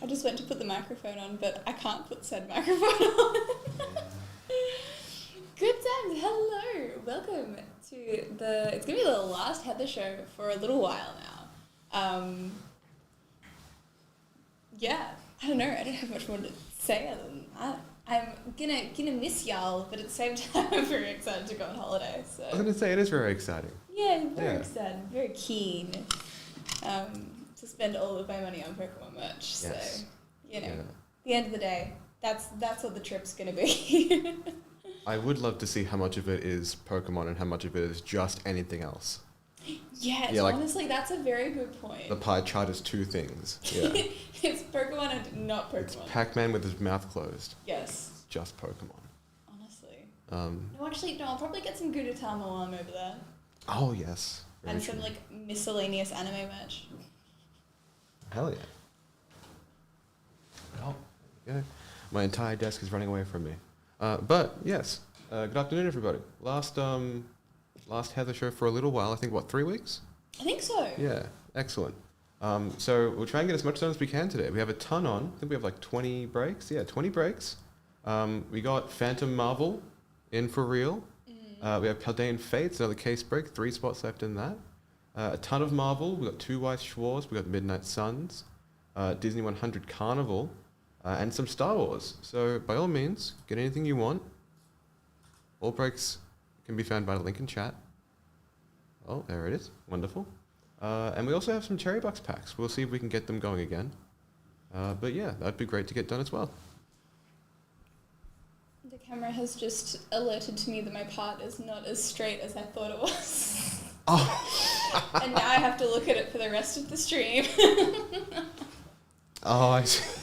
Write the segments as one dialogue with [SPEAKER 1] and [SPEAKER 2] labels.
[SPEAKER 1] I just went to put the microphone on, but I can't put said microphone on. Good times. Hello. Welcome to it's going to be the last Heather show for a little while now. Yeah, I don't know. I don't have much more to say other than that. I'm gonna miss y'all, but at the same time, I'm very excited to go on holiday. So
[SPEAKER 2] I was going to say, it is very exciting.
[SPEAKER 1] Yeah, very excited. Very keen to spend all of my money on Pokemon merch.
[SPEAKER 2] Yes.
[SPEAKER 1] So, at the end of the day, that's what the trip's going to be.
[SPEAKER 2] I would love to see how much of it is Pokemon and how much of it is just anything else.
[SPEAKER 1] Yes, honestly, that's a very good point.
[SPEAKER 2] The pie chart is two things. Yeah.
[SPEAKER 1] It's Pokemon and not Pokemon.
[SPEAKER 2] It's Pac-Man with his mouth closed.
[SPEAKER 1] Yes.
[SPEAKER 2] It's just Pokemon.
[SPEAKER 1] Honestly.
[SPEAKER 2] No,
[SPEAKER 1] I'll probably get some Gudetama while I'm over there.
[SPEAKER 2] Oh, yes.
[SPEAKER 1] Very true. Some, miscellaneous anime merch.
[SPEAKER 2] Hell yeah. Oh, yeah. My entire desk is running away from me. But, yes. Good afternoon, everybody. Last Heather show for a little while. I think, 3 weeks?
[SPEAKER 1] I think so.
[SPEAKER 2] Yeah. Excellent. So we'll try and get as much done as we can today. We have a ton on. I think we have 20 breaks. Yeah, 20 breaks. We got Phantom Marvel in for real. We have Paldean Fates, another case break. 3 spots left in that. A ton of Marvel. We got 2 Weiss Schwarz. We got Midnight Suns. Disney 100 Carnival. And some Star Wars. So by all means, get anything you want. All breaks can be found by the link in chat. Oh, there it is. Wonderful. And we also have some Cherry Box packs. We'll see if we can get them going again. But yeah, that'd be great to get done as well.
[SPEAKER 1] The camera has just alerted to me that my part is not as straight as I thought it was.
[SPEAKER 2] Oh.
[SPEAKER 1] And now I have to look at it for the rest of the stream.
[SPEAKER 2] Oh, I see.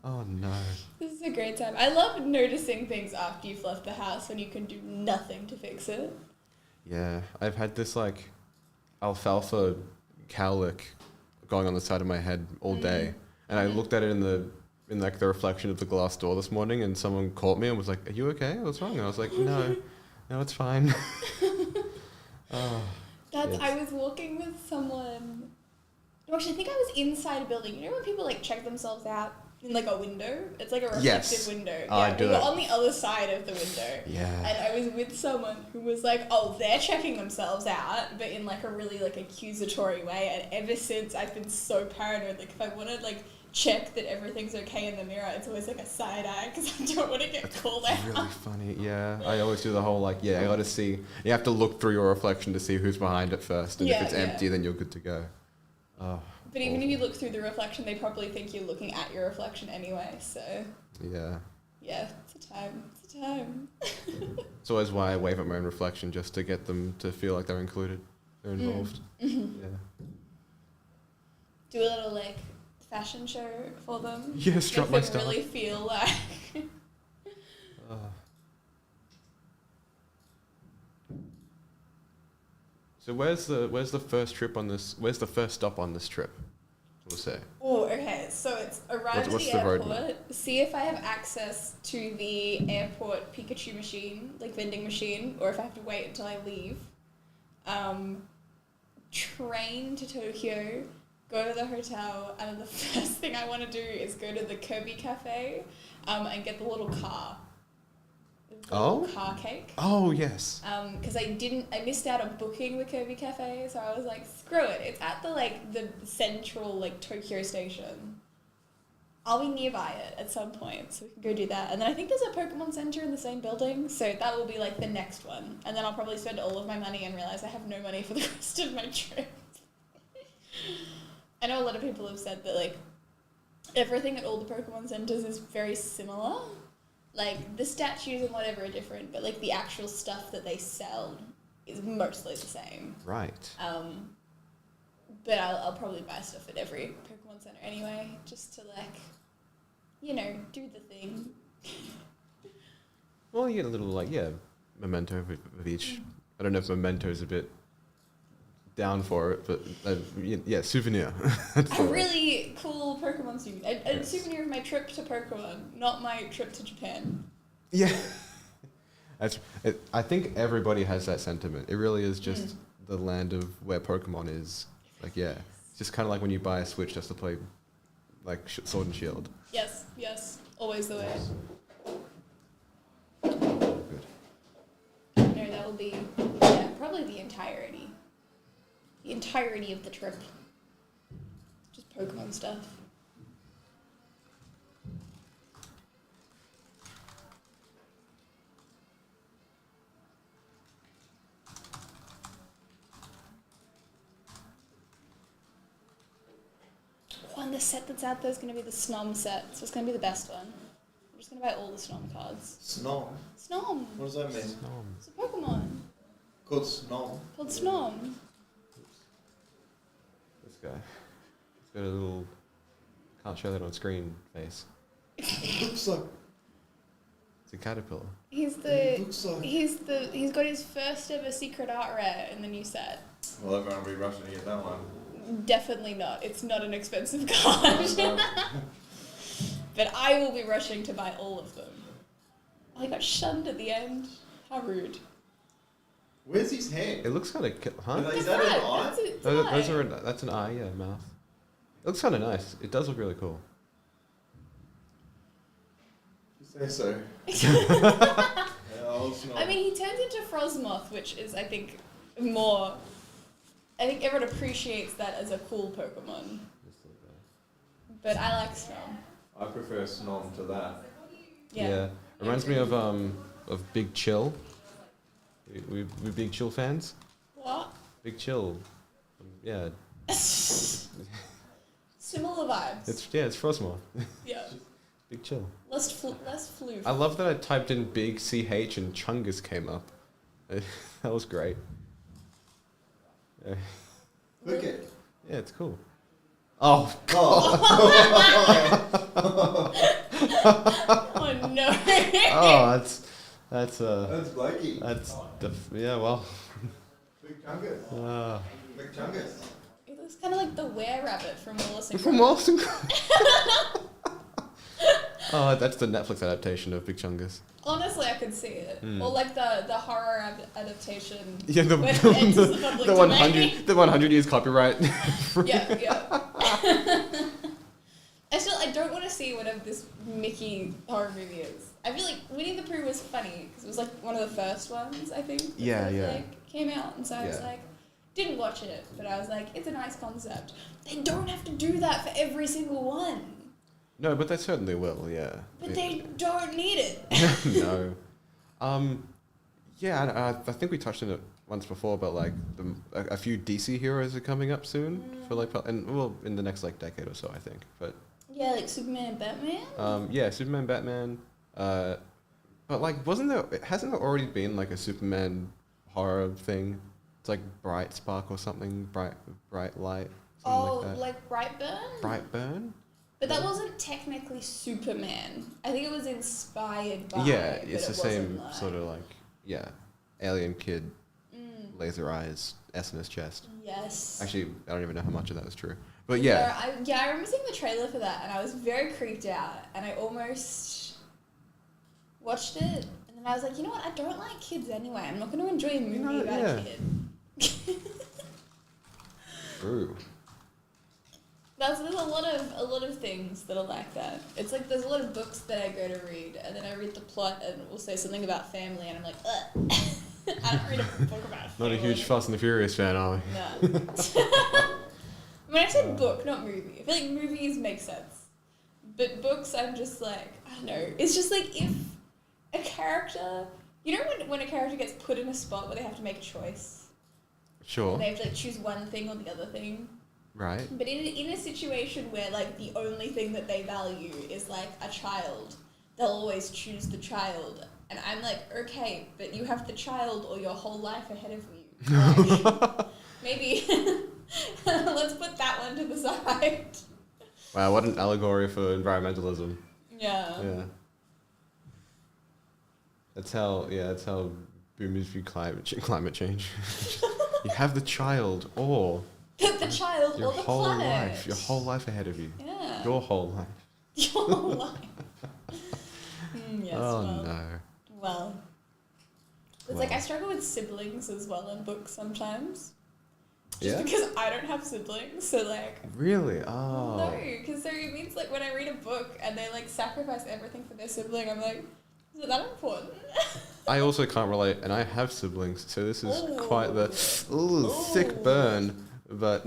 [SPEAKER 2] Oh no.
[SPEAKER 1] This is a great time. I love noticing things after you've left the house when you can do nothing to fix it.
[SPEAKER 2] Yeah, I've had this alfalfa cowlick going on the side of my head all day, and I looked at it in the reflection of the glass door this morning, and someone caught me and was like, "Are you okay? What's wrong?" And I was like, "No, it's fine."
[SPEAKER 1] I was walking with someone. No, actually, I think I was inside a building. You know when people check themselves out in a window? It's like a reflective window.
[SPEAKER 2] Yeah,
[SPEAKER 1] we were on the other side of the window.
[SPEAKER 2] Yeah.
[SPEAKER 1] And I was with someone who was like, "Oh, they're checking themselves out," but in a really accusatory way. And ever since, I've been so paranoid. If I want to check that everything's okay in the mirror, it's always a side eye because I don't want to get called out.
[SPEAKER 2] Really funny. Yeah, I always do the whole I got to see. You have to look through your reflection to see who's behind it first, and if it's empty, then you're good to go. Oh,
[SPEAKER 1] but even if you look through the reflection, they probably think you're looking at your reflection anyway, so...
[SPEAKER 2] Yeah.
[SPEAKER 1] Yeah, it's a time.
[SPEAKER 2] It's always why I wave at my own reflection, just to get them to feel like they're included. They're involved.
[SPEAKER 1] Mm-hmm.
[SPEAKER 2] Yeah.
[SPEAKER 1] Do a little, fashion show for them.
[SPEAKER 2] Yeah, strut my stuff.
[SPEAKER 1] Really feel like...
[SPEAKER 2] So where's the first trip on this? Where's the first stop on this trip? We'll say.
[SPEAKER 1] Oh, okay. So it's arrive
[SPEAKER 2] What's
[SPEAKER 1] at
[SPEAKER 2] the
[SPEAKER 1] the airport,
[SPEAKER 2] roadmap?
[SPEAKER 1] see if I have access to the airport Pikachu machine, vending machine, or if I have to wait until I leave. Train to Tokyo, go to the hotel, and then the first thing I want to do is go to the Kirby Cafe, and get the little car. Car cake.
[SPEAKER 2] Oh, yes.
[SPEAKER 1] Because I missed out on booking the Kirby Cafe, so I was like, screw it. It's at the central Tokyo station. I'll be nearby it at some point, so we can go do that. And then I think there's a Pokemon Center in the same building, so that will be the next one. And then I'll probably spend all of my money and realize I have no money for the rest of my trip. I know a lot of people have said that everything at all the Pokemon Centers is very similar. The statues and whatever are different, but, the actual stuff that they sell is mostly the same.
[SPEAKER 2] Right.
[SPEAKER 1] But I'll probably buy stuff at every Pokemon Center anyway, just to, do the thing.
[SPEAKER 2] Well, you get a little, memento of each. I don't know if memento's a bit down for it, but, souvenir.
[SPEAKER 1] A really cool Pokemon souvenir. A souvenir of my trip to Pokemon, not my trip to Japan.
[SPEAKER 2] Yeah. I think everybody has that sentiment. It really is just the land of where Pokemon is. It's just kind of like when you buy a Switch just to play like Sword and Shield.
[SPEAKER 1] Yes, yes. Always the way.
[SPEAKER 2] Good.
[SPEAKER 1] No, that will be, yeah, probably the entirety. The entirety of the trip. Just Pokemon stuff. One, the set that's out there is going to be the Snom set, so it's going to be the best one. I'm just going to buy all the Snom cards.
[SPEAKER 3] Snom?
[SPEAKER 1] Snom!
[SPEAKER 3] What does that mean?
[SPEAKER 2] Snom.
[SPEAKER 1] It's a Pokemon
[SPEAKER 3] Called Snom?
[SPEAKER 1] called Snom.
[SPEAKER 2] This guy. He's got a little. Can't show that on screen face.
[SPEAKER 3] It looks like...
[SPEAKER 2] It's a caterpillar.
[SPEAKER 1] He's
[SPEAKER 3] It looks like...
[SPEAKER 1] he's got his first ever secret art rare in the new set.
[SPEAKER 3] Well, everyone will be rushing to get that one.
[SPEAKER 1] Definitely not. It's not an expensive card. But I will be rushing to buy all of them. I got shunned at the end. How rude.
[SPEAKER 3] Where's his head?
[SPEAKER 2] It looks kind of. Huh?
[SPEAKER 3] Is that an eye?
[SPEAKER 1] That's its
[SPEAKER 2] Those
[SPEAKER 1] eye.
[SPEAKER 2] are. That's an eye, yeah, mouth. It looks kind of nice. It does look really cool.
[SPEAKER 3] You say so.
[SPEAKER 1] I mean, he turns into Frosmoth, which is, I think, more... I think everyone appreciates that as a cool Pokemon. But I like Snom.
[SPEAKER 3] I prefer Snom to that.
[SPEAKER 1] Yeah.
[SPEAKER 2] Reminds me of Big Chill. We Big Chill fans.
[SPEAKER 1] What?
[SPEAKER 2] Big Chill. Yeah.
[SPEAKER 1] Similar vibes.
[SPEAKER 2] It's Frosmoth.
[SPEAKER 1] Yeah.
[SPEAKER 2] Big Chill.
[SPEAKER 1] Less floof.
[SPEAKER 2] I love that I typed in Big CH and Chungus came up. That was great. Yeah.
[SPEAKER 3] Look it.
[SPEAKER 2] Yeah, it's cool. Oh,
[SPEAKER 3] Oh.
[SPEAKER 1] Oh no.
[SPEAKER 2] oh, that's
[SPEAKER 3] Blakey.
[SPEAKER 2] yeah, well.
[SPEAKER 3] Big Chungus. Big Chungus.
[SPEAKER 1] It looks kind of like the were-rabbit from Wallace and
[SPEAKER 2] From
[SPEAKER 1] Gromit.
[SPEAKER 2] Wallace and Oh, that's the Netflix adaptation of Big Chungus.
[SPEAKER 1] Honestly, I could see it.
[SPEAKER 2] Mm.
[SPEAKER 1] Or like the horror adaptation.
[SPEAKER 2] Yeah,
[SPEAKER 1] when it enters the public
[SPEAKER 2] the
[SPEAKER 1] domain.
[SPEAKER 2] 100 years copyright.
[SPEAKER 1] Yeah, yeah. I don't want to see whatever this Mickey horror movie is. I feel like Winnie the Pooh was funny because it was like one of the first ones, I think. that
[SPEAKER 2] Yeah,
[SPEAKER 1] sort of,
[SPEAKER 2] yeah.
[SPEAKER 1] like, came out, and so I was
[SPEAKER 2] Yeah.
[SPEAKER 1] like, didn't watch it, but I was like, it's a nice concept. They don't have to do that for every single one,
[SPEAKER 2] No, but they certainly will, yeah.
[SPEAKER 1] but they don't need it.
[SPEAKER 2] No. Yeah, I think we touched on it once before, but like a few DC heroes are coming up soon for like, and well, in the next like decade or so, I think. But
[SPEAKER 1] Yeah, like Superman and Batman.
[SPEAKER 2] yeah, Superman, Batman. But like, hasn't there already been like a Superman horror thing? It's like Bright Spark or something, bright light.
[SPEAKER 1] Oh,
[SPEAKER 2] Like that.
[SPEAKER 1] like Brightburn?
[SPEAKER 2] Brightburn.
[SPEAKER 1] But that wasn't technically Superman. I think it was inspired by.
[SPEAKER 2] Yeah,
[SPEAKER 1] but
[SPEAKER 2] it's
[SPEAKER 1] it
[SPEAKER 2] the same
[SPEAKER 1] wasn't, like-
[SPEAKER 2] sort of like alien kid, laser eyes, S in his chest.
[SPEAKER 1] Yes.
[SPEAKER 2] Actually, I don't even know how much of that is true, but yeah.
[SPEAKER 1] I remember seeing the trailer for that, and I was very creeped out, and I almost watched it, and then I was like, you know what? I don't like kids anyway. I'm not going to enjoy a movie about
[SPEAKER 2] yeah.
[SPEAKER 1] a kid.
[SPEAKER 2] True.
[SPEAKER 1] There's a lot of things that are like that. It's like there's a lot of books that I go to read, and then I read the plot, and it will say something about family, and I'm like, ugh. I don't read a book about
[SPEAKER 2] Not a
[SPEAKER 1] family.
[SPEAKER 2] huge Fast and the Furious fan, are we?
[SPEAKER 1] No. When I said book, not movie. I feel like movies make sense. But books, I'm just like, I don't know. It's just like if a character... You know when a character gets put in a spot where they have to make a choice?
[SPEAKER 2] Sure.
[SPEAKER 1] And they have to like choose one thing or the other thing?
[SPEAKER 2] Right.
[SPEAKER 1] But in a situation where like the only thing that they value is like a child, they'll always choose the child. And I'm like, okay, but you have the child or your whole life ahead of you. Like, maybe let's put that one to the side.
[SPEAKER 2] Wow, what an allegory for environmentalism.
[SPEAKER 1] Yeah.
[SPEAKER 2] Yeah. That's how boomers view climate change. You have the child or
[SPEAKER 1] The child
[SPEAKER 2] your
[SPEAKER 1] or the
[SPEAKER 2] whole
[SPEAKER 1] planet.
[SPEAKER 2] life, your whole life ahead of you.
[SPEAKER 1] Yeah.
[SPEAKER 2] Your whole life.
[SPEAKER 1] Your whole life. Yes,
[SPEAKER 2] Oh
[SPEAKER 1] well.
[SPEAKER 2] no.
[SPEAKER 1] Well. It's like I struggle with siblings as well in books sometimes. Just
[SPEAKER 2] Yeah?
[SPEAKER 1] because I don't have siblings, so like.
[SPEAKER 2] Really? Oh.
[SPEAKER 1] No, because so it means like when I read a book and they like sacrifice everything for their sibling, I'm like, is it that important?
[SPEAKER 2] I also can't relate, and I have siblings, so this is quite the thick
[SPEAKER 1] Ooh.
[SPEAKER 2] burn. But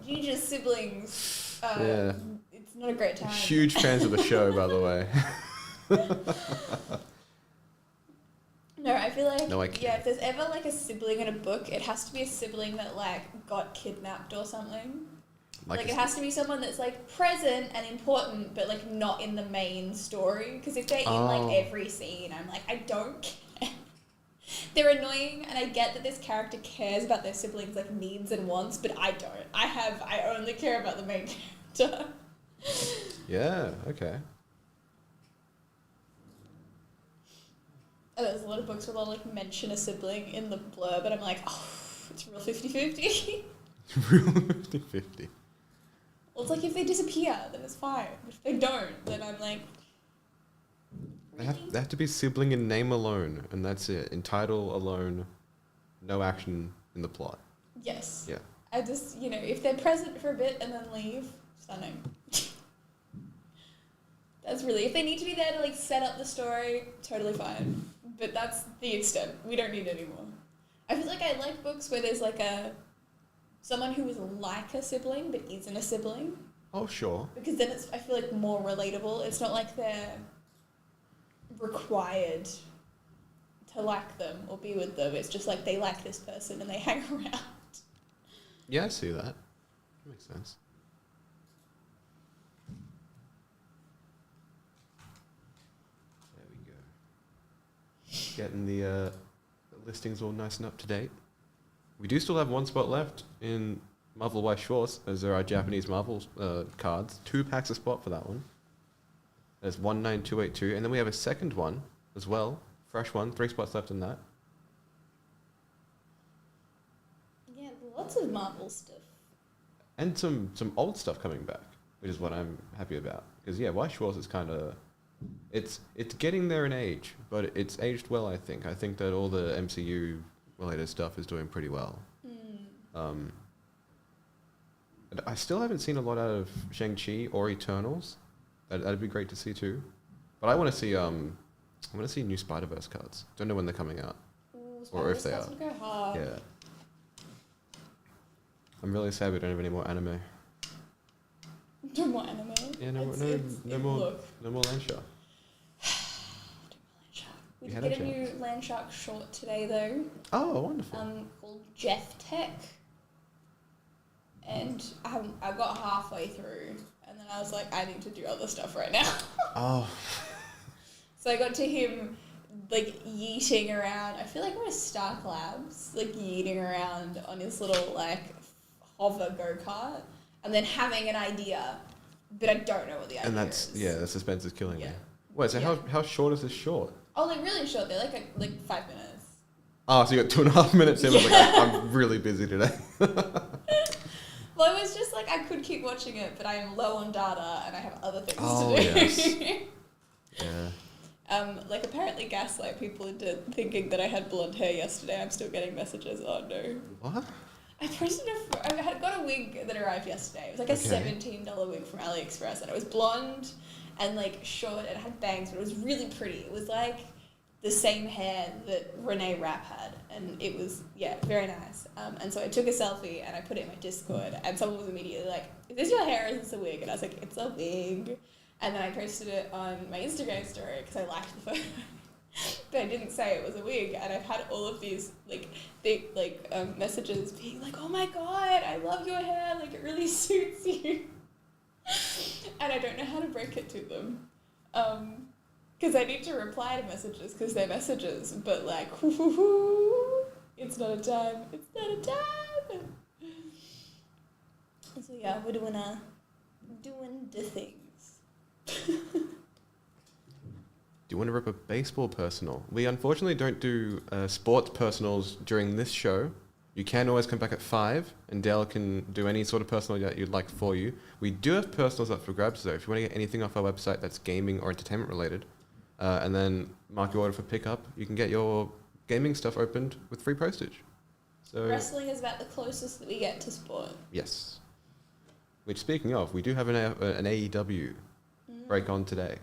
[SPEAKER 1] Gigi's siblings.
[SPEAKER 2] Yeah.
[SPEAKER 1] It's not a great time.
[SPEAKER 2] huge fans of the show, by the way.
[SPEAKER 1] No, I feel like
[SPEAKER 2] No, I can't.
[SPEAKER 1] yeah, if there's ever like a sibling in a book, it has to be a sibling that like got kidnapped or something. Like it has to be someone that's like present and important, but like not in the main story. Because if they're in like every scene, I'm like, I don't care. They're annoying, and I get that this character cares about their siblings' like needs and wants, but I don't. I only care about the main character.
[SPEAKER 2] Yeah. Okay.
[SPEAKER 1] And there's a lot of books where they'll like mention a sibling in the blurb, and I'm like, oh, it's real 50-50.
[SPEAKER 2] Real 50-50.
[SPEAKER 1] Well, it's like if they disappear, then it's fine. If they don't, then I'm like,
[SPEAKER 2] They have to be sibling in name alone, and that's it. In title alone, no action in the plot.
[SPEAKER 1] yes.
[SPEAKER 2] Yeah.
[SPEAKER 1] I just, if they're present for a bit and then leave, stunning. That's really, if they need to be there to like set up the story, totally fine. But that's the extent. We don't need any more. I feel like I like books where there's like someone who is like a sibling but isn't a sibling.
[SPEAKER 2] Oh, sure.
[SPEAKER 1] Because then I feel like more relatable. It's not like they're required to like them or be with them. It's just like they like this person and they hang around.
[SPEAKER 2] Yeah, I see that. Makes sense. There we go. Getting the listings all nice and up to date. We do still have one spot left in Marvel by Schwartz, as there are Japanese Marvel cards. 2 packs a spot for that one. There's 19282, and then we have a second one as well. Fresh one, 3 spots left in that.
[SPEAKER 1] Yeah, lots of Marvel stuff.
[SPEAKER 2] And some old stuff coming back, which is what I'm happy about. Because yeah, White Schwartz is kind of, it's getting there in age, but it's aged well. I think that all the MCU related stuff is doing pretty well. And I still haven't seen a lot out of Shang-Chi or Eternals. That'd be great to see too. But I want to see new Spider-Verse cards. Don't know when they're coming out.
[SPEAKER 1] Ooh,
[SPEAKER 2] Or if they
[SPEAKER 1] Spider-Verse cards would go hard.
[SPEAKER 2] Yeah. I'm really sad we don't have any more anime.
[SPEAKER 1] No more anime.
[SPEAKER 2] Yeah, no more Landshark.
[SPEAKER 1] We
[SPEAKER 2] You
[SPEAKER 1] did
[SPEAKER 2] had
[SPEAKER 1] get
[SPEAKER 2] a
[SPEAKER 1] a new Landshark short today though.
[SPEAKER 2] Oh, wonderful.
[SPEAKER 1] Called Jeff Tech. And I got halfway through and then I was like, I need to do other stuff right now.
[SPEAKER 2] Oh.
[SPEAKER 1] So I got to him like yeeting around. I feel like we're at Stark Labs, like yeeting around on his little like hover go-kart and then having an idea, but I don't know what the idea is.
[SPEAKER 2] The suspense is killing me.
[SPEAKER 1] Yeah.
[SPEAKER 2] Wait, so how short is this short?
[SPEAKER 1] Oh, like really short. They're like 5 minutes.
[SPEAKER 2] Oh, so you got 2.5 minutes in. I was like, I'm really busy today.
[SPEAKER 1] Well, it was just like I could keep watching it, but I am low on data and I have other things
[SPEAKER 2] Oh,
[SPEAKER 1] to do.
[SPEAKER 2] yes. Yeah.
[SPEAKER 1] Like apparently gaslight people into thinking that I had blonde hair yesterday. I'm still getting messages. Oh no.
[SPEAKER 2] What?
[SPEAKER 1] I got a wig that arrived yesterday. It was like a $17 wig from AliExpress, and it was blonde and like short, and it had bangs, but it was really pretty. It was like the same hair that Renee Rapp had, and it was very nice. And so I took a selfie and I put it in my Discord, and someone was immediately like, "Is this your hair or is this a wig?" And I was like, "It's a wig." And then I posted it on my Instagram story because I liked the photo. But I didn't say it was a wig, and I've had all of these messages being like, "Oh my god, I love your hair, like it really suits you," and I don't know how to break it to them, because I need to reply to messages because they're messages, but like, it's not a time, So yeah, we're doing the things.
[SPEAKER 2] Do you want to rip a baseball personal? We unfortunately don't do sports personals during this show. You can always come back at 5, and Dale can do any sort of personal that you'd like for you. We do have personals up for grabs, though. If you want to get anything off our website that's gaming or entertainment related, and then mark your order for pickup, you can get your gaming stuff opened with free postage. So
[SPEAKER 1] Wrestling is about the closest that we get to sport.
[SPEAKER 2] yes. Which, speaking of, we do have an AEW break on today.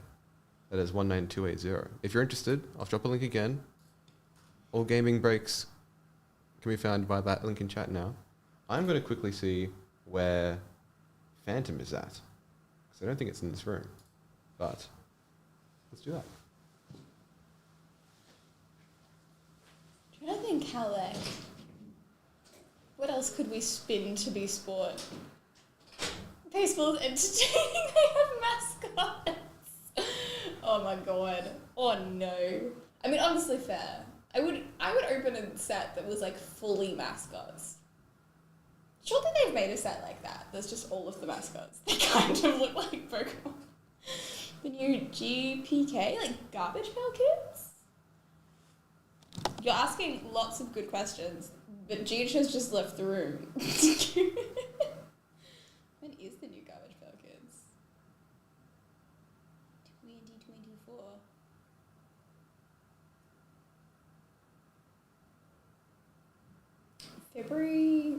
[SPEAKER 2] That is 19280. If you're interested, I'll drop a link again. All gaming breaks can be found by that link in chat now. I'm going to quickly see where Phantom is at. Because I don't think it's in this room. But let's do that.
[SPEAKER 1] I'm trying to think how what else could we spin to be sport? Baseball's entertaining. They have mascots. Oh my god. Oh no. I mean, honestly, fair. I would open a set that was like fully mascots. Surely they've made a set like that. There's just all of the mascots. They kind of look like Pokemon. The new GPK, like Garbage Pail Kids? You're asking lots of good questions, but Jeej has just left the room. When is the new Garbage Pail Kids? 2024. February.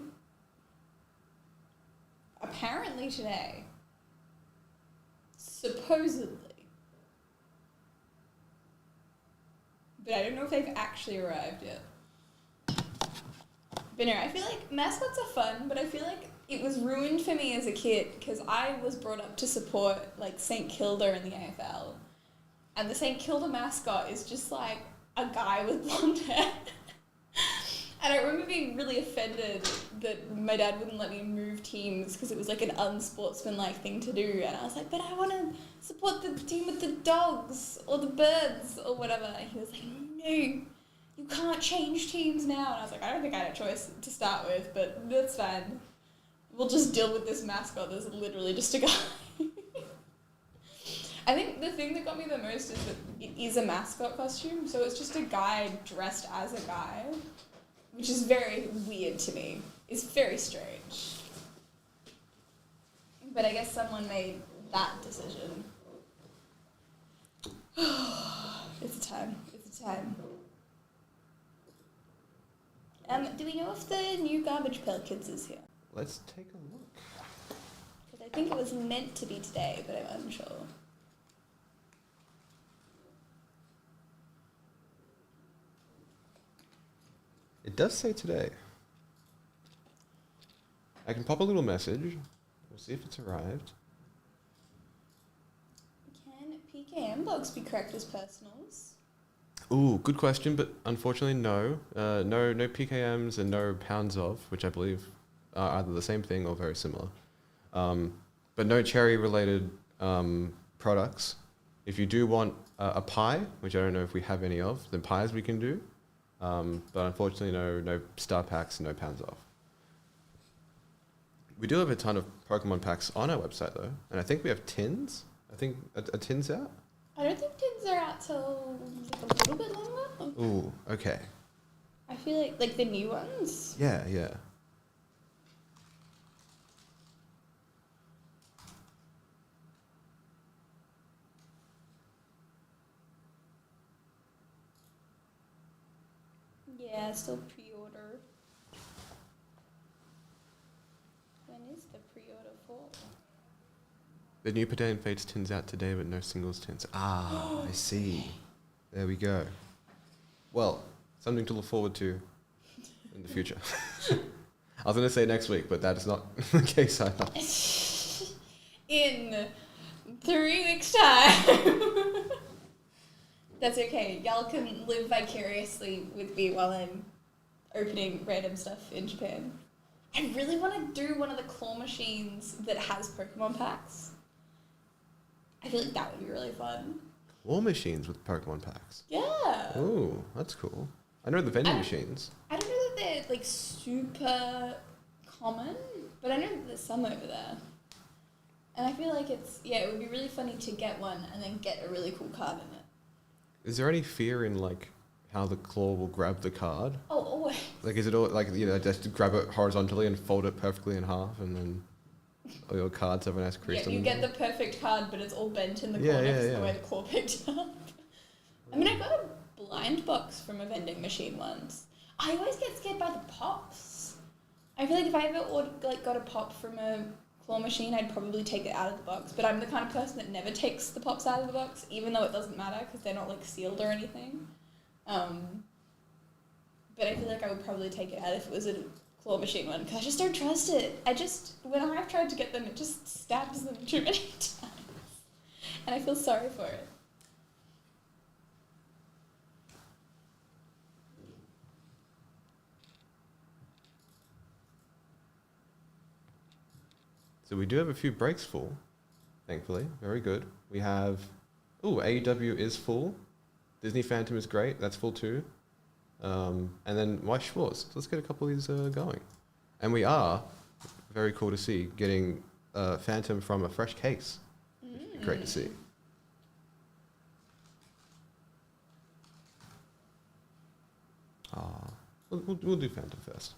[SPEAKER 1] Apparently today. Supposedly. But I don't know if they've actually arrived yet. But no, I feel like mascots are fun, but I feel like it was ruined for me as a kid because I was brought up to support like St. Kilda in the AFL. And the St. Kilda mascot is just like a guy with blonde hair. And I remember being really offended that my dad wouldn't let me move teams because it was like an unsportsmanlike thing to do. And I was like, but I want to support the team with the dogs or the birds or whatever. And he was like, no, you can't change teams now. And I was like, I don't think I had a choice to start with, but that's fine. We'll just deal with this mascot that's literally just a guy. I think the thing that got me the most is that it is a mascot costume, so it's just a guy dressed as a guy. Which is very weird to me. It's very strange. But I guess someone made that decision. It's a time. It's a time. Do we know if the new Garbage Pail Kids is here?
[SPEAKER 2] Let's take a look.
[SPEAKER 1] Because I think it was meant to be today, but I'm unsure.
[SPEAKER 2] It does say today. I can pop a little message. We'll see if it's arrived.
[SPEAKER 1] Can PKM blogs be correct as personals?
[SPEAKER 2] Ooh, good question, but unfortunately no. No PKMs and no pounds of, which I believe are either the same thing or very similar. But no cherry-related products. If you do want a pie, which I don't know if we have any of, then pies we can do. But unfortunately, no star packs, no pounds off. We do have a ton of Pokemon packs on our website though, and I think we have tins. I think a tin's out.
[SPEAKER 1] I don't think tins are out till like a little bit longer.
[SPEAKER 2] Ooh, okay.
[SPEAKER 1] I feel like the new ones.
[SPEAKER 2] Yeah.
[SPEAKER 1] Yeah, still pre-order. When is the pre-order for?
[SPEAKER 2] The new Pedan Fates tins out today, but no singles tins. Ah, I see. There we go. Well, something to look forward to in the future. I was going to say next week, but that is not the case either.
[SPEAKER 1] In 3 weeks' time. That's okay. Y'all can live vicariously with me while I'm opening random stuff in Japan. I really want to do one of the claw machines that has Pokemon packs. I feel like that would be really fun.
[SPEAKER 2] Claw machines with Pokemon packs.
[SPEAKER 1] Yeah.
[SPEAKER 2] Ooh, that's cool. I know the vending machines.
[SPEAKER 1] I don't know that they're like super common, but I know that there's some over there. And I feel like it would be really funny to get one and then get a really cool card in it.
[SPEAKER 2] Is there any fear in like how the claw will grab the card?
[SPEAKER 1] Oh, always.
[SPEAKER 2] Like, is it all like, just grab it horizontally and fold it perfectly in half, and then all your cards have a nice crease
[SPEAKER 1] Yeah,
[SPEAKER 2] on
[SPEAKER 1] you
[SPEAKER 2] them?
[SPEAKER 1] get the perfect card, but it's all bent in the corner because of the way the claw picked it up. I mean, I got a blind box from a vending machine once. I always get scared by the pops. I feel like if I ever got a pop from a claw machine, I'd probably take it out of the box. But I'm the kind of person that never takes the pops out of the box, even though it doesn't matter because they're not like sealed or anything. But I feel like I would probably take it out if it was a claw machine one because I just don't trust it. When I've tried to get them, it just stabs them too many times. And I feel sorry for it.
[SPEAKER 2] So we do have a few breaks full, thankfully. Very good. We have, AEW is full. Disney Phantom is great. That's full too. And then Weiss Schwartz. So let's get a couple of these going. And we are, very cool to see, getting Phantom from a fresh case. Great to see. We'll do Phantom first.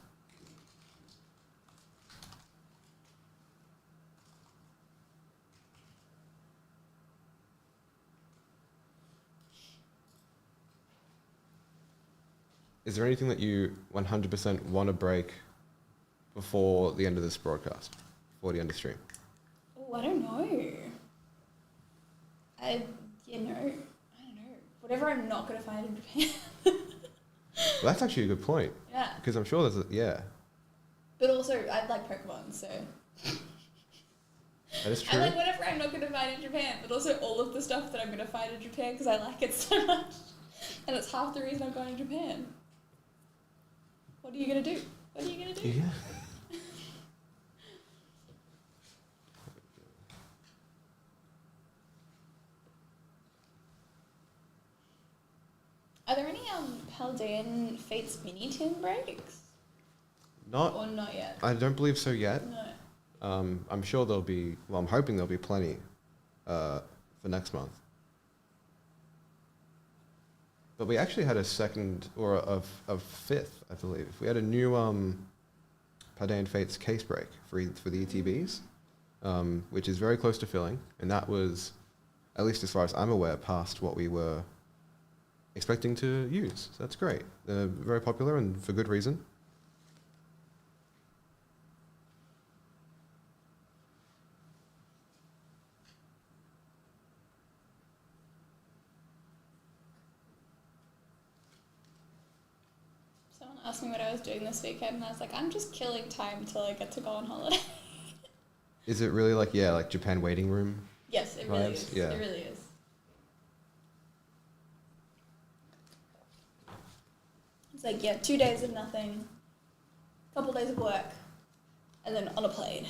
[SPEAKER 2] Is there anything that you 100% want to break before the end of this broadcast, before the end of stream?
[SPEAKER 1] Oh, I don't know. I don't know. Whatever I'm not going to find in Japan.
[SPEAKER 2] Well, that's actually a good point.
[SPEAKER 1] Yeah.
[SPEAKER 2] Because I'm sure there's
[SPEAKER 1] But also, I like Pokemon, so...
[SPEAKER 2] That is true.
[SPEAKER 1] I like whatever I'm not going to find in Japan, but also all of the stuff that I'm going to find in Japan because I like it so much. And it's half the reason I'm going to Japan. What are you going to do?
[SPEAKER 2] Yeah.
[SPEAKER 1] Are there any Paldean Fates mini tin breaks? Or not yet?
[SPEAKER 2] I don't believe so yet.
[SPEAKER 1] No.
[SPEAKER 2] I'm sure there'll be, I'm hoping there'll be plenty for next month. But we actually had a second, or a fifth, I believe. We had a new Paldean Fates case break for the ETBs, which is very close to filling. And that was, at least as far as I'm aware, past what we were expecting to use. So that's great. They're very popular and for good reason.
[SPEAKER 1] Someone asked me what I was doing this weekend, and I was like, I'm just killing time till I get to go on holiday.
[SPEAKER 2] Is it really like Japan waiting room?
[SPEAKER 1] Yes, it really is.
[SPEAKER 2] Yeah.
[SPEAKER 1] It really is. It's like, 2 days of nothing, a couple days of work, and then on a plane.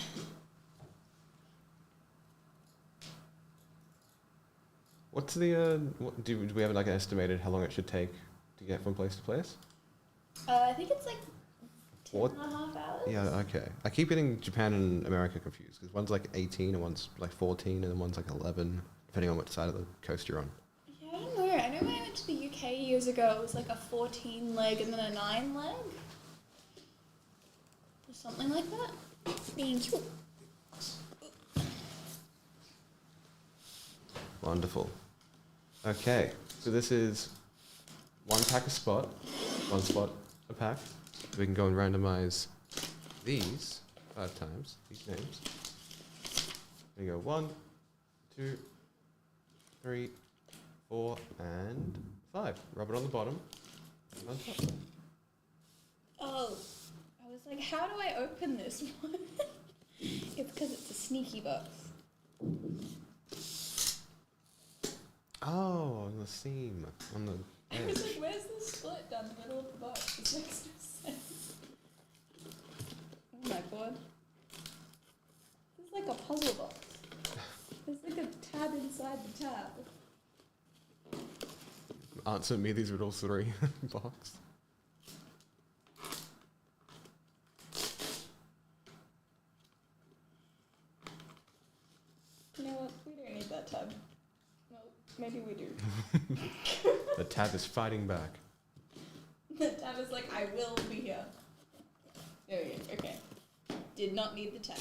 [SPEAKER 2] What's the, do we have like an estimated how long it should take to get from place to place?
[SPEAKER 1] I think it's like 10.5 hours.
[SPEAKER 2] Yeah, okay. I keep getting Japan and America confused because one's like 18 and one's like 14 and then one's like 11, depending on which side of the coast you're on.
[SPEAKER 1] Yeah, I don't know. I know when I went to the UK years ago, it was like a 14 leg and then a 9 leg. Or something like that. Thank you.
[SPEAKER 2] Wonderful. Okay, so this is one pack a spot, one spot a pack. We can go and randomize these 5 times, these names. There you go, 1, 2, 3, 4, and 5. Rub it on the bottom and on top.
[SPEAKER 1] Oh, I was like, how do I open this one? It's because it's a sneaky box.
[SPEAKER 2] Oh, on the seam, on the
[SPEAKER 1] I was
[SPEAKER 2] edge.
[SPEAKER 1] like, where's the split down the middle of the box? This makes no sense. Oh my god. This is like a puzzle box. There's like a tab inside the tab.
[SPEAKER 2] Answer me these riddles 3 box.
[SPEAKER 1] You know what? We don't need that tab. Well, maybe we do.
[SPEAKER 2] The tab is fighting back.
[SPEAKER 1] The tab is like, I will be here. There we go. Okay. Did not need the tab.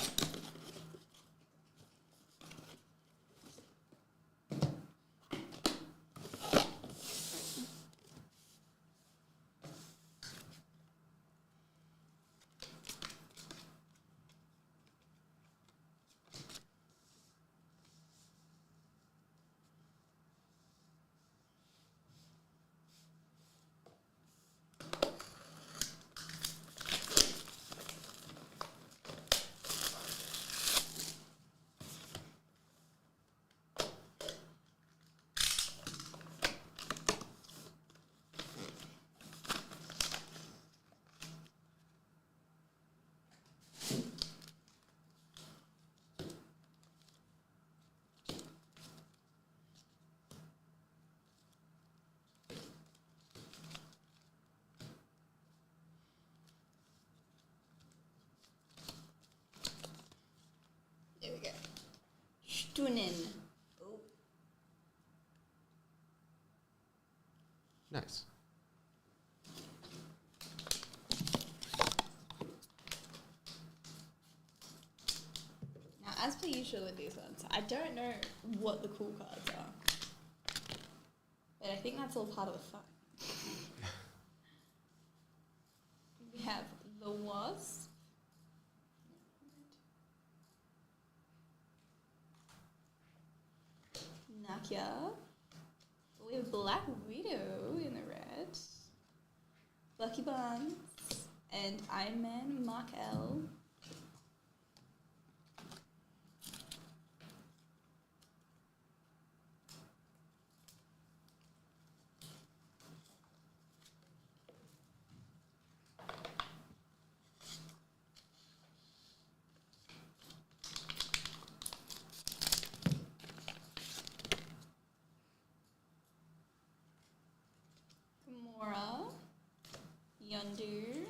[SPEAKER 1] Stunning. Oh.
[SPEAKER 2] Nice.
[SPEAKER 1] Now, as per usual with these ones, I don't know what the cool cards are. But I think that's all part of the fun. We have the Wasp. Nakia. We have Black Widow in the red. Lucky Buns. And Iron Man Mark L. Gamora, Yondu.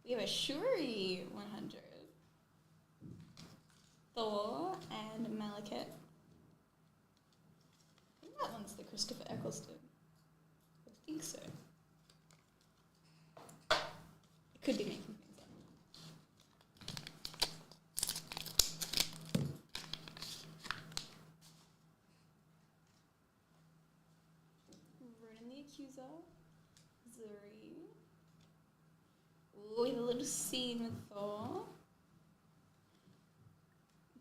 [SPEAKER 1] We have a Shuri 100. Thor and Malekith. I think that one's the Christopher Eccleston. I think so. It could be making things up. Ronan the Accuser. Zuri. Ooh, we have a little scene with Thor.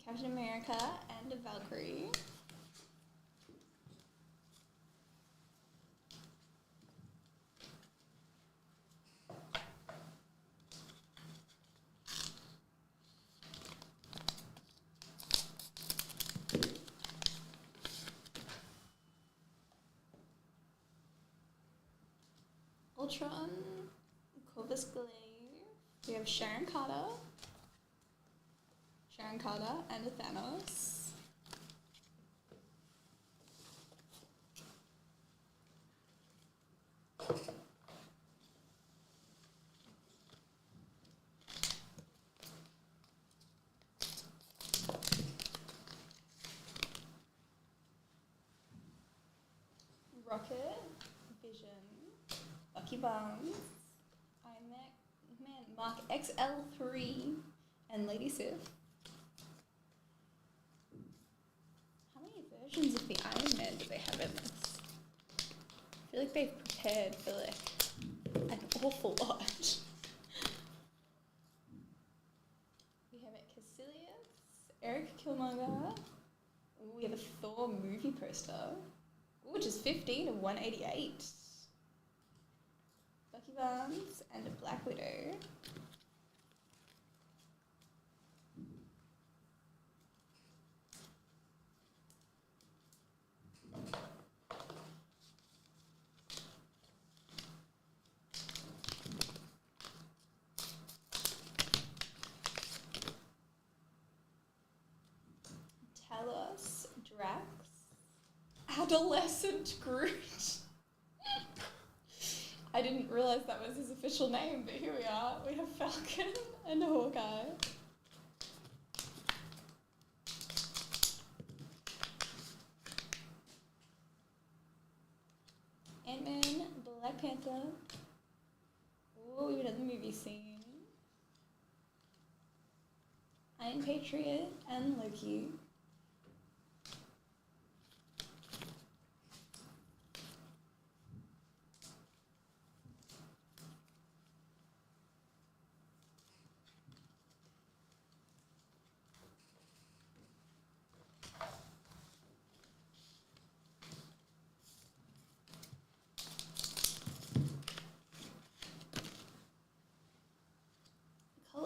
[SPEAKER 1] Captain America and a Valkyrie. Ultron, Corvus Glaive. We have Sharon Carter, and a Thanos. Rocket, Vision, Lucky Bombs, Man Mark XL3, and Lady Sif. How many versions of the Iron Man do they have in this? I feel like they've prepared for like an awful lot. We have Caecilius, Eric Killmonger. Ooh, we have a Thor movie poster, which is 50 to 188. Bucky Barnes and a Black Widow. Talos, Drax, Adolescent Groot. I didn't realise that was his official name, but here we are. We have Falcon and Hawkeye. Ant-Man, Black Panther. Ooh, we have another movie scene. Iron Patriot and Loki.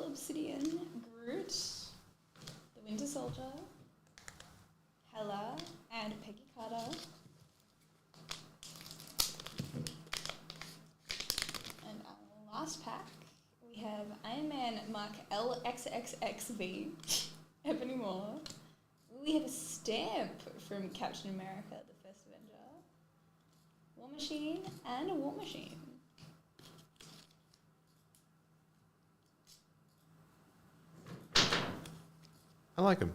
[SPEAKER 1] Obsidian, Groot, the Winter Soldier, Hela, and Peggy Carter. And our last pack, we have Iron Man Mark LXXXV, Ebony Moore. We have a stamp from Captain America, the First Avenger, War Machine, and a War Machine.
[SPEAKER 2] I like him.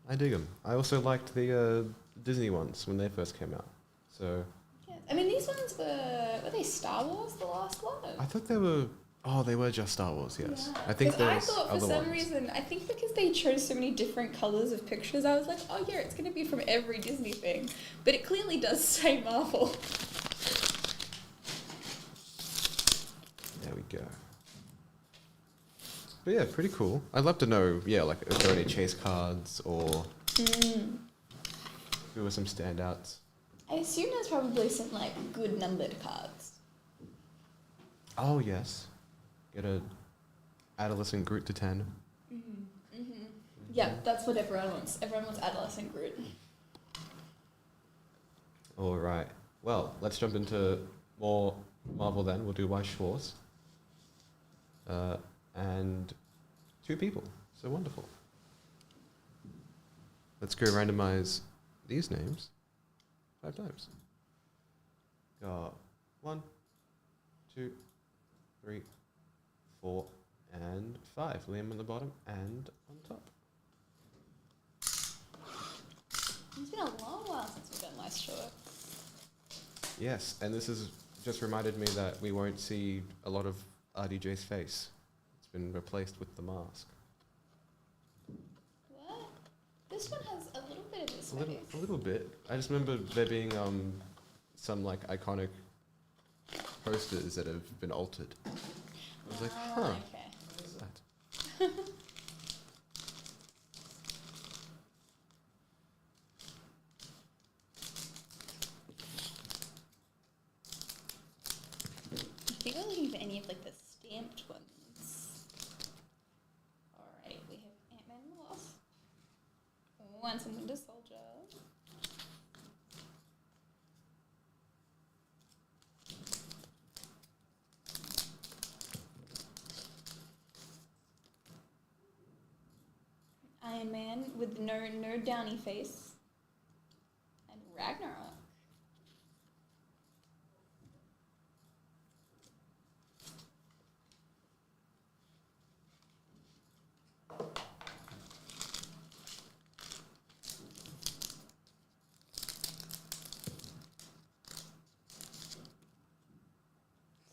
[SPEAKER 2] I dig them. I also liked the Disney ones when they first came out. So
[SPEAKER 1] Yeah. I mean, these ones were they Star Wars, the last one?
[SPEAKER 2] I thought they were. Oh, they were just Star Wars. Yes,
[SPEAKER 1] Yeah.
[SPEAKER 2] I think
[SPEAKER 1] I
[SPEAKER 2] there's
[SPEAKER 1] thought for
[SPEAKER 2] other
[SPEAKER 1] some
[SPEAKER 2] ones.
[SPEAKER 1] reason, I think because they chose so many different colours of pictures, I was like, oh yeah, it's going to be from every Disney thing. But it clearly does say Marvel.
[SPEAKER 2] There we go. But yeah, pretty cool. I'd love to know, yeah, like if there are any chase cards or who were some standouts.
[SPEAKER 1] I assume there's probably some like good numbered cards.
[SPEAKER 2] Oh yes, get a adolescent Groot to 10.
[SPEAKER 1] Yeah, that's what everyone wants. Everyone wants adolescent Groot.
[SPEAKER 2] All right. Well, let's jump into more Marvel then. We'll do Weiss Schwarz. And 2 people. So wonderful. Let's go randomize these names 5 times. Got 1, 2, 3, 4, and 5. Liam on the bottom and on top.
[SPEAKER 1] It's been a long while since we've done Weiss Schwarz.
[SPEAKER 2] Yes, and this has just reminded me that we won't see a lot of RDJ's face. It's been replaced with the mask.
[SPEAKER 1] What? This one has a little bit of his face.
[SPEAKER 2] A little bit. I just remember there being some like iconic posters that have been altered. I was like, huh,
[SPEAKER 1] Okay.
[SPEAKER 2] what is that?
[SPEAKER 1] I think we're looking for any of like the stamped ones. Alright, we have Ant-Man and the Wasp. Oh, and some Winter Soldier. Iron Man with no downy face. And Ragnarok.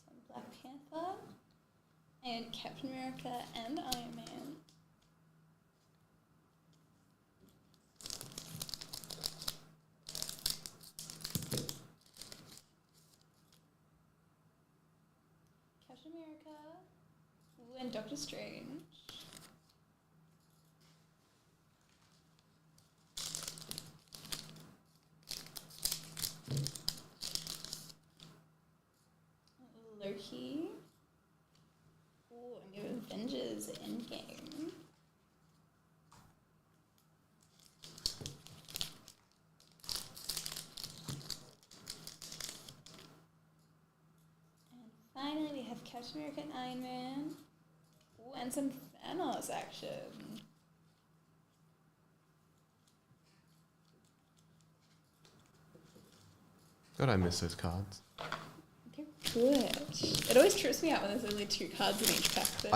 [SPEAKER 1] Some Black Panther. And Captain America and Iron Man. Captain America. Ooh, and Doctor Strange. Loki. Ooh, and your Avengers Endgame. And finally we have Captain America and Iron Man. Ooh, and some Thanos action.
[SPEAKER 2] God, I miss those cards.
[SPEAKER 1] They're good. It always trips me out when there's only 2 cards in each pack. Though.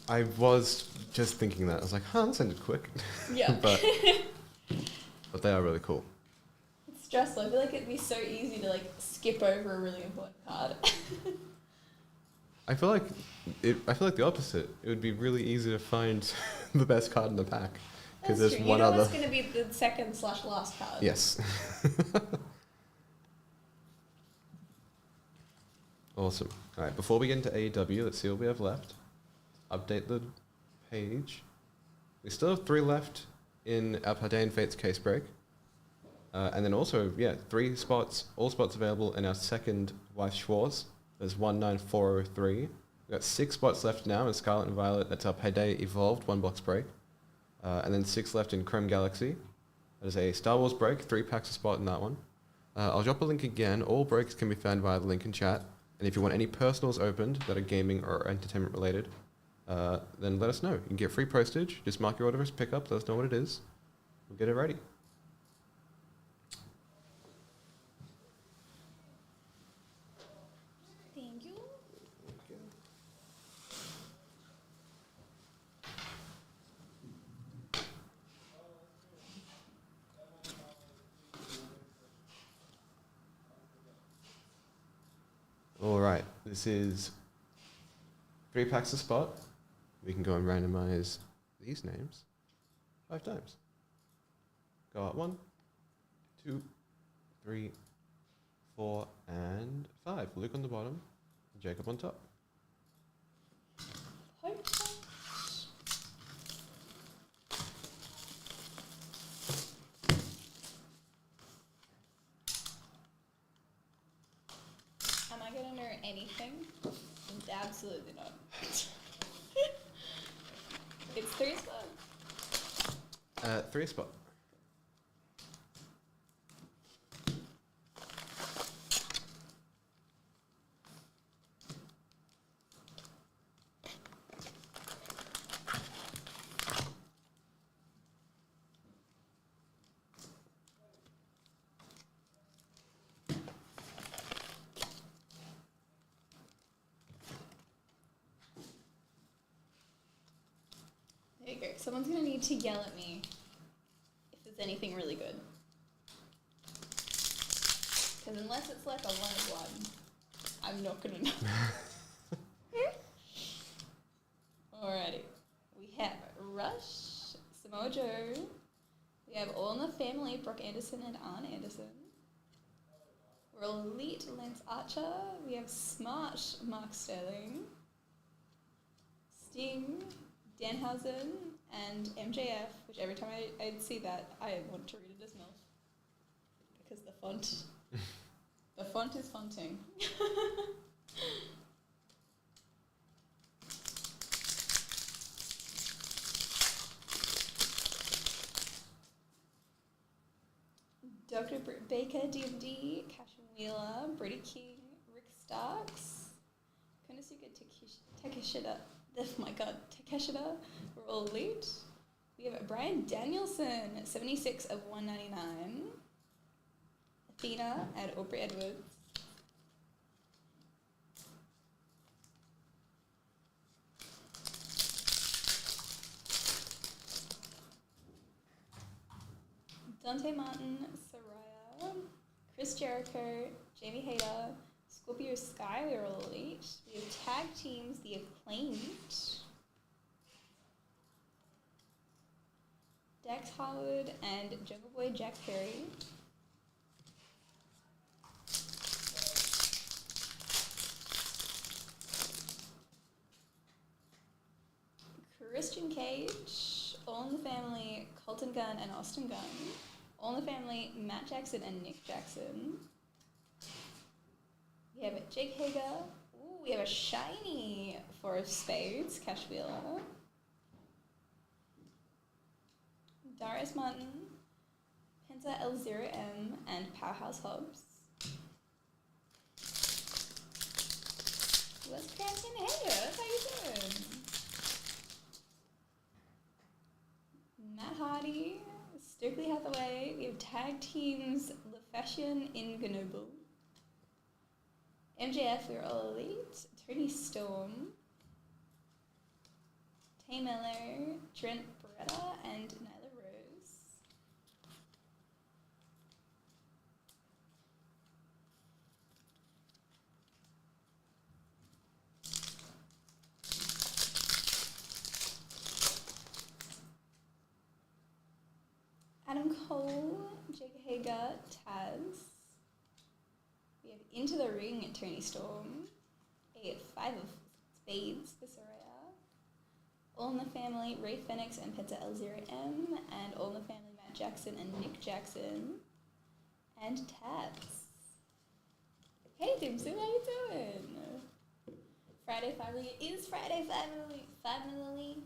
[SPEAKER 2] I was just thinking that. I was like, huh, that ended quick.
[SPEAKER 1] Yeah.
[SPEAKER 2] but they are really cool.
[SPEAKER 1] It's stressful. I feel like it'd be so easy to like skip over a really important card.
[SPEAKER 2] I feel like the opposite. It would be really easy to find the best card in the pack because
[SPEAKER 1] That's
[SPEAKER 2] there's
[SPEAKER 1] true.
[SPEAKER 2] one
[SPEAKER 1] You know
[SPEAKER 2] other.
[SPEAKER 1] what's going to be the second/last card?
[SPEAKER 2] Yes. Awesome. All right. Before we get into AEW, let's see what we have left. Update the page. We still have 3 left in our Pardane Fates case break. And then also, 3 spots, all spots available in our second Weiss Schwarz. There's 19403. We've got 6 spots left now in Scarlet and Violet. That's our Payday Evolved 1 box break. And then 6 left in Chrome Galaxy. That is a Star Wars break, 3 packs a spot in that one. I'll drop a link again. All breaks can be found via the link in chat. And if you want any personals opened that are gaming or entertainment related, then let us know. You can get free postage. Just mark your order as pickup. Let us know what it is. We'll get it ready.
[SPEAKER 1] Thank you.
[SPEAKER 2] This is 3 packs a spot. We can go and randomize these names 5 times. Go out 1, 2, 3, 4, and 5. Luke on the bottom, Jacob on top.
[SPEAKER 1] Am I gonna know anything? Absolutely not. It's 3 spots.
[SPEAKER 2] 3 spot.
[SPEAKER 1] There you go. Someone's gonna need to yell at me if there's anything really good. Because unless it's like a 1-1, I'm not gonna know. Alrighty. We have Rush, Samoa Joe. We have All in the Family, Brooke Anderson and Arn Anderson. We're Elite, Lance Archer. We have Smart, Mark Sterling. Sting, Danhausen, and MJF, which every time I'd see that, I want to read it as MILF. Because the font, the font is fonting. Dr. Britt Baker, DMD, Cash Wheeler, Brady King, Rick Starks, Konosuke Takeshita. Oh my god, Takeshita, we're all elite. We have Brian Danielson, 76 of 199. Athena and Aubrey Edwards. Dante Martin, Soraya, Chris Jericho, Jamie Hayter, Scorpio Sky, we're all elite. We have tag teams, the Acclaimed. Dax Harwood and Jungle Boy Jack Perry. Christian Cage, All in the Family, Colton Gunn and Austin Gunn. All in the Family, Matt Jackson and Nick Jackson. We have Jake Hager. Ooh, we have a shiny Four of Spades, Cash Wheeler. Darius Martin, Penta L0M, and Powerhouse Hobbs. What's cracking? Hey, how you doing? Matt Hardy, Stokely Hathaway. We have tag teams, The Fashion in Grenoble. MJF, we're all elite. Tony Storm. Tay Miller, Trent Beretta, and Nyla Rose. Adam Cole, Jake Hager, Taz. We have Into the Ring, Tony Storm. A 5 of Spades for Soraya. All in the Family, Ray Fenix and Penta L0M. And All in the Family, Matt Jackson and Nick Jackson. And Tabs. Hey Dimsum, how you doing? Friday finally is Friday finally. Finally.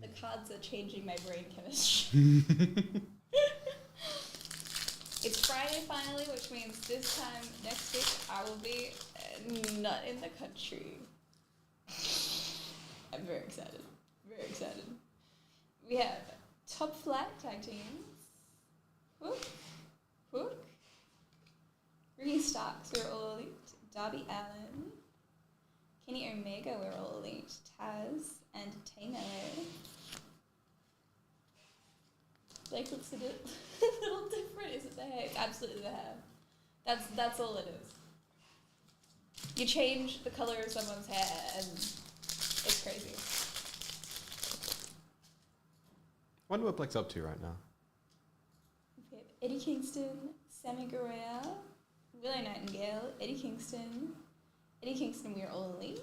[SPEAKER 1] The cards are changing my brain chemistry. It's Friday finally, which means this time next week I will be not in the country. I'm very excited. Very excited. We have Top Flight Tag Teams. Hook. Ricky Starks, we're all elite. Darby Allin. Kenny Omega, we're all elite. Taz and Tay Miller. Blake looks a little different. Is it the hair? It's absolutely the hair. That's all it is. You change the colour of someone's hair and it's crazy.
[SPEAKER 2] Wonder what Blake's up to right now.
[SPEAKER 1] We have Eddie Kingston, Sammy Guerrero, Willow Nightingale, Eddie Kingston, We're All Elite,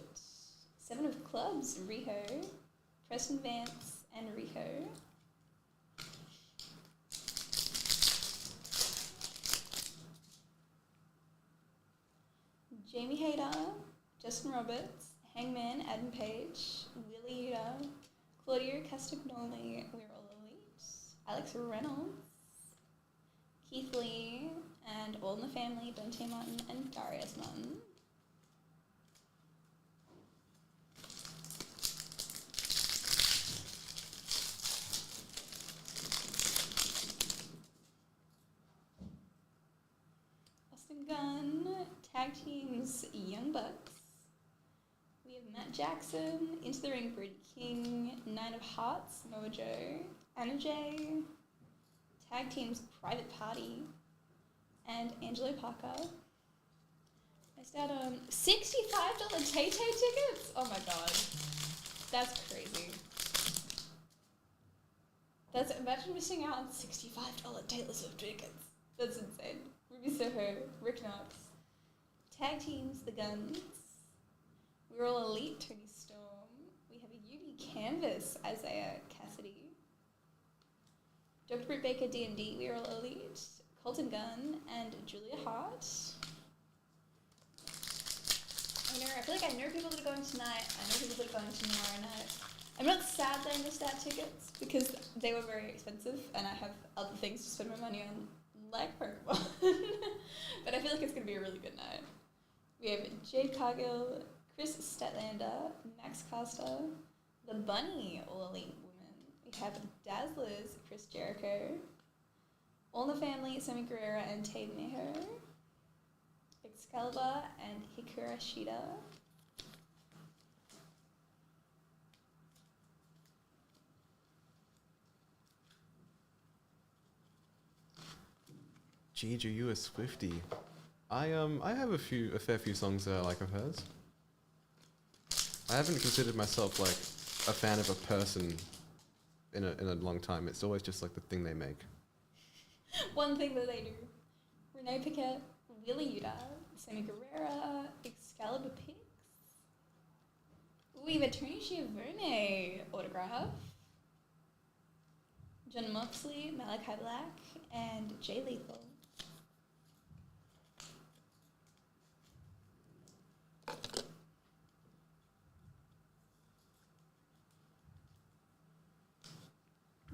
[SPEAKER 1] Seven of Clubs, Riho, Preston Vance, and Riho. Jamie Hayter, Justin Roberts, Hangman, Adam Page, Willie Uda, Claudio Castagnoli, We're All Elite, Alex Reynolds, Keith Lee, and All in the Family, Dante Martin, and Darius Martin. Austin Gunn, Tag Teams, Young Bucks. We have Matt Jackson, Into the Ring, Brady King, Nine of Hearts, Noah Joe, Anna J, Tag Teams, Private Party, and Angelo Parker. Missed out on $65 Tay-Tay tickets? Oh my god. That's crazy. Imagine missing out on $65 Taylor Swift tickets. That's insane. Ruby Soho, Rick Knox. Tag Teams, The Guns. We're All Elite, Tony Storm. We have a Yumi Canvas, Isaiah Cassidy. Dr. Britt Baker, D&D, We're All Elite. Colton Gunn and Julia Hart. I feel like I know people that are going tonight. I know people that are going tomorrow night. I'm not sad that I missed out tickets because they were very expensive and I have other things to spend my money on, like Pokemon. But I feel like it's going to be a really good night. We have Jade Cargill, Chris Statlander, Max Caster, The Bunny, All Elite Women. We have Dazzlers, Chris Jericho, All in the Family, Sammy Guerrero and Tade Meho, Excalibur and Hikura Shida.
[SPEAKER 2] Jeez, are you a Swiftie? I have a fair few songs that I like of hers. I haven't considered myself like a fan of a person in a long time. It's always just like the thing they make.
[SPEAKER 1] One thing that they do. Renee Paquette, Willie Uda, Sammy Guerrero, Excalibur Pix. We have a Tony Schiavone autograph. John Moxley, Malachi Black, and Jay Lethal.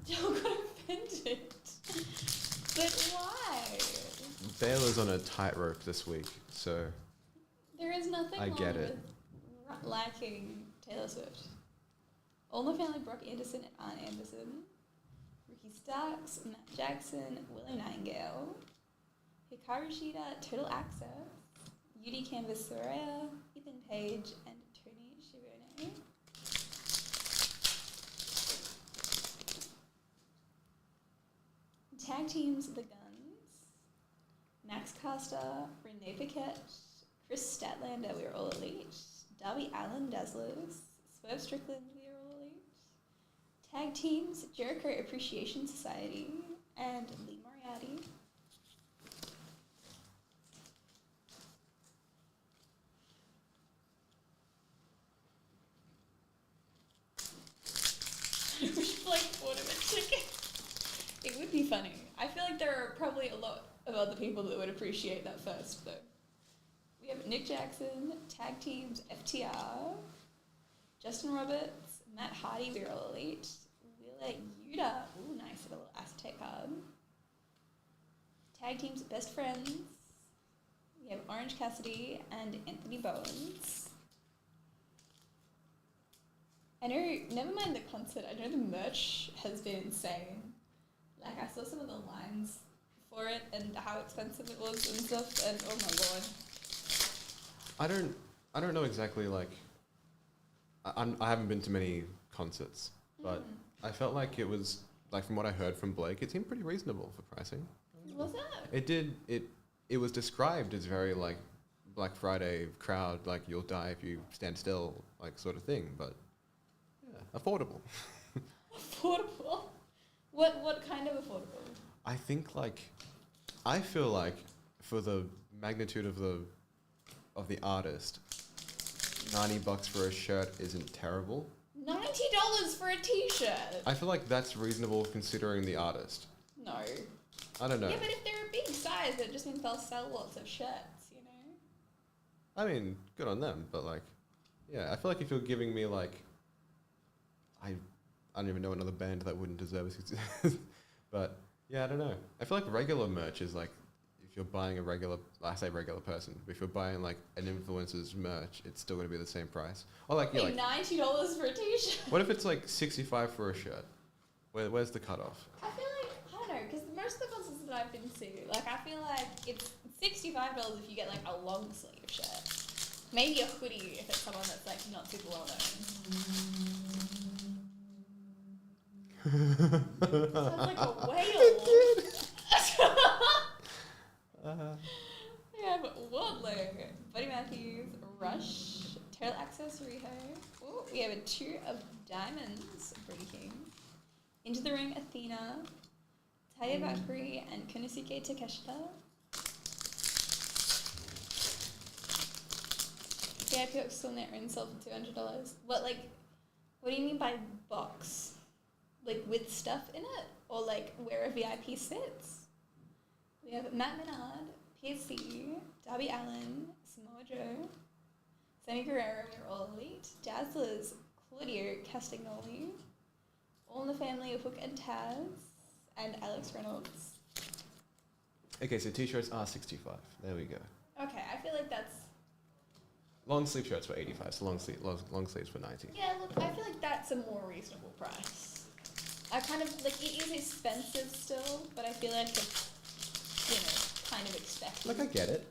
[SPEAKER 1] Joe got offended. But why?
[SPEAKER 2] Baylor's on a tightrope this week, so
[SPEAKER 1] There is nothing
[SPEAKER 2] I
[SPEAKER 1] wrong
[SPEAKER 2] get it.
[SPEAKER 1] with liking Taylor Swift. All in the Family, Brock Anderson and Arn Anderson. Ricky Starks, Matt Jackson, Willow Nightingale. Hikaru Shida, Total Access. Yudi Canvas Soraya, Ethan Page, and Tony Schiavone. Tag Teams, The Guns. Max Caster, Renee Paquette, Chris Statlander, We're All Elite. Darby Allen, Dazzlers. Swerve Strickland, We're All Elite. Tag Teams, Jericho Appreciation Society, and Lee Moriarty. I wish Blake bought him a ticket. It would be funny. I feel like there are probably a lot of other people that would appreciate that first, though. We have Nick Jackson, Tag Teams, FTR, Justin Roberts, Matt Hardy, We're All Elite, Willa Yuta, ooh, nice little Aztec card. Tag Teams, Best Friends. We have Orange Cassidy and Anthony Bowens. I know, never mind the concert, I know the merch has been insane. Like, I saw some of the lines for it and how expensive it was and stuff, and oh my lord.
[SPEAKER 2] I don't know exactly like. I haven't been to many concerts, but I felt like it was like from what I heard from Blake, it seemed pretty reasonable for pricing.
[SPEAKER 1] Was it?
[SPEAKER 2] It did. it was described as very like Black Friday crowd, like you'll die if you stand still, like sort of thing. But yeah, affordable.
[SPEAKER 1] Affordable. What kind of affordable?
[SPEAKER 2] I think I feel like for the magnitude of the artist, $90 for a shirt isn't terrible.
[SPEAKER 1] $90 for a t-shirt.
[SPEAKER 2] I feel like that's reasonable considering the artist.
[SPEAKER 1] No.
[SPEAKER 2] I don't know.
[SPEAKER 1] Yeah, but if they're a big size, it just means they'll sell lots of shirts, you know?
[SPEAKER 2] I mean, good on them, but yeah, I feel like if you're giving me I don't even know another band that wouldn't deserve it. But yeah, I don't know. I feel like regular merch is if you're buying I say regular person, but if you're buying an influencer's merch, it's still going to be the same price. Or
[SPEAKER 1] $90 for a t-shirt.
[SPEAKER 2] What if it's $65 for a shirt? Where's the cutoff?
[SPEAKER 1] I feel like, I don't know, because most of the concerts that I've been to, I feel like it's $65 if you get a long sleeve shirt. Maybe a hoodie if it's someone that's not super well known. Sounds like a whale. We have Wardlow, Buddy Matthews, Rush, Tail Access, Riho. Ooh, we have a Two of Diamonds, Brady King. Into the Ring, Athena, Taya Valkyrie, and Konosuke Takeshita. VIP box still net and sold for $200. What do you mean by box? With stuff in it? Or where a VIP sits? We have Matt Menard, PSC, Darby Allin, Samoa Joe, Sammy Guerrero, we're all elite, Dazzlers, Claudio Castagnoli, all in the family of Hook and Taz, and Alex Reynolds.
[SPEAKER 2] Okay, so t-shirts are $65. There we go.
[SPEAKER 1] Okay, I feel like that's...
[SPEAKER 2] Long sleeve shirts for $85, so long sleeves for $90.
[SPEAKER 1] Yeah, look, I feel like that's a more reasonable price. I kind of, it is expensive still, but I feel like it's, kind of expected.
[SPEAKER 2] I get it.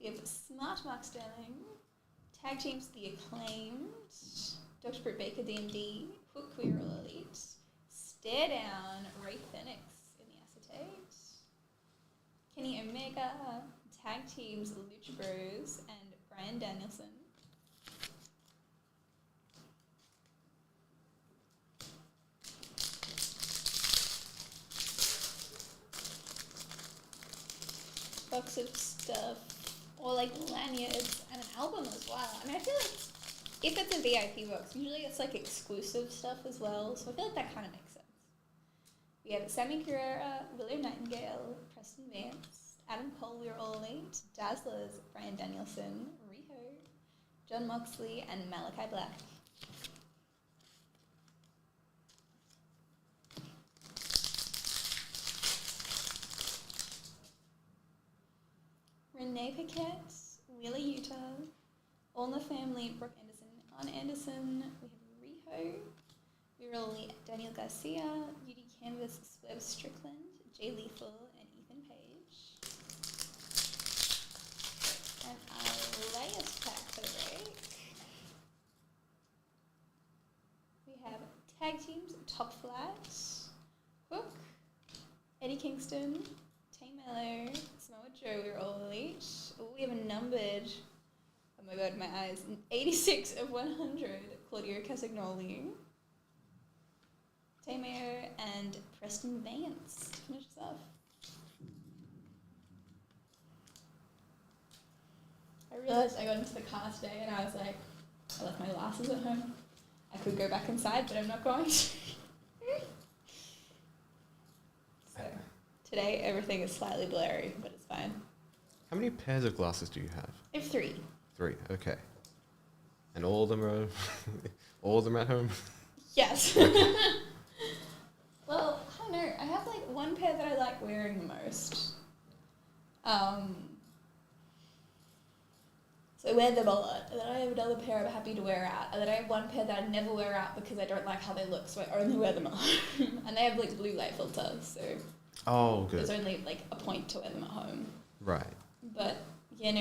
[SPEAKER 1] We have Smart Mark Sterling, Tag Teams The Acclaimed, Dr. Britt Baker D&D, Hook We're All Elite, Stare Down, Ray Phoenix in the acetate, Kenny Omega, Tag Teams Lucha Bros, and Bryan Danielson. Box of stuff, or lanyards and an album as well. I mean, I feel like if it's a VIP box, usually it's exclusive stuff as well, so I feel like that kind of makes sense. We have Sammy Guerrero, William Nightingale, Preston Vance, Adam Cole, We're All Elite, Dazzlers, Bryan Danielson, Riho, John Moxley, and Malachi Black. Renee Paquette, Wheeler Utah, All in the Family, Brooke Anderson, Ann Anderson, we have Riho, We're All Elite, Daniel Garcia, UD Canvas, Swerve Strickland, Jay Lethal, and Ethan Page. And our latest pack for the break, we have Tag Teams, Top Flight, Hook, Eddie Kingston, Team Mello, Samoa Joe, We're All Elite. Ooh, we have a numbered, oh my god, my eyes, 86 of 100, Claudio Castagnoli, Tameo, and Preston Vance to finish us off. I realised I got into the car today and I was like, I left my glasses at home. I could go back inside, but I'm not going to. So, today everything is slightly blurry, but it's fine.
[SPEAKER 2] How many pairs of glasses do you have?
[SPEAKER 1] I have 3.
[SPEAKER 2] 3, okay. And all of them are all of them at home?
[SPEAKER 1] Yes. Well, I don't know. I have one pair that I like wearing the most. So I wear them a lot. And then I have another pair I'm happy to wear out. And then I have one pair that I never wear out because I don't like how they look, so I only wear them at home. And they have blue light filters, so there's only a point to wear them at home.
[SPEAKER 2] Right.
[SPEAKER 1] But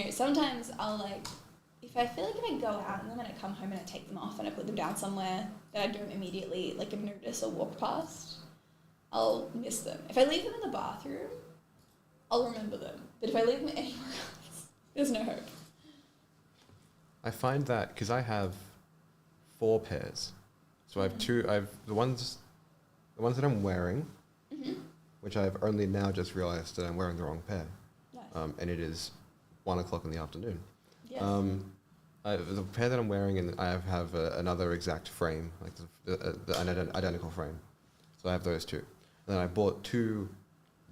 [SPEAKER 1] sometimes I'll if I feel like if I go out and then when I come home and I take them off and I put them down somewhere that I don't immediately notice or walk past, I'll miss them. If I leave them in the bathroom, I'll remember them. But if I leave them anywhere else, there's no hope.
[SPEAKER 2] I find that because I have 4 pairs, so I have two. I have the ones that I'm wearing, which I've only now just realised that I'm wearing the wrong pair,
[SPEAKER 1] Nice.
[SPEAKER 2] and it is 1 o'clock in the afternoon.
[SPEAKER 1] Yes.
[SPEAKER 2] The pair that I'm wearing, and I have another exact frame, like an identical frame. So I have those two. And then I bought 2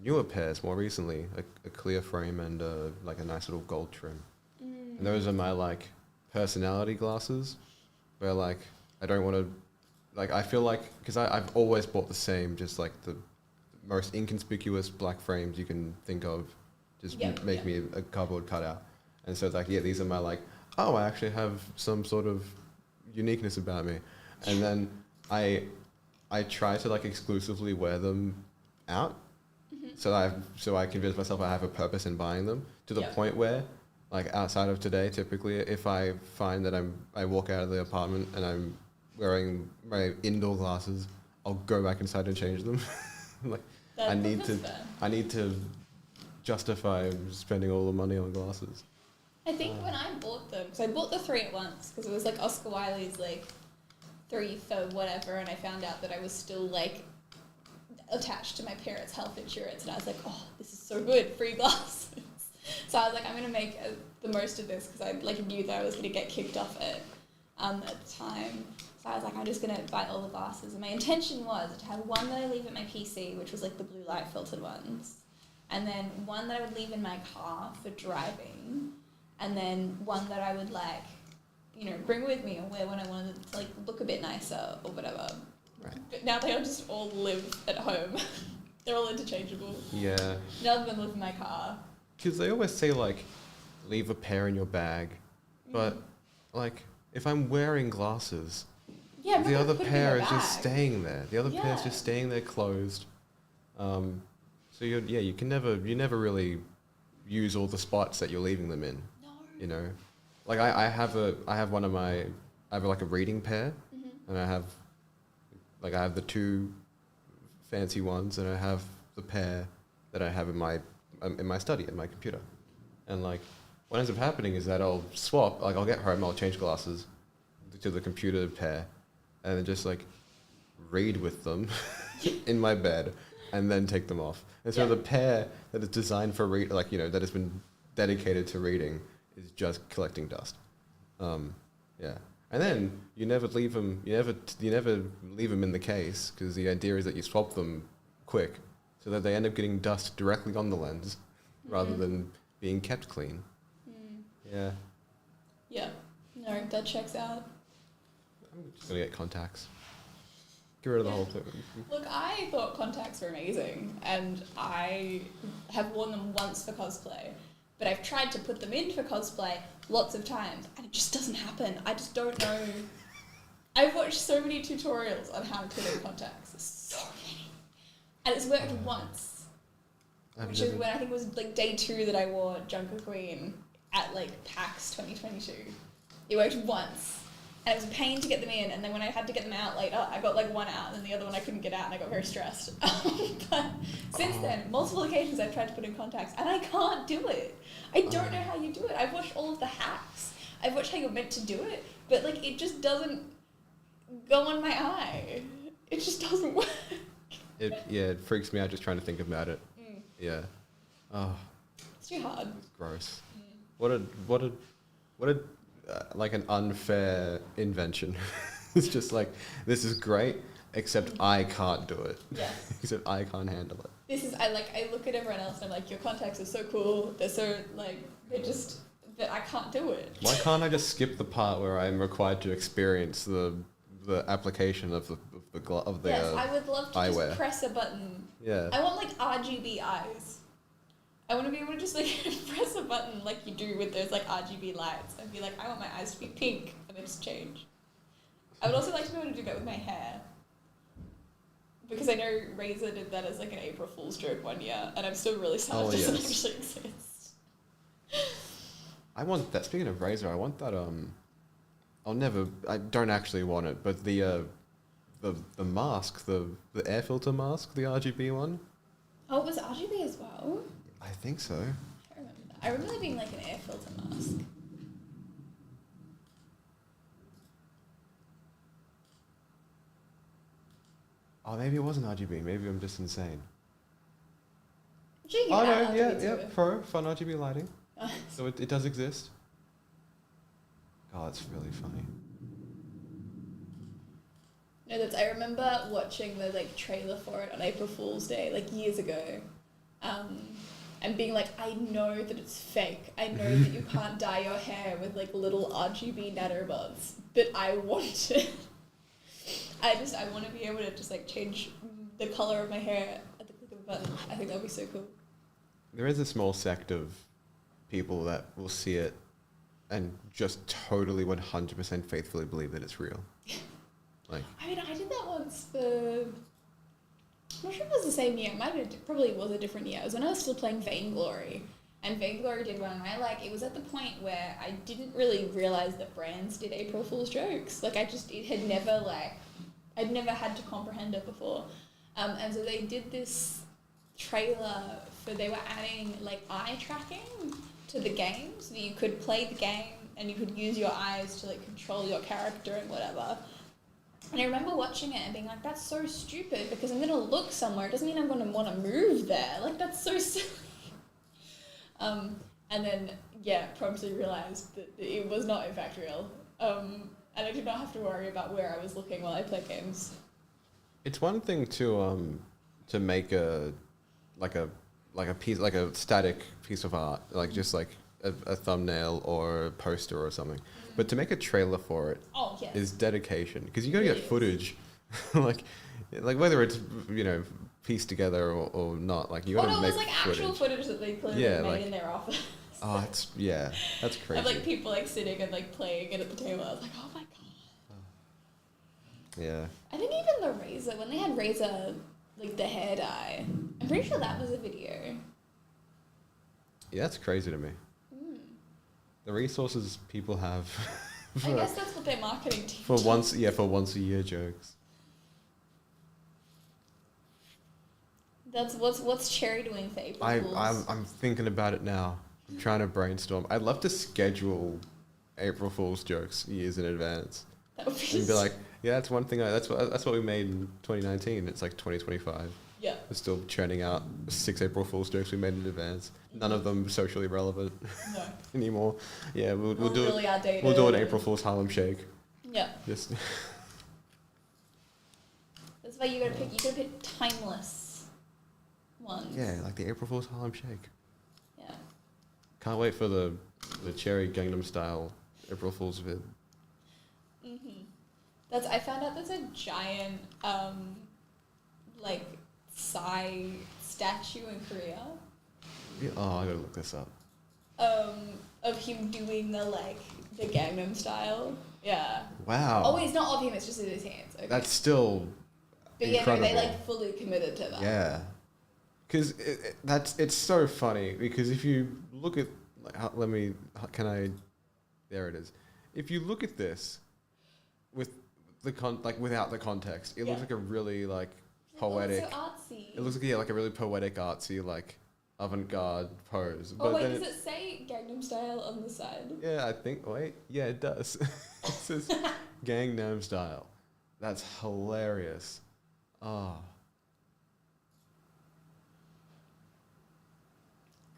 [SPEAKER 2] newer pairs more recently, a clear frame and like a nice little gold trim. And those are my like personality glasses, where like I don't want to, like I feel like, because I've always bought the same, just like the most inconspicuous black frames you can think of, just make me a cardboard cutout. And so it's like, yeah, these are my like, oh, I actually have some sort of uniqueness about me. And then I try to like exclusively wear them out. So I convince myself I have a purpose in buying them, to the point where, like outside of today, typically if I find that I walk out of the apartment and I'm wearing my indoor glasses, I'll go back inside and change them. Like I need to justify spending all the money on glasses.
[SPEAKER 1] I think when I bought them, because I bought the 3 at once, because it was like Oscar Wiley's like 3 for whatever, and I found out that I was still like attached to my parents' health insurance, and I was like, oh, this is so good, free glasses. So I was like, I'm going to make the most of this, because I like knew that I was going to get kicked off it at the time. So I was like, I'm just going to buy all the glasses. And my intention was to have one that I leave at my PC, which was like the blue light filtered ones, and then one that I would leave in my car for driving, and then one that I would like, you know, bring with me or wear when I wanted to like look a bit nicer or whatever.
[SPEAKER 2] Right.
[SPEAKER 1] But now they all just all live at home. They're all interchangeable.
[SPEAKER 2] Yeah.
[SPEAKER 1] None of them live in my car.
[SPEAKER 2] Because they always say, like, leave a pair in your bag. But, like, if I'm wearing glasses, the other pair is just staying there. The other pair is just staying there closed. So, you never really use all the spots that you're leaving them in.
[SPEAKER 1] No.
[SPEAKER 2] You know? Like, I have like a reading pair, and I have the 2 fancy ones, and I have the pair that I have in my study, in my computer. And like, what ends up happening is that I'll swap, like I'll get home, I'll change glasses to the computer pair, and then just like read with them in my bed, and then take them off. And so the pair that is designed for that has been dedicated to reading is just collecting dust. And then you never leave them. You never leave them in the case, because the idea is that you swap them quick, so that they end up getting dust directly on the lens, rather than being kept clean. Yeah.
[SPEAKER 1] Yeah. No, that checks out.
[SPEAKER 2] I'm just gonna get contacts. Get rid of the whole thing.
[SPEAKER 1] Look, I thought contacts were amazing, and I have worn them once for cosplay. But I've tried to put them in for cosplay lots of times, and it just doesn't happen. I just don't know. I've watched so many tutorials on how to put in contacts. So many. And it's worked once. Which is when I think it was like day 2 that I wore Junker Queen at like PAX 2022. It worked once. And it was a pain to get them in, and then when I had to get them out later, I got like one out, and then the other one I couldn't get out, and I got very stressed. But since then, multiple occasions I've tried to put in contacts, and I can't do it. I don't know how you do it. I've watched all of the hacks. I've watched how you're meant to do it, but like it just doesn't go on my eye. It just doesn't work.
[SPEAKER 2] It freaks me out just trying to think about it. Yeah. Oh.
[SPEAKER 1] It's too hard.
[SPEAKER 2] It's gross. What a like an unfair invention. It's just like, this is great, except I can't do it.
[SPEAKER 1] Yeah.
[SPEAKER 2] Except I can't handle it.
[SPEAKER 1] I look at everyone else and I'm like, your contacts are so cool. They're so but I can't do it.
[SPEAKER 2] Why can't I just skip the part where I'm required to experience the application of the
[SPEAKER 1] yes, I would love to
[SPEAKER 2] eyewear.
[SPEAKER 1] Just press a button.
[SPEAKER 2] Yeah.
[SPEAKER 1] I want like RGB eyes. I want to be able to just like press a button like you do with those like RGB lights and be like, I want my eyes to be pink, and then just change. I would also like to be able to do that with my hair. Because I know Razer did that as like an April Fool's joke one year, and I'm still really sad it doesn't actually exist.
[SPEAKER 2] I want that. Speaking of Razer, I want that. I don't actually want it, but the mask, the air filter mask, the RGB one.
[SPEAKER 1] Oh, it was RGB as well?
[SPEAKER 2] I think so.
[SPEAKER 1] I remember that. I remember there being like an air filter mask.
[SPEAKER 2] Oh, maybe it wasn't RGB. Maybe I'm just insane.
[SPEAKER 1] Sure you
[SPEAKER 2] Oh
[SPEAKER 1] can
[SPEAKER 2] no,
[SPEAKER 1] add
[SPEAKER 2] yeah,
[SPEAKER 1] RGB to
[SPEAKER 2] yeah,
[SPEAKER 1] it.
[SPEAKER 2] fun RGB lighting.
[SPEAKER 1] Nice.
[SPEAKER 2] So it does exist. Oh, it's really funny.
[SPEAKER 1] No, I remember watching the like trailer for it on April Fool's Day, like years ago, and being like, I know that it's fake. I know that you can't dye your hair with like little RGB nanobots, but I want it. I want to be able to just like change the color of my hair at the click of a button. I think that would be so cool.
[SPEAKER 2] There is a small sect of people that will see it and just totally 100% faithfully believe that it's real. Like,
[SPEAKER 1] I mean, I did that once for. I'm not sure if it was the same year. Probably was a different year. It was when I was still playing Vainglory, and Vainglory did one, and it was at the point where I didn't really realize that brands did April Fool's jokes. Like I'd never had to comprehend it before, and so they did this trailer they were adding like eye tracking to the game, so that you could play the game and you could use your eyes to like control your character and whatever. And I remember watching it and being like, that's so stupid because I'm going to look somewhere. It doesn't mean I'm going to want to move there. Like, that's so silly. And then, promptly realised that it was not in fact real. And I did not have to worry about where I was looking while I played games.
[SPEAKER 2] it's one thing to make a piece, like a static piece of art, like just like a thumbnail or a poster or something. But to make a trailer for it is dedication, because you got to get footage, like whether it's pieced together or not. Like you got to make.
[SPEAKER 1] Oh no, it was like actual footage that they clearly made in their office.
[SPEAKER 2] Oh, that's crazy.
[SPEAKER 1] Of like people like sitting and like playing it at the table. I was like, oh my god.
[SPEAKER 2] Yeah.
[SPEAKER 1] I think even the Razer, when they had Razer, like the hair dye, I'm pretty sure that was a video.
[SPEAKER 2] Yeah, that's crazy to me. The resources people have.
[SPEAKER 1] I guess that's what their marketing team
[SPEAKER 2] for once a year jokes.
[SPEAKER 1] That's what's Cherry doing for April Fools?
[SPEAKER 2] I'm thinking about it now. I'm trying to brainstorm. I'd love to schedule April Fool's jokes years in advance.
[SPEAKER 1] That would be
[SPEAKER 2] and be like, yeah, that's one thing. That's what we made in 2019. It's like 2025.
[SPEAKER 1] Yeah.
[SPEAKER 2] We're still churning out 6 April Fool's jokes we made in advance. None of them socially relevant anymore. Yeah, we'll do
[SPEAKER 1] really outdated.
[SPEAKER 2] We'll do an April Fool's Harlem Shake.
[SPEAKER 1] Yeah.
[SPEAKER 2] Just.
[SPEAKER 1] That's why you gotta pick timeless ones.
[SPEAKER 2] Yeah, like the April Fool's Harlem Shake.
[SPEAKER 1] Yeah.
[SPEAKER 2] Can't wait for the Cherry Gangnam Style April Fool's vid.
[SPEAKER 1] I found out there's a giant like Psy statue in Korea.
[SPEAKER 2] Yeah, oh, I gotta look this up.
[SPEAKER 1] Of him doing the Gangnam Style. Yeah.
[SPEAKER 2] Wow.
[SPEAKER 1] Oh wait, it's not of him, it's just in his hands. Okay.
[SPEAKER 2] That's still incredible.
[SPEAKER 1] Yeah, no, they fully committed to that.
[SPEAKER 2] Yeah. Because it's so funny, because if you look at, there it is. If you look at this with without the context, it looks like a really poetic.
[SPEAKER 1] It's so artsy.
[SPEAKER 2] It looks like a really poetic, artsy, avant-garde pose.
[SPEAKER 1] Oh wait, does it say Gangnam Style on the side?
[SPEAKER 2] Yeah, I think. Wait, yeah, it does. It says Gangnam Style. That's hilarious. Oh.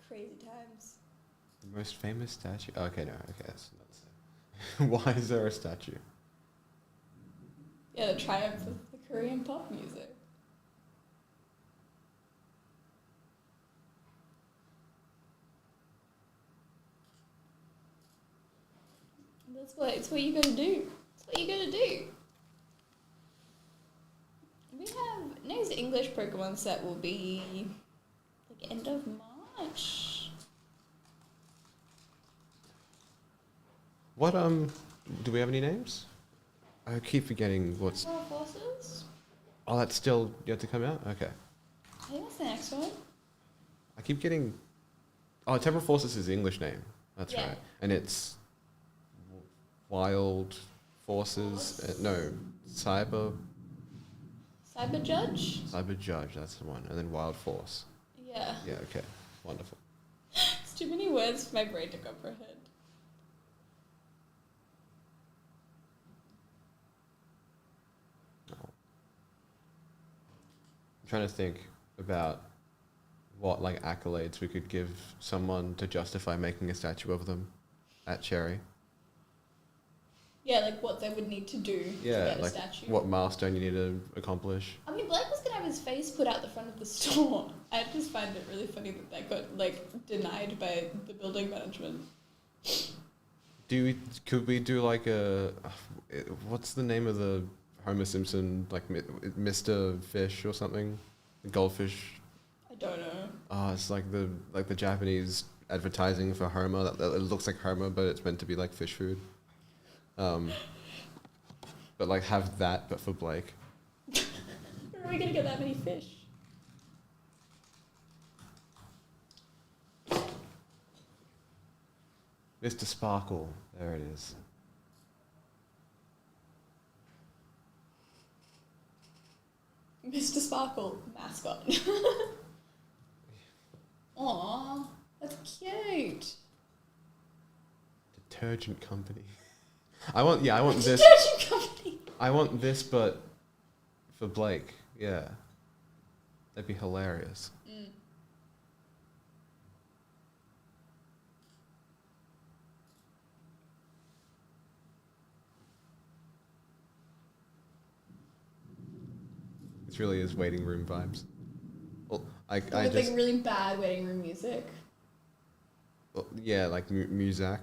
[SPEAKER 1] Crazy times.
[SPEAKER 2] The most famous statue. Okay, no. Okay, that's not the same. Why is there a statue?
[SPEAKER 1] Yeah, the triumph of the Korean pop music. It's what you gotta do. It's what you gotta do. We have next English Pokemon set will be end of March.
[SPEAKER 2] What do we have any names? I keep forgetting what's.
[SPEAKER 1] Temporal Forces?
[SPEAKER 2] Oh, that's still yet to come out? Okay.
[SPEAKER 1] I think that's the next one.
[SPEAKER 2] I keep getting. Oh, Temporal Forces is the English name. That's right. And it's Wild Forces. No, Cyber
[SPEAKER 1] Cyber Judge?
[SPEAKER 2] Judge, that's the one. And then Wild Force.
[SPEAKER 1] Yeah.
[SPEAKER 2] Yeah, okay. Wonderful.
[SPEAKER 1] It's too many words for my brain to comprehend.
[SPEAKER 2] I'm trying to think about what like accolades we could give someone to justify making a statue of them at Cherry.
[SPEAKER 1] Yeah, like what they would need to do to get a
[SPEAKER 2] like
[SPEAKER 1] statue.
[SPEAKER 2] what milestone you need to accomplish.
[SPEAKER 1] I mean, Blake was gonna have his face put out the front of the store. I just find it really funny that got like denied by the building management.
[SPEAKER 2] Could we do like a what's the name of the Homer Simpson like Mr. Fish or something? The goldfish.
[SPEAKER 1] I don't know.
[SPEAKER 2] Oh, it's like the Japanese advertising for Homer. That it looks like Homer, but it's meant to be like fish food. But like have that, but for Blake.
[SPEAKER 1] Where are we gonna get that many fish?
[SPEAKER 2] Mr. Sparkle. There it is.
[SPEAKER 1] Mr. Sparkle, mascot. Aww, that's cute.
[SPEAKER 2] Detergent company. I want this.
[SPEAKER 1] Detergent company.
[SPEAKER 2] I want this, but for Blake. Yeah. That'd be hilarious.
[SPEAKER 1] Mm.
[SPEAKER 2] It really is waiting room vibes. Well, I
[SPEAKER 1] With
[SPEAKER 2] just
[SPEAKER 1] like really bad waiting room music.
[SPEAKER 2] well, yeah, like Muzak.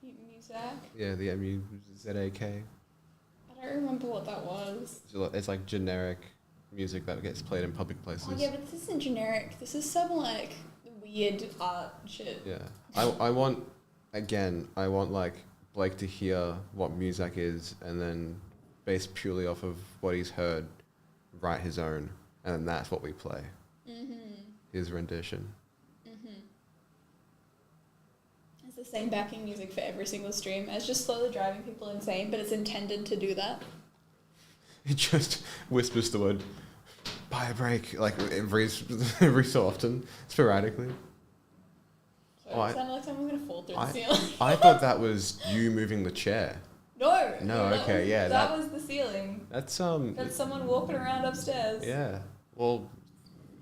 [SPEAKER 1] Music.
[SPEAKER 2] Yeah, the M-U-Z-A-K.
[SPEAKER 1] I don't remember what that was.
[SPEAKER 2] It's like generic music that gets played in public places.
[SPEAKER 1] Oh yeah, but this isn't generic. This is some like weird art shit.
[SPEAKER 2] Yeah. I want like Blake to hear what Muzak is and then based purely off of what he's heard, write his own, and then that's what we play.
[SPEAKER 1] Mm-hmm.
[SPEAKER 2] His rendition.
[SPEAKER 1] Mm-hmm. It's the same backing music for every single stream. It's just slowly driving people insane, but it's intended to do that.
[SPEAKER 2] It just whispers the word, buy a break, like every so often, sporadically.
[SPEAKER 1] So it sounded like someone was going to fall through the ceiling.
[SPEAKER 2] I thought that was you moving the chair.
[SPEAKER 1] No.
[SPEAKER 2] No, okay,
[SPEAKER 1] was,
[SPEAKER 2] yeah.
[SPEAKER 1] That was the ceiling.
[SPEAKER 2] That's
[SPEAKER 1] That's someone walking around upstairs.
[SPEAKER 2] Yeah. Well,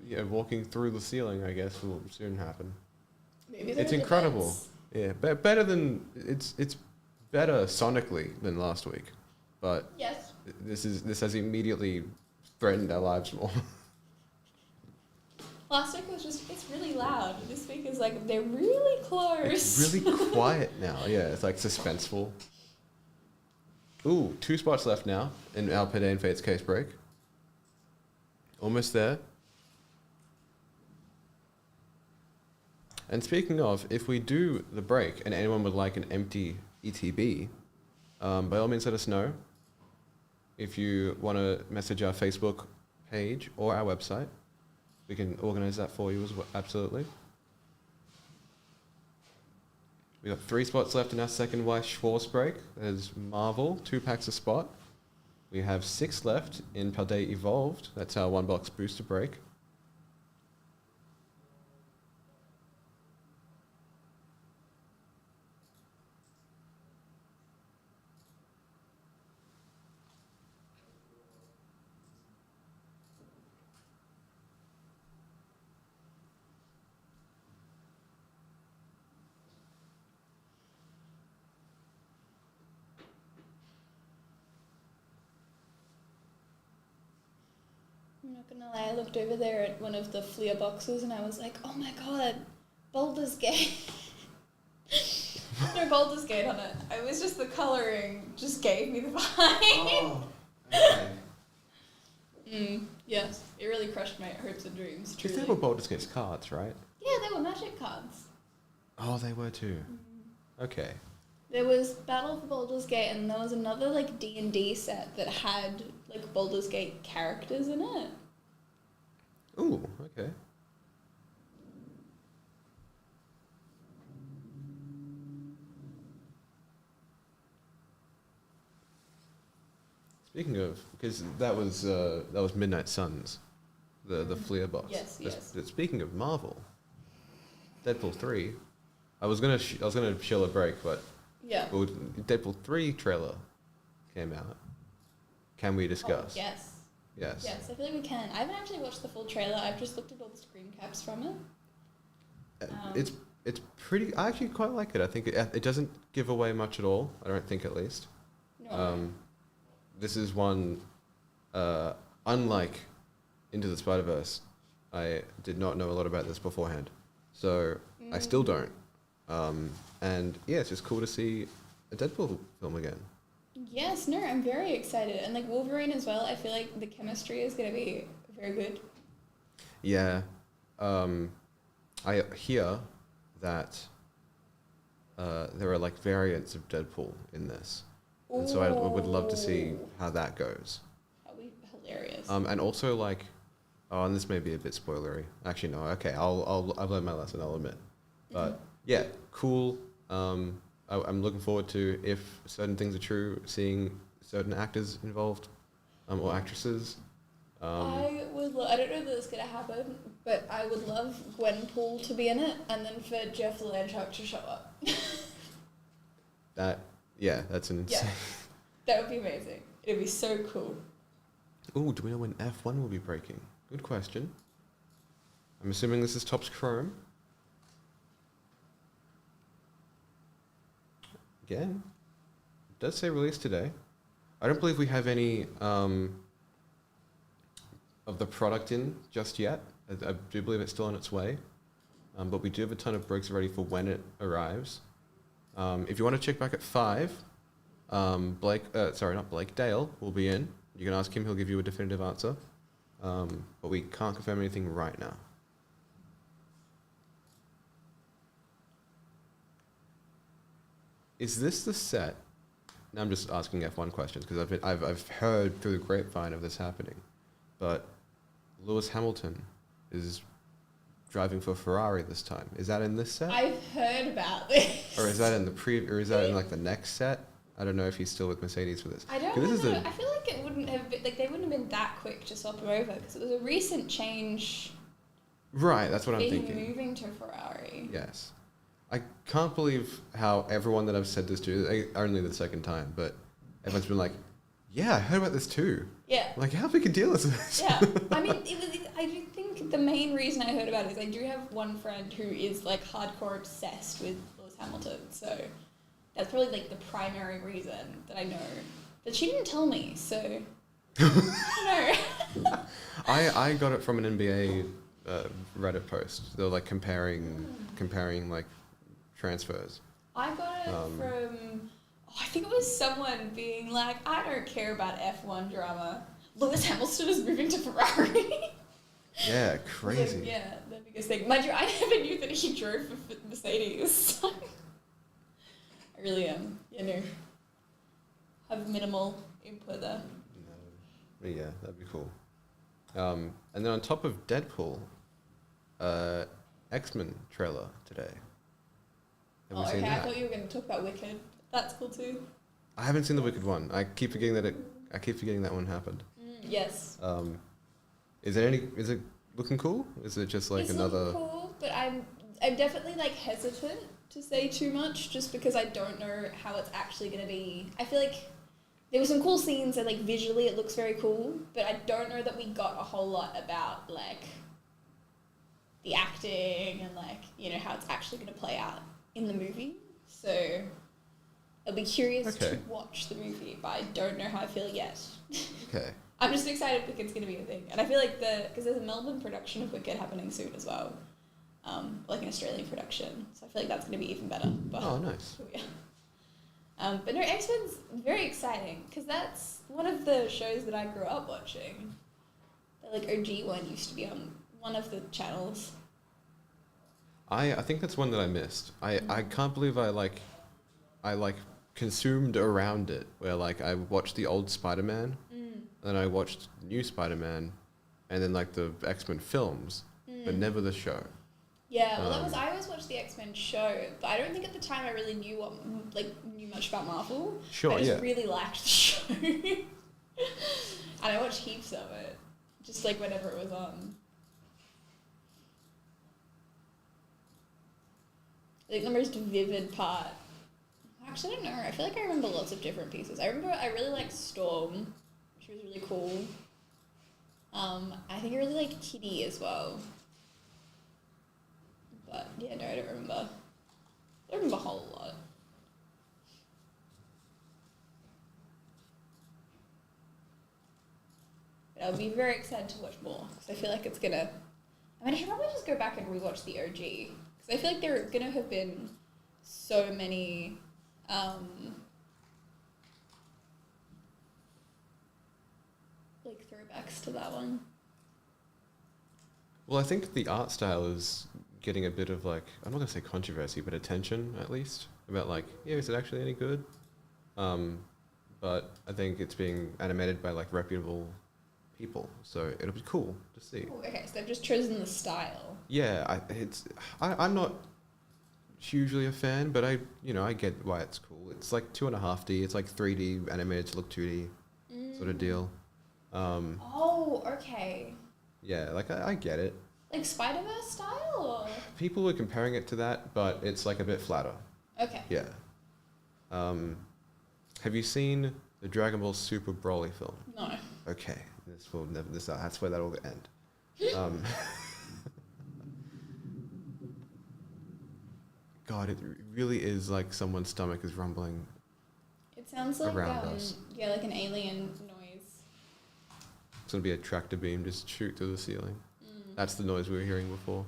[SPEAKER 2] yeah, walking through the ceiling, I guess, will soon happen.
[SPEAKER 1] Maybe
[SPEAKER 2] It's incredible. Yeah, better than it's better sonically than last week, but
[SPEAKER 1] Yes.
[SPEAKER 2] this has immediately threatened our lives more.
[SPEAKER 1] Last week was just, it's really loud. This week is like, they're really close.
[SPEAKER 2] It's really quiet now. Yeah, it's like suspenseful. Ooh, 2 spots left now in our Pedane Fates case break. Almost there. And speaking of, if we do the break and anyone would like an empty ETB, by all means let us know. If you want to message our Facebook page or our website, we can organize that for you as well. Absolutely. We got 3 spots left in our second Weiss Schwarz break. There's Marvel, 2 packs a spot. We have 6 left in Paldea Evolved. That's our 1-box booster break.
[SPEAKER 1] I'm not gonna lie, I looked over there at one of the Fleer boxes and I was like, oh my god, Baldur's Gate. No Baldur's Gate on it. It was just the colouring just gave me the vibe.
[SPEAKER 3] Oh, okay.
[SPEAKER 1] Yes, it really crushed my hopes and dreams,
[SPEAKER 2] Because
[SPEAKER 1] truly.
[SPEAKER 2] they were Baldur's Gate's cards, right?
[SPEAKER 1] Yeah, they were magic cards.
[SPEAKER 2] Oh, they were too. Okay.
[SPEAKER 1] There was Battle for Baldur's Gate and there was another like D&D set that had like Baldur's Gate characters in it.
[SPEAKER 2] Ooh, okay. Speaking of, because that was Midnight Suns, the Fleer box.
[SPEAKER 1] Yes, yes.
[SPEAKER 2] Speaking of Marvel, Deadpool 3. I was gonna chill a break, but
[SPEAKER 1] Yeah.
[SPEAKER 2] Deadpool 3 trailer came out. Can we discuss?
[SPEAKER 1] Oh, yes.
[SPEAKER 2] Yes.
[SPEAKER 1] Yes, I feel like we can. I haven't actually watched the full trailer. I've just looked at all the screen caps from it.
[SPEAKER 2] It's pretty. I actually quite like it. I think it doesn't give away much at all. I don't think, at least.
[SPEAKER 1] No.
[SPEAKER 2] This is one, unlike Into the Spider-Verse, I did not know a lot about this beforehand, so I still don't. And yeah, it's just cool to see a Deadpool film again.
[SPEAKER 1] Yes, no, I'm very excited. And like Wolverine as well, I feel like the chemistry is going to be very good.
[SPEAKER 2] Yeah, I hear that there are like variants of Deadpool in this, and so I would love to see how that goes.
[SPEAKER 1] That would be hilarious.
[SPEAKER 2] And also like, and this may be a bit spoilery. Actually, no. Okay, I've learned my lesson. I'll admit, but yeah, cool. I'm looking forward to, if certain things are true, seeing certain actors involved, or actresses.
[SPEAKER 1] I would. I don't know that it's gonna happen, but I would love Gwenpool to be in it, and then for Jeff Lanchuk to show up.
[SPEAKER 2] That's an insane.
[SPEAKER 1] Yeah, that would be amazing. It'd be so cool.
[SPEAKER 2] Oh, do we know when F1 will be breaking? Good question. I'm assuming this is Topps Chrome. Again, it does say release today. I don't believe we have any of the product in just yet. I do believe it's still on its way. But we do have a ton of breaks ready for when it arrives. If you want to check back at 5, Dale will be in. You can ask him, he'll give you a definitive answer. But we can't confirm anything right now. Is this the set? Now I'm just asking F1 questions because I've heard through the grapevine of this happening, but Lewis Hamilton is driving for Ferrari this time. Is that in this set?
[SPEAKER 1] I've heard about this.
[SPEAKER 2] Or is that in or is that in like the next set? I don't know if he's still with Mercedes for this.
[SPEAKER 1] I don't know. I feel like it wouldn't have been, like, they wouldn't have been that quick to swap him over because it was a recent change.
[SPEAKER 2] Right, that's what I'm thinking.
[SPEAKER 1] Being moving to Ferrari.
[SPEAKER 2] Yes. I can't believe how everyone that I've said this to, only the second time, but everyone's been like, yeah, I heard about this too.
[SPEAKER 1] Yeah.
[SPEAKER 2] I'm like, how big a deal is this?
[SPEAKER 1] Yeah. I mean, I do think the main reason I heard about it is I do have one friend who is like hardcore obsessed with Lewis Hamilton, so that's probably like the primary reason that I know. But she didn't tell me, so I don't know.
[SPEAKER 2] I got it from an NBA Reddit post. They were like comparing like transfers.
[SPEAKER 1] I got it from, I think it was someone being like, I don't care about F1 drama. Lewis Hamilton is moving to Ferrari.
[SPEAKER 2] Yeah, crazy.
[SPEAKER 1] Like, yeah, the biggest thing. Mind you, I never knew that he drove for Mercedes. I really am, have minimal input there.
[SPEAKER 2] No. But yeah, that'd be cool. And then on top of Deadpool, X-Men trailer today. Have we seen that?
[SPEAKER 1] I thought you were going to talk about Wicked. That's cool too.
[SPEAKER 2] I haven't seen the Wicked one. I keep forgetting that one happened.
[SPEAKER 1] Yes.
[SPEAKER 2] Is it looking cool? Is it just like
[SPEAKER 1] it's
[SPEAKER 2] another?
[SPEAKER 1] Looking cool, but I'm definitely like hesitant to say too much just because I don't know how it's actually going to be. I feel like there were some cool scenes and like visually it looks very cool, but I don't know that we got a whole lot about like the acting and like, how it's actually going to play out in the movie. So I'll be curious to watch the movie, but I don't know how I feel yet.
[SPEAKER 2] Okay.
[SPEAKER 1] I'm just excited Wicked's going to be a thing. And I feel like because there's a Melbourne production of Wicked happening soon as well. Like an Australian production. So I feel like that's going to be even better. But,
[SPEAKER 2] oh, nice.
[SPEAKER 1] Yeah. But no, X-Men's very exciting because that's one of the shows that I grew up watching. The like OG one used to be on one of the channels.
[SPEAKER 2] I think that's one that I missed. I can't believe I consumed around it, where like I watched the old Spider-Man, and then I watched new Spider-Man, and then like the X-Men films, but never the show.
[SPEAKER 1] Yeah, well, I always watched the X-Men show, but I don't think at the time I really knew much about Marvel.
[SPEAKER 2] Sure,
[SPEAKER 1] I just really liked the show, and I watched heaps of it, just like whenever it was on. Like the most vivid part. Actually, I don't know. I feel like I remember lots of different pieces. I remember I really liked Storm. She was really cool. I think I really liked Kitty as well. But yeah, no, I don't remember. I don't remember a whole lot. But I'll be very excited to watch more because I feel like it's gonna. I mean, I should probably just go back and rewatch the OG because I feel like there are gonna have been so many. Like throwbacks to that one.
[SPEAKER 2] Well, I think the art style is getting a bit of like, I'm not gonna say controversy, but attention at least about like, yeah, is it actually any good? But I think it's being animated by like reputable people, so it'll be cool to see.
[SPEAKER 1] Ooh, okay, so they've just chosen the style.
[SPEAKER 2] Yeah, I'm not hugely a fan, but I get why it's cool. It's like 2.5D. It's like 3D animated to look 2D sort of deal.
[SPEAKER 1] Oh, okay.
[SPEAKER 2] Yeah, like I get it.
[SPEAKER 1] Like Spider-Verse style? Or?
[SPEAKER 2] People were comparing it to that, but it's like a bit flatter.
[SPEAKER 1] Okay.
[SPEAKER 2] Yeah. Have you seen the Dragon Ball Super Broly film?
[SPEAKER 1] No.
[SPEAKER 2] Okay, that's where that'll end. God, it really is like someone's stomach is rumbling.
[SPEAKER 1] It sounds like
[SPEAKER 2] Around us.
[SPEAKER 1] Yeah, like an alien noise.
[SPEAKER 2] It's gonna be a tractor beam just shoot through the ceiling. That's the noise we were hearing before.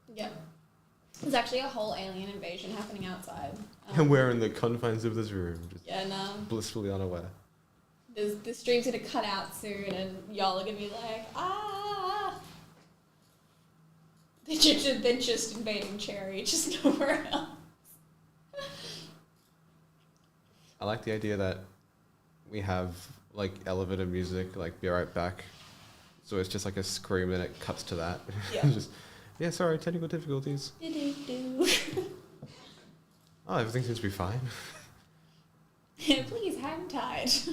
[SPEAKER 1] Yeah. There's actually a whole alien invasion happening outside.
[SPEAKER 2] And we're in the confines of this room, just
[SPEAKER 1] Yeah, no.
[SPEAKER 2] blissfully unaware.
[SPEAKER 1] The stream's gonna cut out soon, and y'all are gonna be like, ah. They're just invading Cherry, just nowhere else.
[SPEAKER 2] I like the idea that we have like elevator music, like be right back. So it's just like a scream and it cuts to that.
[SPEAKER 1] Yeah.
[SPEAKER 2] Just, yeah, sorry, technical difficulties.
[SPEAKER 1] Do-do-do.
[SPEAKER 2] Oh, everything seems to be fine.
[SPEAKER 1] Please hang tight.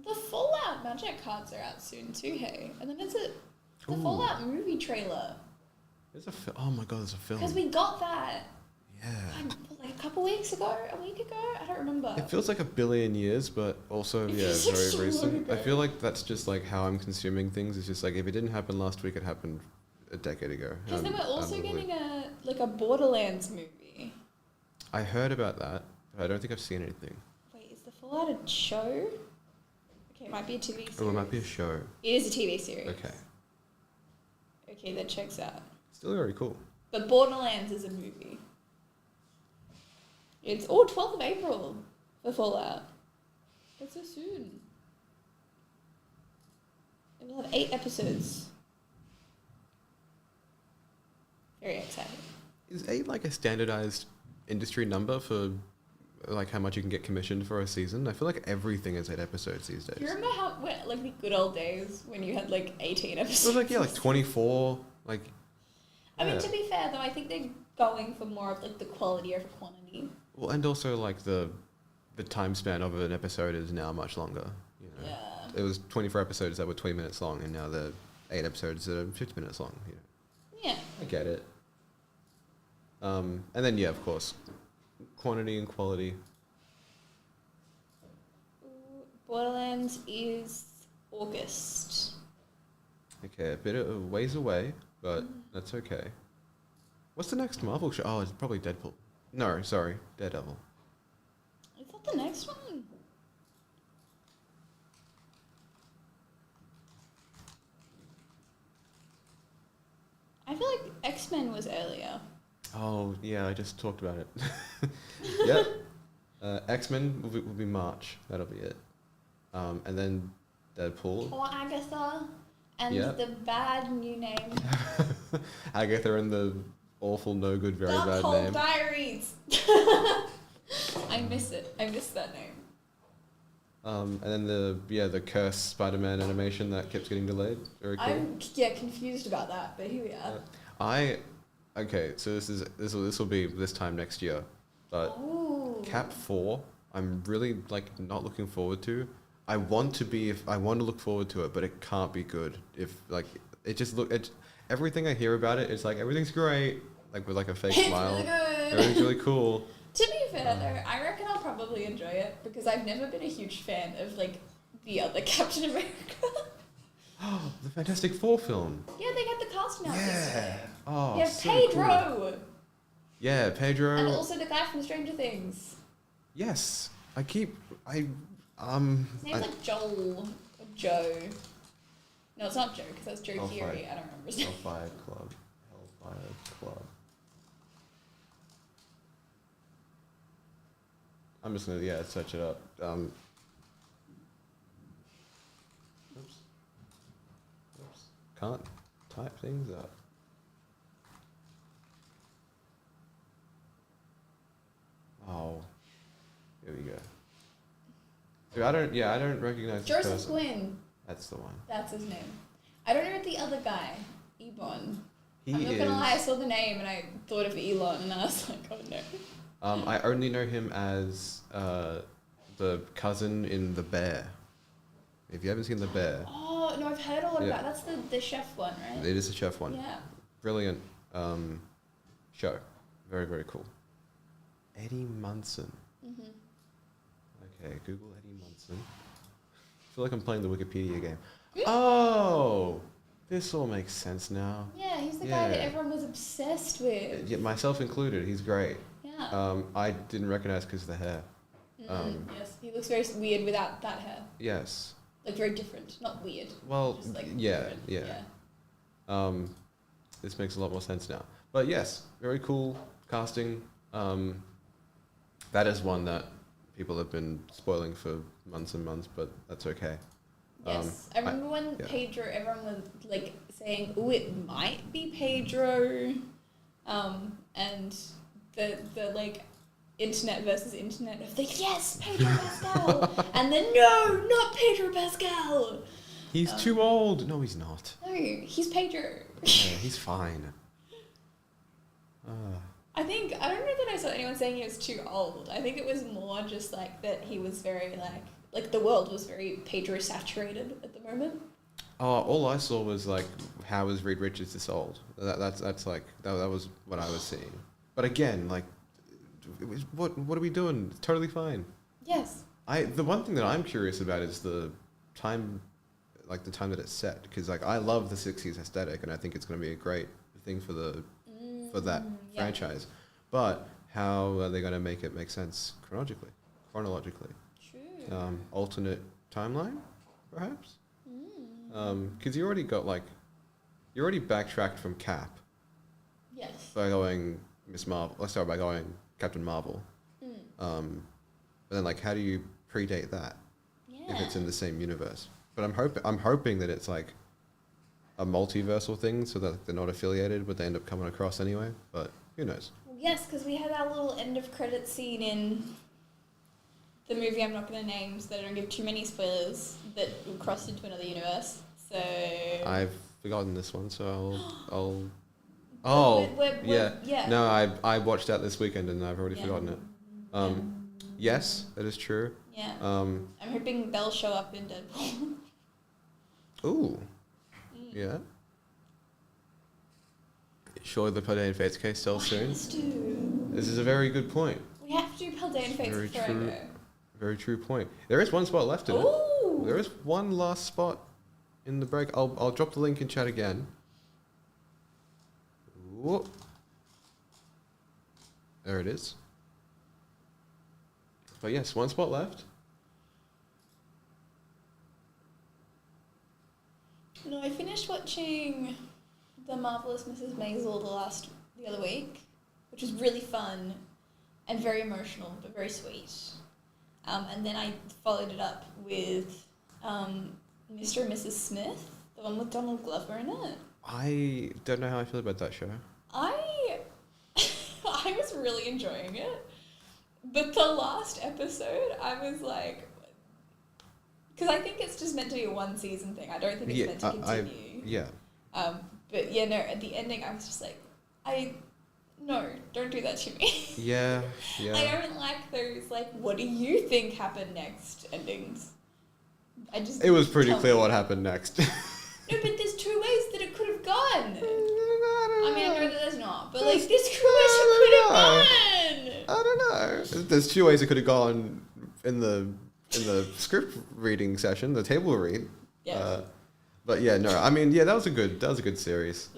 [SPEAKER 1] The Fallout Magic cards are out soon too, hey? And then there's the
[SPEAKER 2] Ooh.
[SPEAKER 1] Fallout movie trailer.
[SPEAKER 2] There's oh my god, there's a film.
[SPEAKER 1] Because we got that
[SPEAKER 2] Yeah.
[SPEAKER 1] like a couple weeks ago, a week ago? I don't remember.
[SPEAKER 2] It feels like a billion years, but also,
[SPEAKER 1] It
[SPEAKER 2] yeah,
[SPEAKER 1] feels like
[SPEAKER 2] very
[SPEAKER 1] so long
[SPEAKER 2] recent. I
[SPEAKER 1] ago.
[SPEAKER 2] feel like that's just like how I'm consuming things. It's just like if it didn't happen last week, it happened a decade ago.
[SPEAKER 1] Because then we're also
[SPEAKER 2] Unbelievable.
[SPEAKER 1] getting a Borderlands movie.
[SPEAKER 2] I heard about that, but I don't think I've seen anything.
[SPEAKER 1] Wait, is the Fallout a show? Okay, it might be a TV series.
[SPEAKER 2] Oh, it might be a show.
[SPEAKER 1] It is a TV series.
[SPEAKER 2] Okay.
[SPEAKER 1] Okay, that checks out.
[SPEAKER 2] Still very cool.
[SPEAKER 1] But Borderlands is a movie. It's 12th of April for Fallout. That's so soon. It will have 8 episodes. Very exciting.
[SPEAKER 2] Is 8 like a standardized industry number for like how much you can get commissioned for a season? I feel like everything is 8 episodes these days.
[SPEAKER 1] Do you remember like the good old days when you had like 18 episodes?
[SPEAKER 2] It was like, yeah, like 24, like...
[SPEAKER 1] I mean,
[SPEAKER 2] yeah.
[SPEAKER 1] to be fair though, I think they're going for more of like the quality over quantity.
[SPEAKER 2] Well, and also like the time span of an episode is now much longer. You know?
[SPEAKER 1] Yeah.
[SPEAKER 2] It was 24 episodes that were 20 minutes long, and now they're 8 episodes that are 50 minutes long. You know?
[SPEAKER 1] Yeah.
[SPEAKER 2] I get it. And then, yeah, of course, quantity and quality.
[SPEAKER 1] Borderlands is August.
[SPEAKER 2] Okay, a bit of a ways away, but that's okay. What's the next Marvel show? Oh, it's probably Deadpool. No, sorry, Daredevil.
[SPEAKER 1] Is that the next one? I feel like X-Men was earlier.
[SPEAKER 2] Oh, yeah, I just talked about it. Yep. X-Men will be March. That'll be it. And then Deadpool.
[SPEAKER 1] Or Agatha. And
[SPEAKER 2] Yep.
[SPEAKER 1] the bad new name.
[SPEAKER 2] Agatha and the awful, no good, very bad
[SPEAKER 1] Darkhold
[SPEAKER 2] name.
[SPEAKER 1] Diaries. I miss it. I miss that name.
[SPEAKER 2] And then the cursed Spider-Man animation that keeps getting delayed. Very cool.
[SPEAKER 1] I'm confused about that, but here we are.
[SPEAKER 2] Okay, so this will be this time next year, but
[SPEAKER 1] Ooh.
[SPEAKER 2] Cap 4, I'm really like not looking forward to. I want to look forward to it, but it can't be good if like it just everything I hear about it, it's like everything's great, like with like a fake
[SPEAKER 1] It's
[SPEAKER 2] smile.
[SPEAKER 1] really good.
[SPEAKER 2] Everything's really cool.
[SPEAKER 1] To be fair though, I reckon I'll probably enjoy it because I've never been a huge fan of like the other Captain America.
[SPEAKER 2] Oh, the Fantastic Four film.
[SPEAKER 1] Yeah, they had the cast announcement.
[SPEAKER 2] Yeah. Oh,
[SPEAKER 1] Yeah,
[SPEAKER 2] so
[SPEAKER 1] Pedro.
[SPEAKER 2] cool. Yeah, Pedro.
[SPEAKER 1] And also the guy from Stranger Things.
[SPEAKER 2] Yes,
[SPEAKER 1] His name's like Joel or Joe. No, it's not Joe because that's Joe
[SPEAKER 2] Hellfire.
[SPEAKER 1] Keery. I don't remember his name.
[SPEAKER 2] Hellfire Club. I'm just gonna search it up. Oops. Can't type things up. Oh, here we go. So I don't recognize this
[SPEAKER 1] Joseph
[SPEAKER 2] person.
[SPEAKER 1] Quinn.
[SPEAKER 2] That's the one.
[SPEAKER 1] That's his name. I don't know the other guy. Ebon.
[SPEAKER 2] He
[SPEAKER 1] I'm not
[SPEAKER 2] is.
[SPEAKER 1] gonna lie, I saw the name and I thought of Elon and I was like, oh no.
[SPEAKER 2] I only know him as the cousin in The Bear. If you haven't seen The Bear,
[SPEAKER 1] Oh, no, I've heard a lot about That's the chef one, right?
[SPEAKER 2] it is the chef one.
[SPEAKER 1] Yeah.
[SPEAKER 2] Brilliant show. Very, very cool. Eddie Munson.
[SPEAKER 1] Mm-hmm.
[SPEAKER 2] Okay, Google Eddie Munson. I feel like I'm playing the Wikipedia game. Oh! This all makes sense now.
[SPEAKER 1] Yeah, he's the guy that everyone was obsessed with.
[SPEAKER 2] Yeah, myself included. He's great.
[SPEAKER 1] Yeah.
[SPEAKER 2] I didn't recognize because of the hair.
[SPEAKER 1] Yes, he looks very weird without that hair.
[SPEAKER 2] Yes.
[SPEAKER 1] Like very different, not weird.
[SPEAKER 2] Well,
[SPEAKER 1] just like
[SPEAKER 2] yeah.
[SPEAKER 1] different.
[SPEAKER 2] This makes a lot more sense now. But yes, very cool casting. That is one that people have been spoiling for months and months, but that's okay.
[SPEAKER 1] Yes, I remember when Pedro, everyone was like saying, "Oh, it might be Pedro," and the like internet versus internet of the yes, Pedro Pascal, and then no, not Pedro Pascal.
[SPEAKER 2] He's too old. No, he's not.
[SPEAKER 1] No, he's Pedro.
[SPEAKER 2] Yeah, he's fine.
[SPEAKER 1] I don't know that I saw anyone saying he was too old. I think it was more just like that he was very like the world was very Pedro saturated at the moment.
[SPEAKER 2] Oh, all I saw was like, how is Reed Richards this old? That's like that was what I was seeing. But again, like, what are we doing? It's totally fine.
[SPEAKER 1] Yes.
[SPEAKER 2] The one thing that I'm curious about is the time, like the time that it's set, because like I love the '60s aesthetic, and I think it's going to be a great thing for that franchise. But how are they going to make it make sense chronologically?
[SPEAKER 1] True.
[SPEAKER 2] Alternate timeline, perhaps. Because you already backtracked from Cap.
[SPEAKER 1] Yes.
[SPEAKER 2] By going by going Captain Marvel. But then like, how do you predate that if it's in the same universe? But I'm hoping that it's like a multiversal thing, so that they're not affiliated, but they end up coming across anyway. But who knows?
[SPEAKER 1] Well, yes, because we had our little end of credit scene in the movie I'm not going to name, so that I don't give too many spoilers, that crossed into another universe. So
[SPEAKER 2] I've forgotten this one, so I'll.
[SPEAKER 1] Yeah.
[SPEAKER 2] No, I watched that this weekend and I've already forgotten it. Yes, that is true.
[SPEAKER 1] Yeah. I'm hoping they'll show up in Deadpool.
[SPEAKER 2] Ooh. Yeah. Surely the Paldean Fates case sells soon. This is a very good point.
[SPEAKER 1] We have to do Paldean Fates forever.
[SPEAKER 2] Very true point. There is one spot left in it. There is one last spot in the break. I'll drop the link in chat again. Whoop. There it is. But yes, one spot left.
[SPEAKER 1] No, I finished watching The Marvelous Mrs. Maisel the other week, which was really fun and very emotional, but very sweet. And then I followed it up with Mr. and Mrs. Smith, the one with Donald Glover in it.
[SPEAKER 2] I don't know how I feel about that show.
[SPEAKER 1] I was really enjoying it, but the last episode, I was like, because I think it's just meant to be a one season thing. I don't think it's meant to continue. But yeah, no. At the ending, I was just like, no, don't do that to me.
[SPEAKER 2] Yeah.
[SPEAKER 1] I don't like those like, what do you think happened next endings.
[SPEAKER 2] It was pretty clear what happened next.
[SPEAKER 1] No, but there's two ways that it could won. I mean, I know that there's not, but like
[SPEAKER 2] There's-
[SPEAKER 1] this could have won.
[SPEAKER 2] I don't know. There's two ways it could have gone in the script reading session, the table read.
[SPEAKER 1] Yeah.
[SPEAKER 2] But yeah, no. I mean, yeah, that was a good series.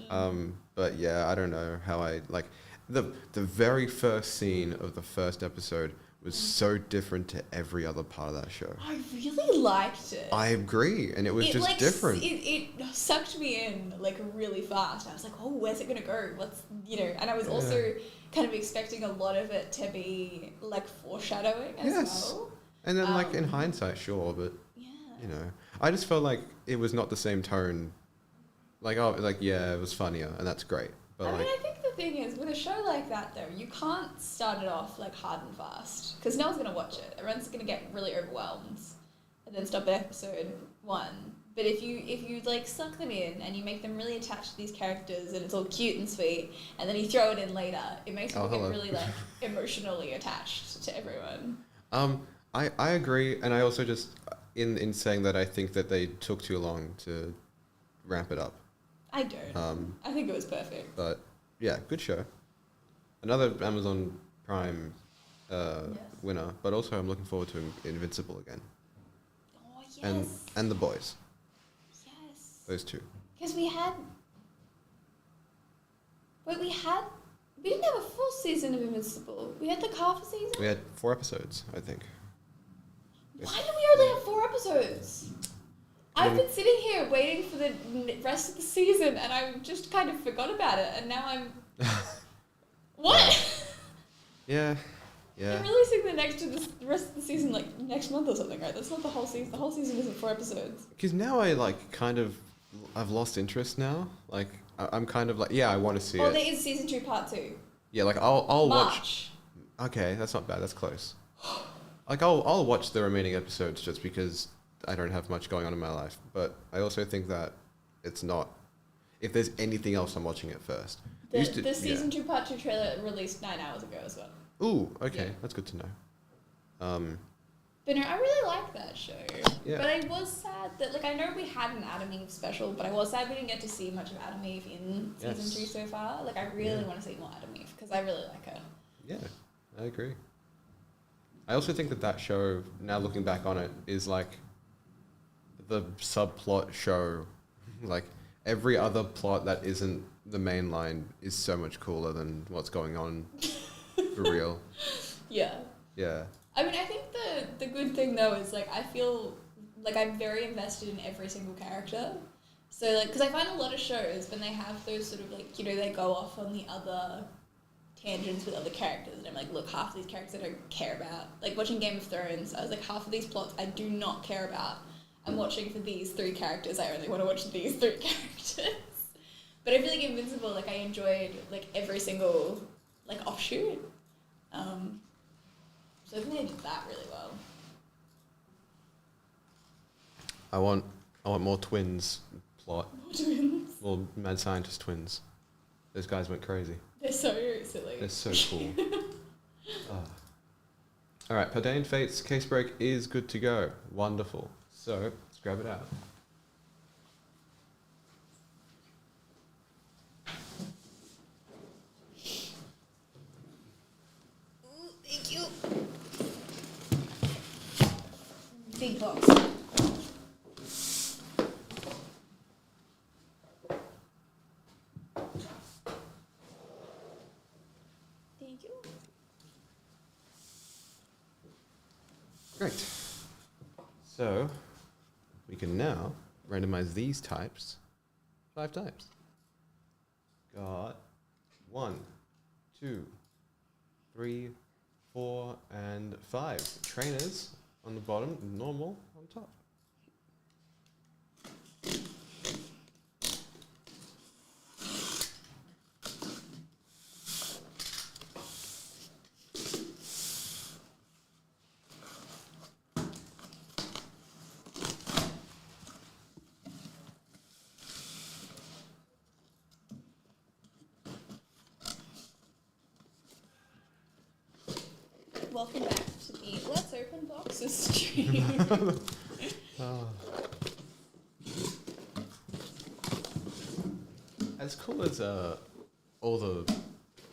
[SPEAKER 2] But yeah, I don't know how I like the very first scene of the first episode was so different to every other part of that show.
[SPEAKER 1] I really liked it.
[SPEAKER 2] I agree, and it was just
[SPEAKER 1] like,
[SPEAKER 2] different.
[SPEAKER 1] It sucked me in like really fast. I was like, oh, where's it gonna go? What's and I was also kind of expecting a lot of it to be like foreshadowing as well.
[SPEAKER 2] And then like in hindsight, sure, but you know, I just felt like it was not the same tone. Like it was funnier, and that's great. But
[SPEAKER 1] I mean, I think the thing is, with a show like that, though, you can't start it off like hard and fast because no one's gonna watch it. Everyone's gonna get really overwhelmed, and then stop at episode 1. But if you like suck them in and you make them really attached to these characters, and it's all cute and sweet, and then you throw it in later, it makes people get really like emotionally attached to everyone.
[SPEAKER 2] I agree, and I also just in saying that I think that they took too long to ramp it up.
[SPEAKER 1] I don't. I think it was perfect.
[SPEAKER 2] But yeah, good show. Another Amazon Prime winner, but also I'm looking forward to Invincible again.
[SPEAKER 1] Oh yes.
[SPEAKER 2] And The Boys.
[SPEAKER 1] Yes.
[SPEAKER 2] Those two.
[SPEAKER 1] Because we didn't have a full season of Invincible. We had like half a season.
[SPEAKER 2] We had 4 episodes, I think.
[SPEAKER 1] Why do we only have 4 episodes? I've been sitting here waiting for the rest of the season, and I just kind of forgot about it, and now I'm... What?
[SPEAKER 2] Yeah.
[SPEAKER 1] They're releasing the rest of the season like next month or something, right? That's not the whole season. The whole season isn't 4 episodes.
[SPEAKER 2] Because now I've lost interest now. Like, I'm kind of like, yeah, I want to see it.
[SPEAKER 1] Oh, there is season 2 part 2.
[SPEAKER 2] Yeah, like I'll
[SPEAKER 1] March.
[SPEAKER 2] watch... Okay, that's not bad. That's close. Like, I'll watch the remaining episodes just because I don't have much going on in my life. But I also think that it's not... If there's anything else, I'm watching it first.
[SPEAKER 1] The season 2 part 2 trailer released 9 hours ago as well.
[SPEAKER 2] Ooh, okay. Yeah. That's good to know.
[SPEAKER 1] But no, I really like that show.
[SPEAKER 2] Yeah.
[SPEAKER 1] But I was sad that, like, I know we had an Adam Eve special, but I was sad we didn't get to see much of Adam Eve in season 2 so far. Like, I really want to see more Adam Eve because I really like her.
[SPEAKER 2] Yeah, I agree. I also think that show, now looking back on it, is like the subplot show. Like, every other plot that isn't the main line is so much cooler than what's going on for real.
[SPEAKER 1] Yeah.
[SPEAKER 2] Yeah.
[SPEAKER 1] I mean, I think the good thing, though, is, like, I feel like I'm very invested in every single character. So, like, because I find a lot of shows, when they have those sort of, like, you know, they go off on the other tangents with other characters, and I'm like, look, half of these characters I don't care about. Like, watching Game of Thrones, I was like, half of these plots I do not care about. I'm watching for these 3 characters, I only want to watch these 3 characters. But I feel like Invincible, like, I enjoyed, like, every single, like, offshoot. So I think they did that really well.
[SPEAKER 2] I want more twins plot.
[SPEAKER 1] More twins.
[SPEAKER 2] Well, mad scientist twins. Those guys went crazy.
[SPEAKER 1] They're so silly.
[SPEAKER 2] They're so cool. All right, Padawan Fates case break is good to go. Wonderful. So let's grab it out.
[SPEAKER 1] Ooh, thank you. Big box. Thank you.
[SPEAKER 2] Great. So we can now randomize these types 5 times. Got 1, 2, 3, 4, and 5. Trainers on the bottom, normal on top.
[SPEAKER 1] Welcome back to the Let's Open Boxes stream.
[SPEAKER 2] As cool as all the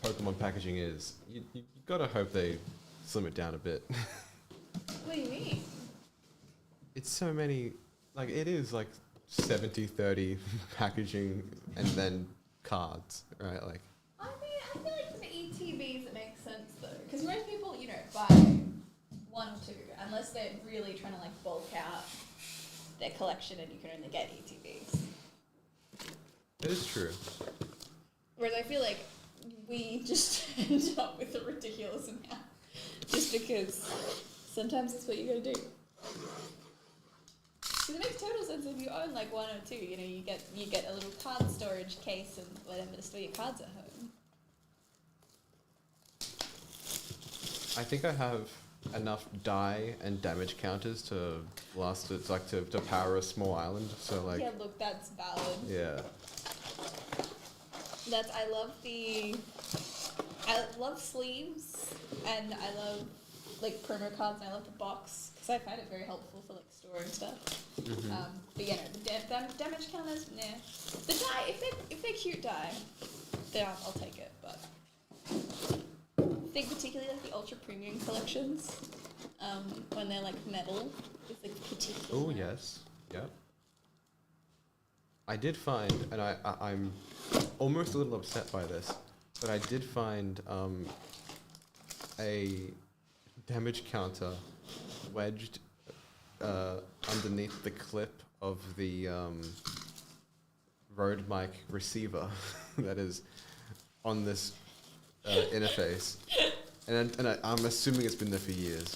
[SPEAKER 2] Pokemon packaging is, you gotta hope they slim it down a bit.
[SPEAKER 1] What do you mean?
[SPEAKER 2] It's so many, like it is like 70-30 packaging and then cards, right? Like.
[SPEAKER 1] I mean, I feel like for the ETBs it makes sense though, because most people, you know, buy one or two, unless they're really trying to like bulk out their collection and you can only get ETBs.
[SPEAKER 2] It is true.
[SPEAKER 1] Whereas I feel like we just end up with a ridiculous amount, just because sometimes it's what you gotta do. Because it makes total sense if you own like one or two. You know, you get a little card storage case and whatever to store your cards at home.
[SPEAKER 2] I think I have enough die and damage counters to last it, like to power a small island. So like.
[SPEAKER 1] Yeah, look, that's valid.
[SPEAKER 2] Yeah.
[SPEAKER 1] I love sleeves, and I love like promo cards, and I love the box because I find it very helpful for like storing stuff. But yeah, no, the damage counters, nah. The die, if they're cute die, then I'll take it. But I think particularly like the ultra premium collections, when they're like metal, is like particularly.
[SPEAKER 2] Oh yes, yep. I did find, and I'm almost a little upset by this, but I did find a damage counter wedged underneath the clip of the Rode mic receiver that is on this interface, and I'm assuming it's been there for years.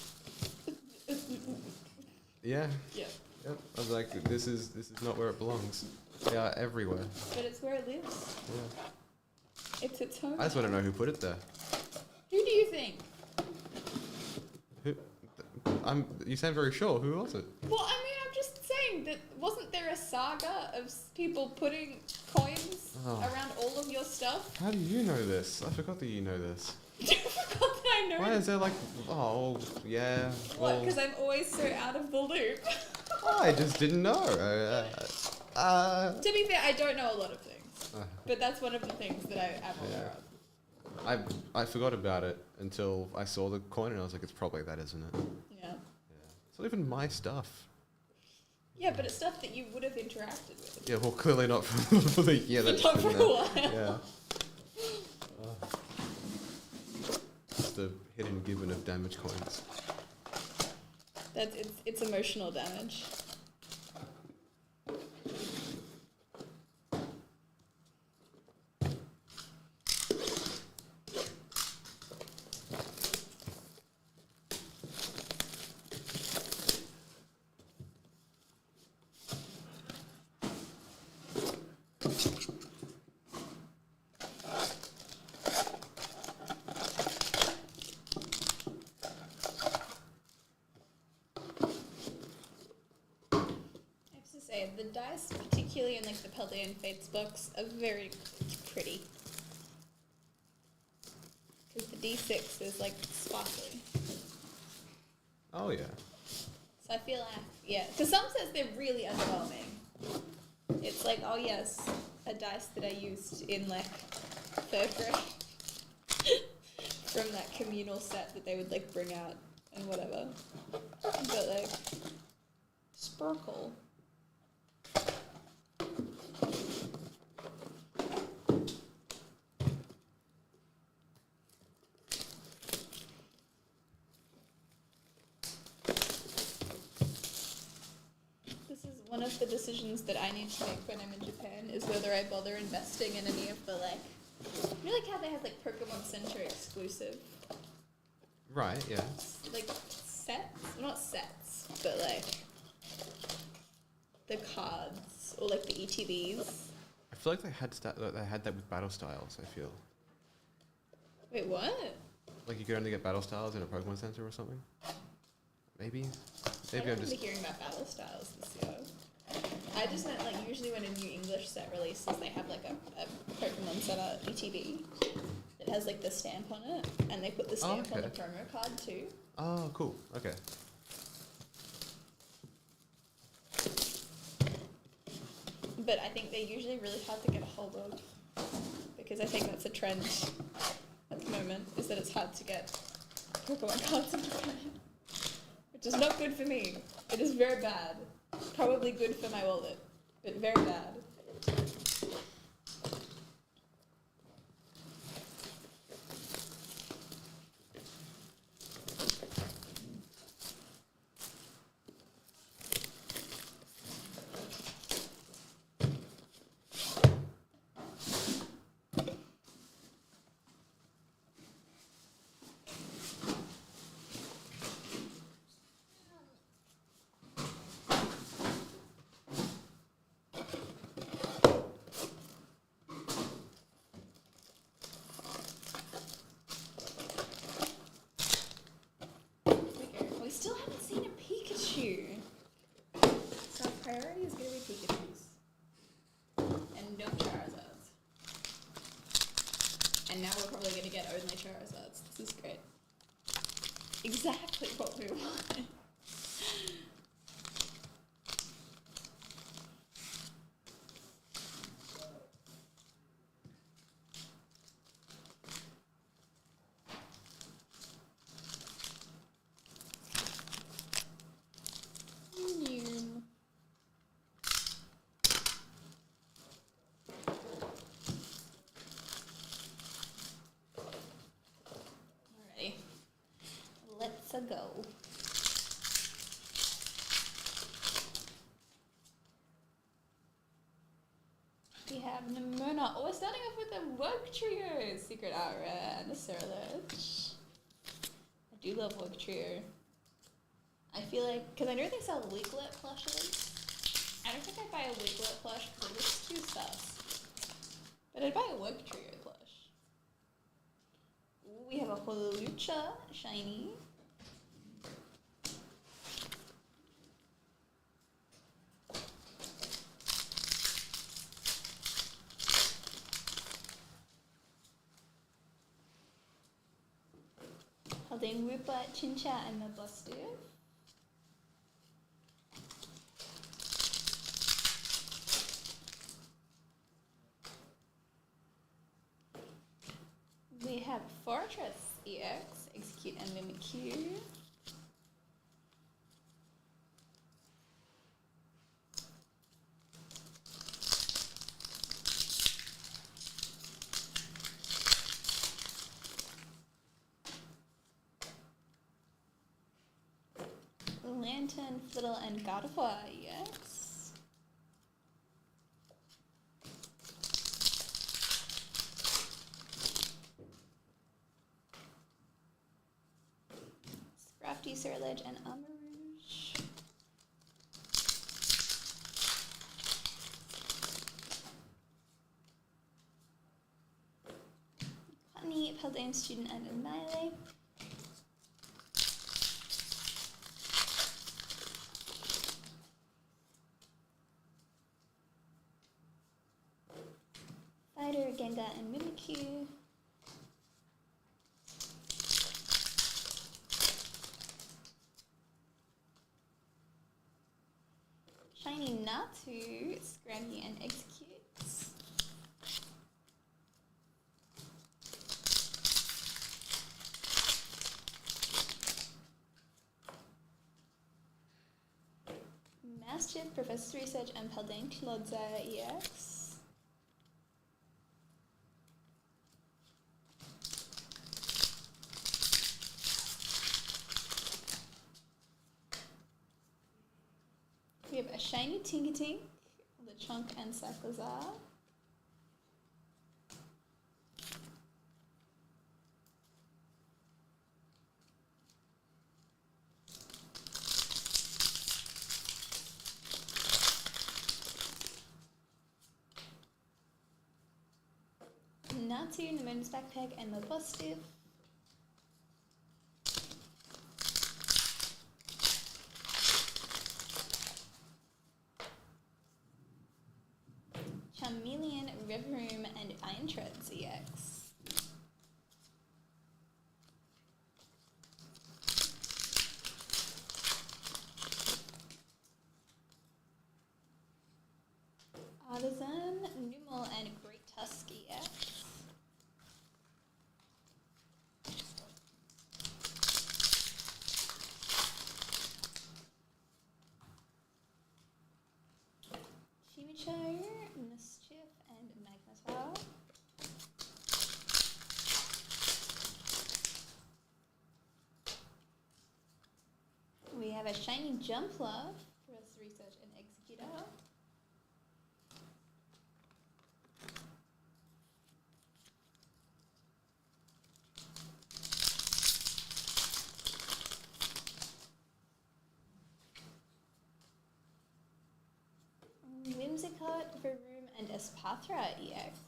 [SPEAKER 2] Yeah.
[SPEAKER 1] Yeah.
[SPEAKER 2] Yep. I was like, this is not where it belongs. They are everywhere.
[SPEAKER 1] But it's where it lives.
[SPEAKER 2] Yeah.
[SPEAKER 1] It's its home.
[SPEAKER 2] I just want to know who put it there.
[SPEAKER 1] Who do you think?
[SPEAKER 2] Who? You sound very sure. Who was it?
[SPEAKER 1] Well, I mean, I'm just saying that wasn't there a saga of people putting coins around all of your stuff?
[SPEAKER 2] How do you know this? I forgot that you know this.
[SPEAKER 1] I forgot that I know.
[SPEAKER 2] Why is there like? Oh, yeah.
[SPEAKER 1] What? Because I'm always so out of the loop.
[SPEAKER 2] I just didn't know.
[SPEAKER 1] To be fair, I don't know a lot of things, but that's one of the things that I am aware of.
[SPEAKER 2] I forgot about it until I saw the coin and I was like, it's probably that, isn't it?
[SPEAKER 1] Yeah.
[SPEAKER 2] It's not even my stuff.
[SPEAKER 1] Yeah, but it's stuff that you would have interacted with.
[SPEAKER 2] Yeah, well, clearly not for the year that's
[SPEAKER 1] not
[SPEAKER 2] been
[SPEAKER 1] for
[SPEAKER 2] there.
[SPEAKER 1] a while.
[SPEAKER 2] Yeah. It's the hidden given of damage coins.
[SPEAKER 1] It's emotional damage. The dice, particularly in like the Paldean Fates books, are very pretty. Because the D6 is like sparkly.
[SPEAKER 2] Oh yeah.
[SPEAKER 1] So I feel like, yeah, because some sets they're really underwhelming. It's like, oh yes, a dice that I used in like 3rd grade from that communal set that they would like bring out and whatever. But like, sparkle. One of the decisions that I need to make when I'm in Japan is whether I bother investing in any of the like, you know, like how they have like Pokemon Center exclusive,
[SPEAKER 2] Right. Yeah.
[SPEAKER 1] like sets, well, not sets, but like the cards or like the ETBs.
[SPEAKER 2] I feel like they had that with battle styles. I feel
[SPEAKER 1] Wait, what?
[SPEAKER 2] like you could only get battle styles in a Pokemon Center or something. Maybe.
[SPEAKER 1] I
[SPEAKER 2] Maybe
[SPEAKER 1] don't
[SPEAKER 2] I'm just.
[SPEAKER 1] remember hearing about battle styles this year. I just meant like usually when a new English set releases, they have like a Pokemon Center ETB that has like the stamp on it, and they put the stamp on the promo card too.
[SPEAKER 2] Oh, cool. Okay.
[SPEAKER 1] But I think they're usually really hard to get a hold of. because I think that's a trend at the moment, is that it's hard to get Pokemon cards in Japan. Which is not good for me. It is very bad. Probably good for my wallet, but very bad. We still haven't seen a Pikachu. So our priority is going to be Pikachus. And no Charizards. And now we're probably going to get only Charizards. This is great. Exactly what we want. Alrighty. Let's go. We have Nimona. Oh, we're starting off with a Work Trio. Secret Aura and a Surlich. I do love Work Trio. I feel like, because I know they sell Wiglet plushes. I don't think I'd buy a Wiglet plush because it looks too sus. But I'd buy a Work Trio plush. Ooh, we have a Holucha shiny. Holding Rupa, Chincha, and the Buster. We have Fortress EX, Execute and Mimikyu. Lantern, Fiddle, and Gardevoir EX. Scrafty, Surlich, and Amarouge. Honey, Paldean Student, and Annihilate. Fighter, Gengar, and Mimikyu. Shiny Natu, Scrammy, and Executes. Mastiff, Professor's Research, and Paldean Clodza EX. We have a shiny Tinkatink, Lechonk, and Cyclizar. Natu, Nemona's Backpack, and the Bustiff. Charmeleon, Revroom, and Iron Treads EX. Artisan, Numel, and Great Tusk EX. have a shiny Jumpler, Professor Research and Executor. Whimsicott, Varoom, and Espathra EX.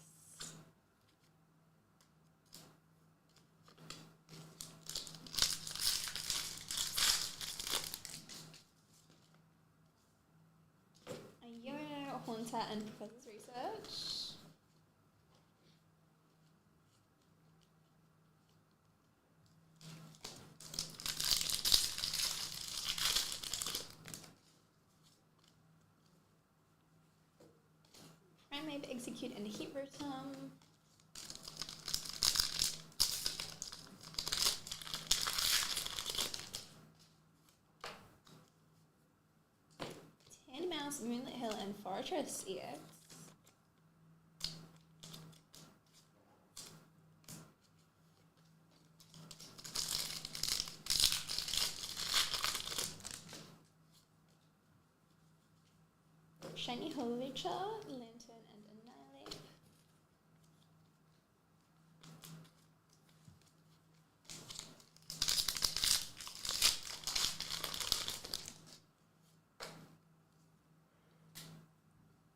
[SPEAKER 1] A Yono, Haunter, and Professor's Research. Primate, Execute, and Heat Rotom. Tandy Mouse, Moonlit Hill, and Fortress EX. Shiny Holocha, Lantern, and Annihilate.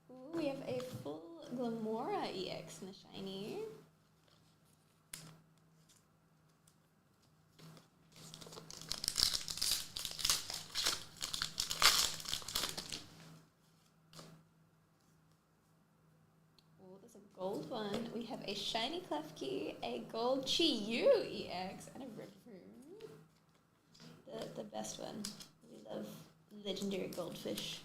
[SPEAKER 1] Ooh, we have a full Glamora EX in the shiny. Oh, there's a gold one. We have a shiny Klefki, a gold Chi-Yu EX, and a Red Room. The best one. We love legendary goldfish.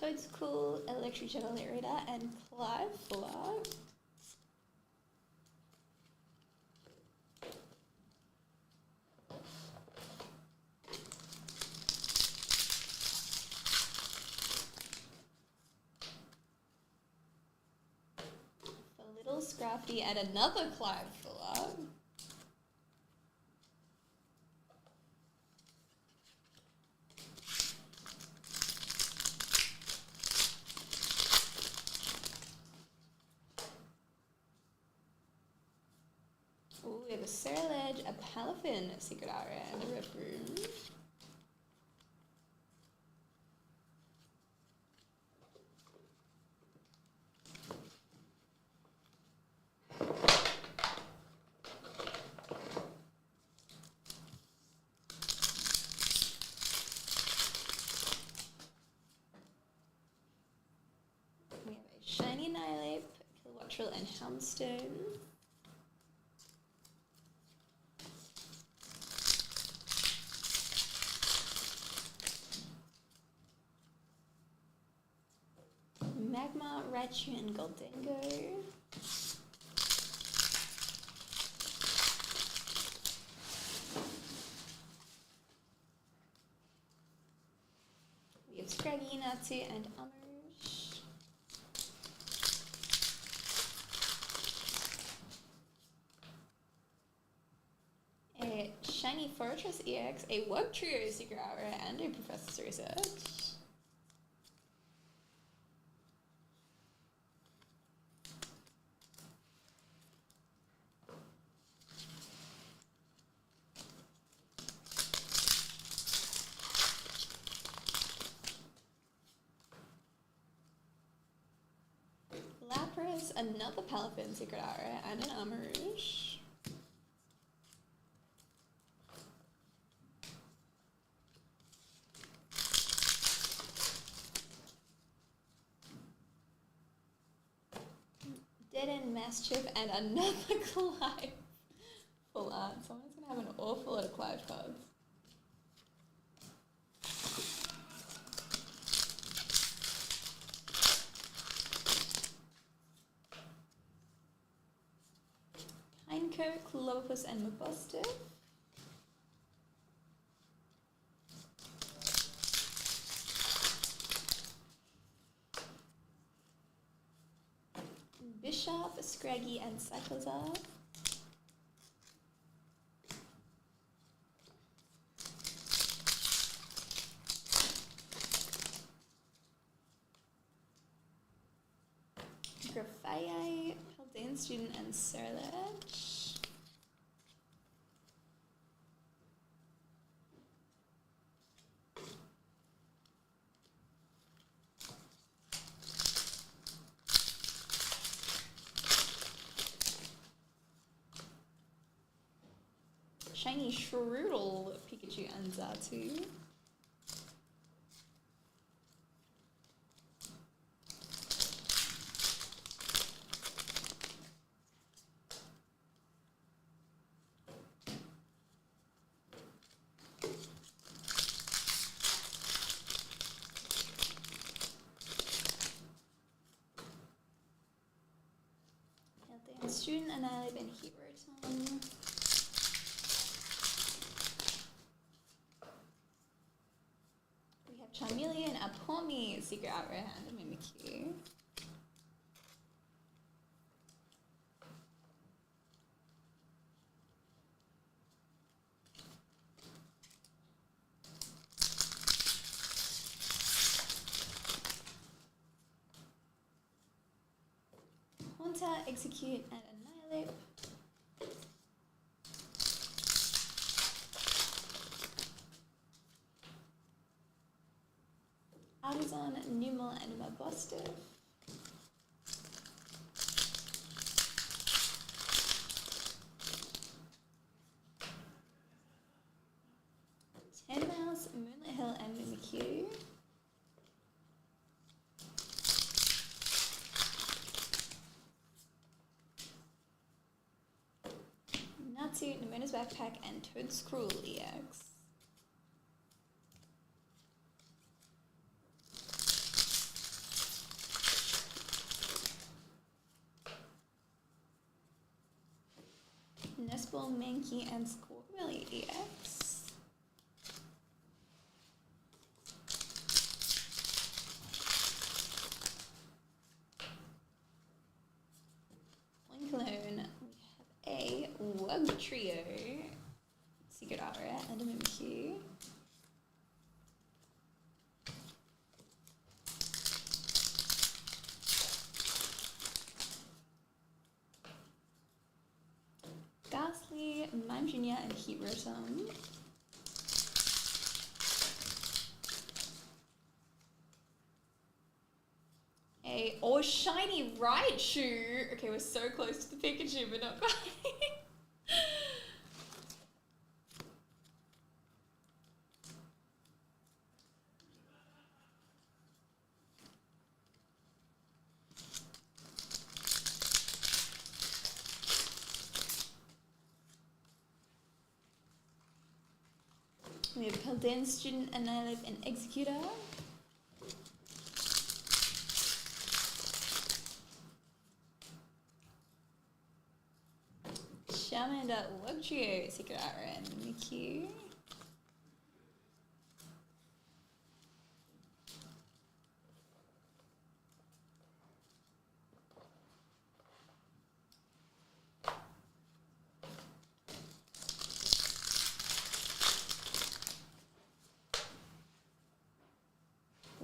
[SPEAKER 1] Toadstool, Electric Generator, and Clivefla. A little Scrafty and another Clivefla. Ooh, we have a Ceruledge, a Palafin, a Secret Aura, and a Red Room. We have a shiny Annihilate, Kilowattrel, and Helmstone. Magma, Raichu, and Goldengo. We have Scraggy, Natsu, and Amouche. A shiny Fortress EX, a Wug Trio Secret Aura, and a Professor's Research. Lapras, another Palafin Secret Aura, and an Amouche. Dead End Mastiff, and another Clive. Full art. Someone's going to have an awful lot of Clive cards. Pineco, Clobbopus, and Mabustiff. Sharp, Scraggy, and Cyclozar. Graffaye, Haldane Student, and Surledge. Shiny Shroodle, Pikachu, and Zatu. Student, and I live in Heroton. We have Charmeleon, Apomi, Secret Outrare, and a Mimikyu. Haunter, Execute, and Annihilate. Artisan, Numel, and Mabostiff. Mouse, Moonlit Hill, and Mimikyu. Natsu, Nemona's Backpack, and Toadscruel EX. Nestball, Mankey, and Squirrely EX. Flinklone, we have a Wug Trio, Secret Aura, and a Mimikyu. Ghastly, Mime Jr., and Heat Rotom. Shiny Raichu! Okay, we're so close to the Pikachu, but not quite. We have Haldane Student, Annihilate, and Executor. Charmander, Luxio, Secret Aura, and Mimikyu.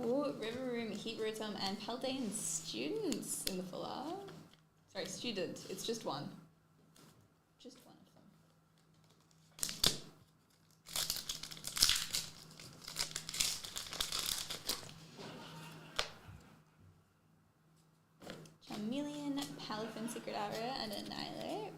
[SPEAKER 1] Ooh, River Room, Heat Rotom, and Haldane Students in the full art. Sorry, student. It's just one. Just one of them. Charmeleon, Palafin, Secret Aura, and Annihilate.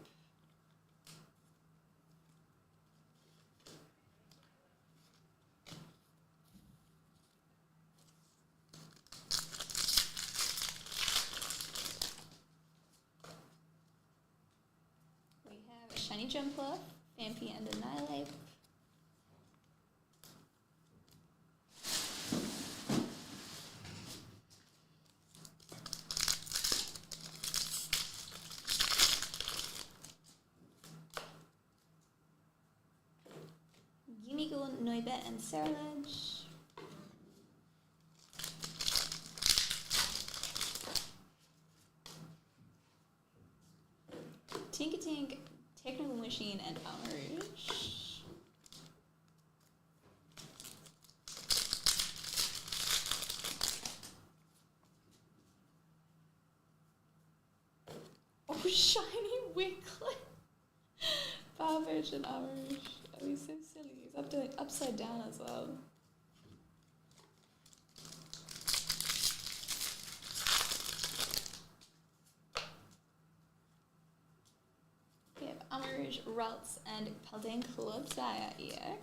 [SPEAKER 1] Shiny Jumpluff, Vampy, and Annihilate. Gimmighoul, Noibet, and Surledge. Machine and Rouge. Oh, shiny Wicklet. Barbage and Rouge. Oh, he's so silly. He's upside down as well. We have Rouge, Ralts, and Paldean Clodesire EX.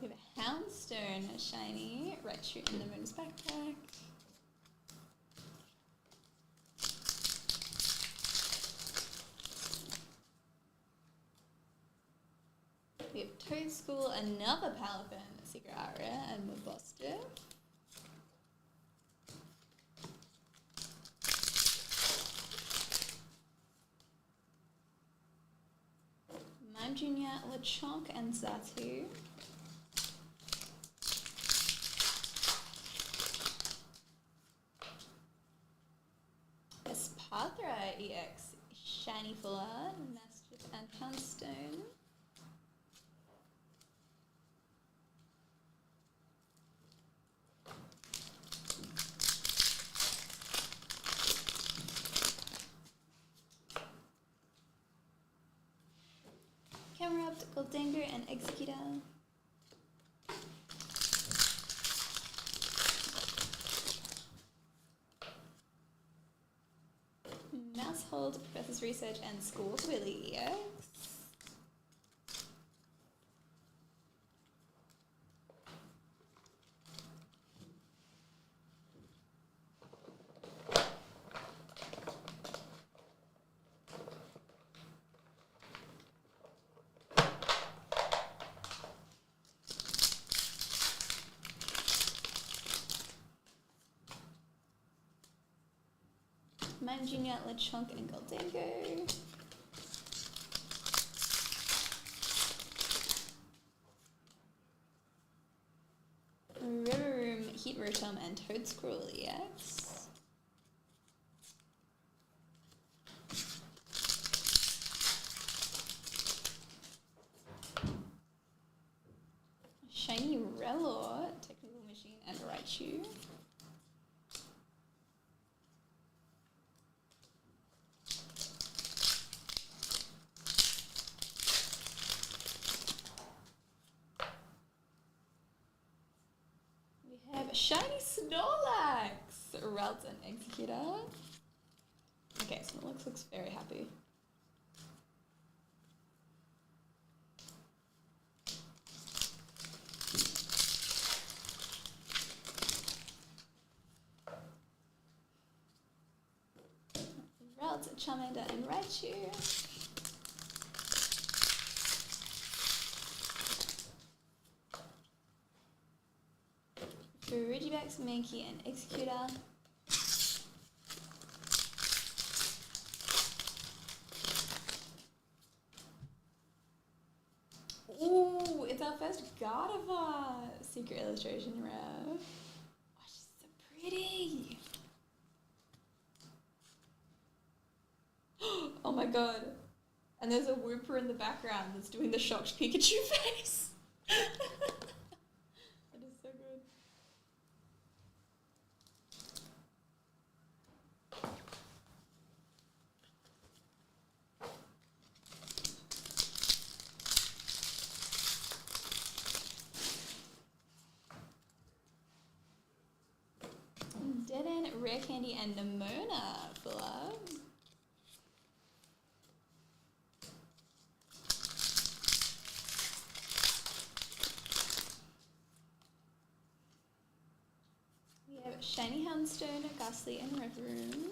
[SPEAKER 1] We have a Houndstone, a shiny, Raichu in the Moon's backpack. We have Toadschool, another Palafin, Secret Aria, and Mabostic. Mime Junior, Lechonk, and Zatu. Espadra EX, Shiny Fuller, Mischief, and Houndstone. Camerupt, Goldango, and Executor. Mousehold, Professor's Research, and School's Willy EX. Mime Junior, Lechonk, and Goldango. Rillaroom, Heat Rotom, and Toadscroll EX. Shiny Rellor, Technical Machine, and Raichu. We have Shiny Snorlax, Ralts, and Executor. Okay, Snorlax looks very happy. Ralts, Charmander, and Raichu. Regibax, Mankey, and Executor. Ooh, it's our first Gardevoir. Secret Illustration rare. Oh, she's so pretty. Oh my god. And there's a Wooper in the background that's doing the shocked Pikachu face. That is so good. Dead End, Rare Candy, and Nimona full. We have Shiny Houndstone, Ghastly, and Rillaroom.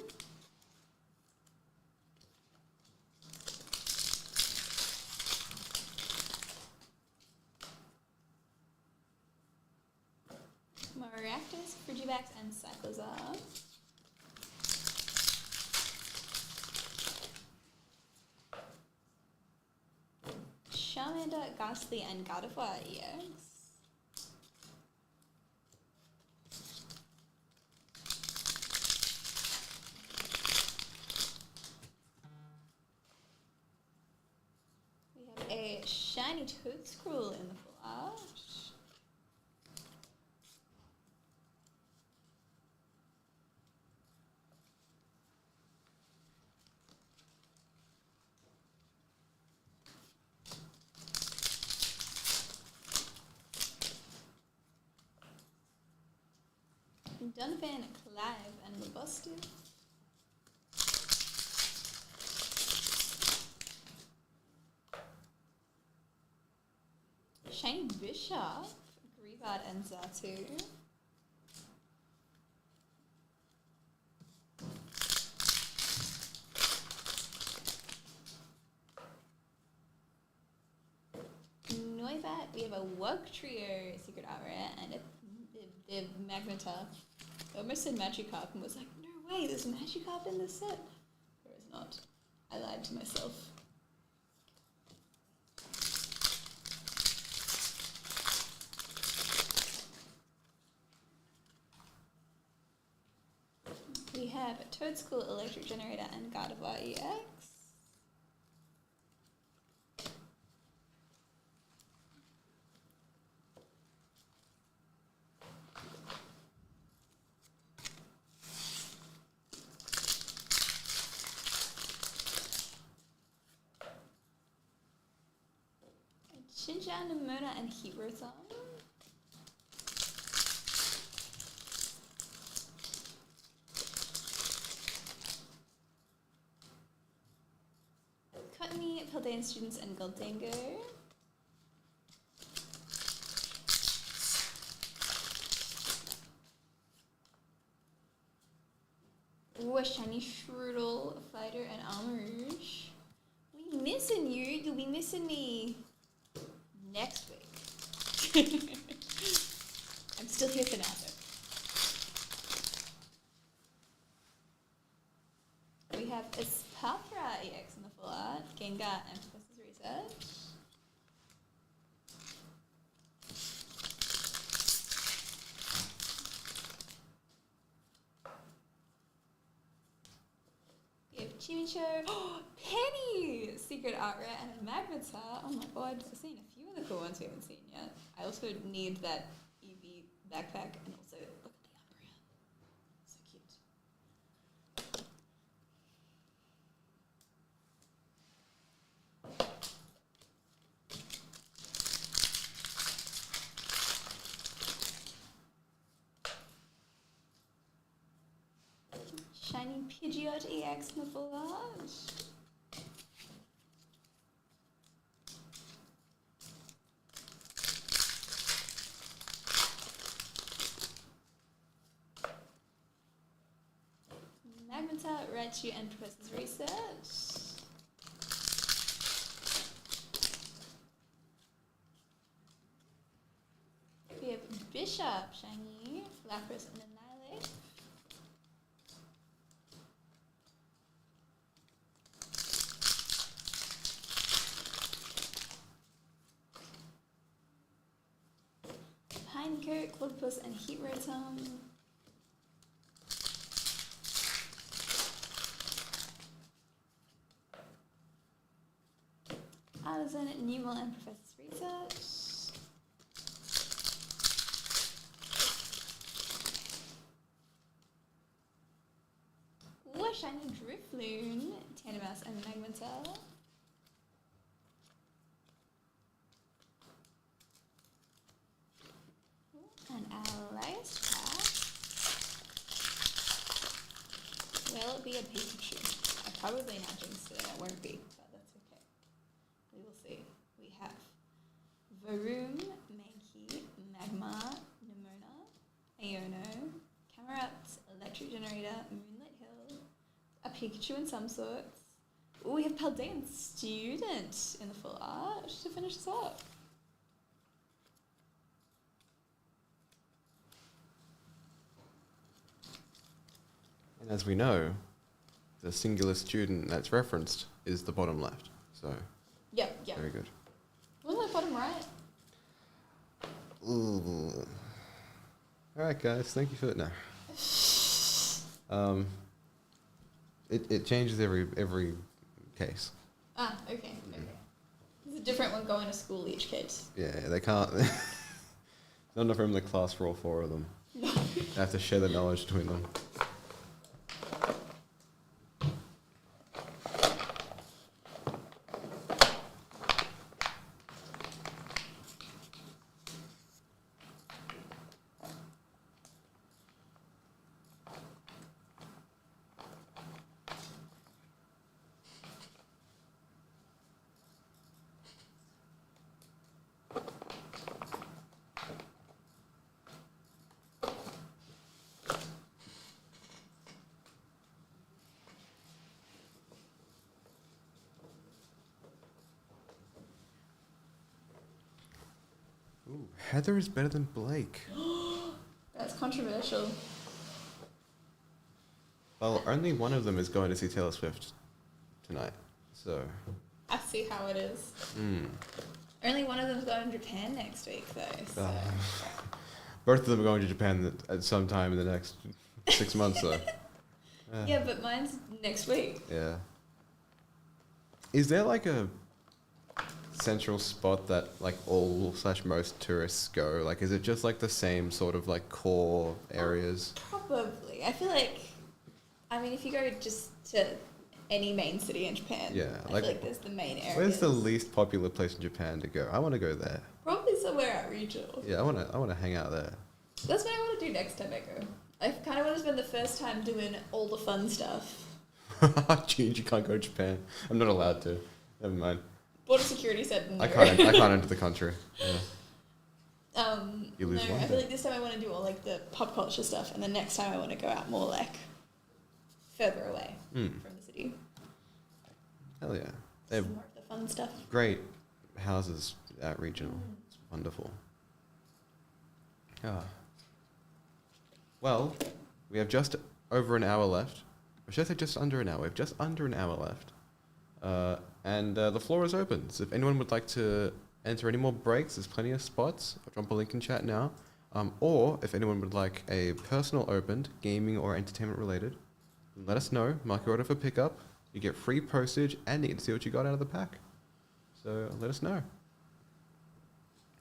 [SPEAKER 1] Maractus, Frigibax, and Cyclozar. Charmander, Ghastly, and Gardevoir EX. We have a shiny Toadscruel in the full art. Donovan, Clive, and Robustive. Shane Bishop, Grievard, and Zatu. Noivat, we have a Wug Trio Secret Art Rare and a Magnetar. I almost said Magikarp and was like, no way, there's Magikarp in this set. There is not. I lied to myself. We have Toadscruel, Electric Generator, and Gardevoir EX. Shinja, Nimona, and Herothon. Cottony, Paldean Students, and Goldango. Ooh, a shiny Shroodle, Fighter, and Armarouge. We missing you. You'll be missing me next week. I'm still here for now, though. We have Espathra EX in the full art, Gengar, and Professor's Research. We have Chimicho, Penny! Secret Art Rare and a Magnetar. Oh my god, I've seen a few of the cool ones we haven't seen yet. I also need that Eevee backpack and also look at the Umbreon. So cute. Shiny Pidgeot EX in the full art. Magnetar, Raichu, and Professor's Research. We have Bishop, shiny, Lapras, and Annihilate. Pinecoat, Clobbopus, and Heatrotom. Artisan, Numel, and Professor's Research. Ooh, a shiny Drifloon, Tandemaus, and Magnetar. And our last pack will be a Pikachu. I probably not jinxed it, it won't be, but that's okay. We will see. We have Varoom, Mankey, Magmar, Nimona, Iono, Camerupt, Electric Generator, Moonlit Hill, a Pikachu in some sorts. Ooh, we have Paldean Student in the full art to finish this up.
[SPEAKER 2] And as we know, the singular student that's referenced is the bottom left. So,
[SPEAKER 1] Yep.
[SPEAKER 2] very good. Ooh. All right, guys. Thank you for that. No. It changes every case.
[SPEAKER 1] Ah, okay. There's a different one going to school each kid.
[SPEAKER 2] Yeah, they can't. Not enough room in the class for all four of them. They have to share the knowledge between them. Ooh, Heather is better than Blake.
[SPEAKER 1] That's controversial.
[SPEAKER 2] Well, only one of them is going to see Taylor Swift tonight, so.
[SPEAKER 1] I see how it is. Only one of them's going to Japan next week, though. So.
[SPEAKER 2] Both of them are going to Japan at some time in the next 6 months, though.
[SPEAKER 1] Yeah, but mine's next week.
[SPEAKER 2] Yeah. Is there like a central spot that like all / most tourists go? Like, is it just like the same sort of like core areas?
[SPEAKER 1] Probably. I feel like, I mean, if you go just to any main city in Japan,
[SPEAKER 2] Yeah,
[SPEAKER 1] I feel like there's the main areas.
[SPEAKER 2] Where's the least popular place in Japan to go? I want to go there.
[SPEAKER 1] Probably somewhere at regional.
[SPEAKER 2] Yeah, I want to hang out there.
[SPEAKER 1] That's what I want to do next time I go. I kind of want to spend the first time doing all the fun stuff.
[SPEAKER 2] Jeez, you can't go to Japan. I'm not allowed to. Never mind.
[SPEAKER 1] Border security said no.
[SPEAKER 2] I can't enter the country. Yeah. You lose
[SPEAKER 1] no,
[SPEAKER 2] one
[SPEAKER 1] I feel
[SPEAKER 2] day.
[SPEAKER 1] like this time I want to do all like the pop culture stuff, and the next time I want to go out more like further away from the city.
[SPEAKER 2] Hell yeah. They have
[SPEAKER 1] Some more of the fun stuff.
[SPEAKER 2] great houses at regional. It's wonderful. Ah. Well, we have just over an hour left. Or should I say just under an hour? We have just under an hour left. And the floor is open. So if anyone would like to enter any more breaks, there's plenty of spots. I'll drop a link in chat now. Or if anyone would like a personal opened, gaming or entertainment related, let us know. Mark your order for pickup. You get free postage and you get to see what you got out of the pack. So let us know.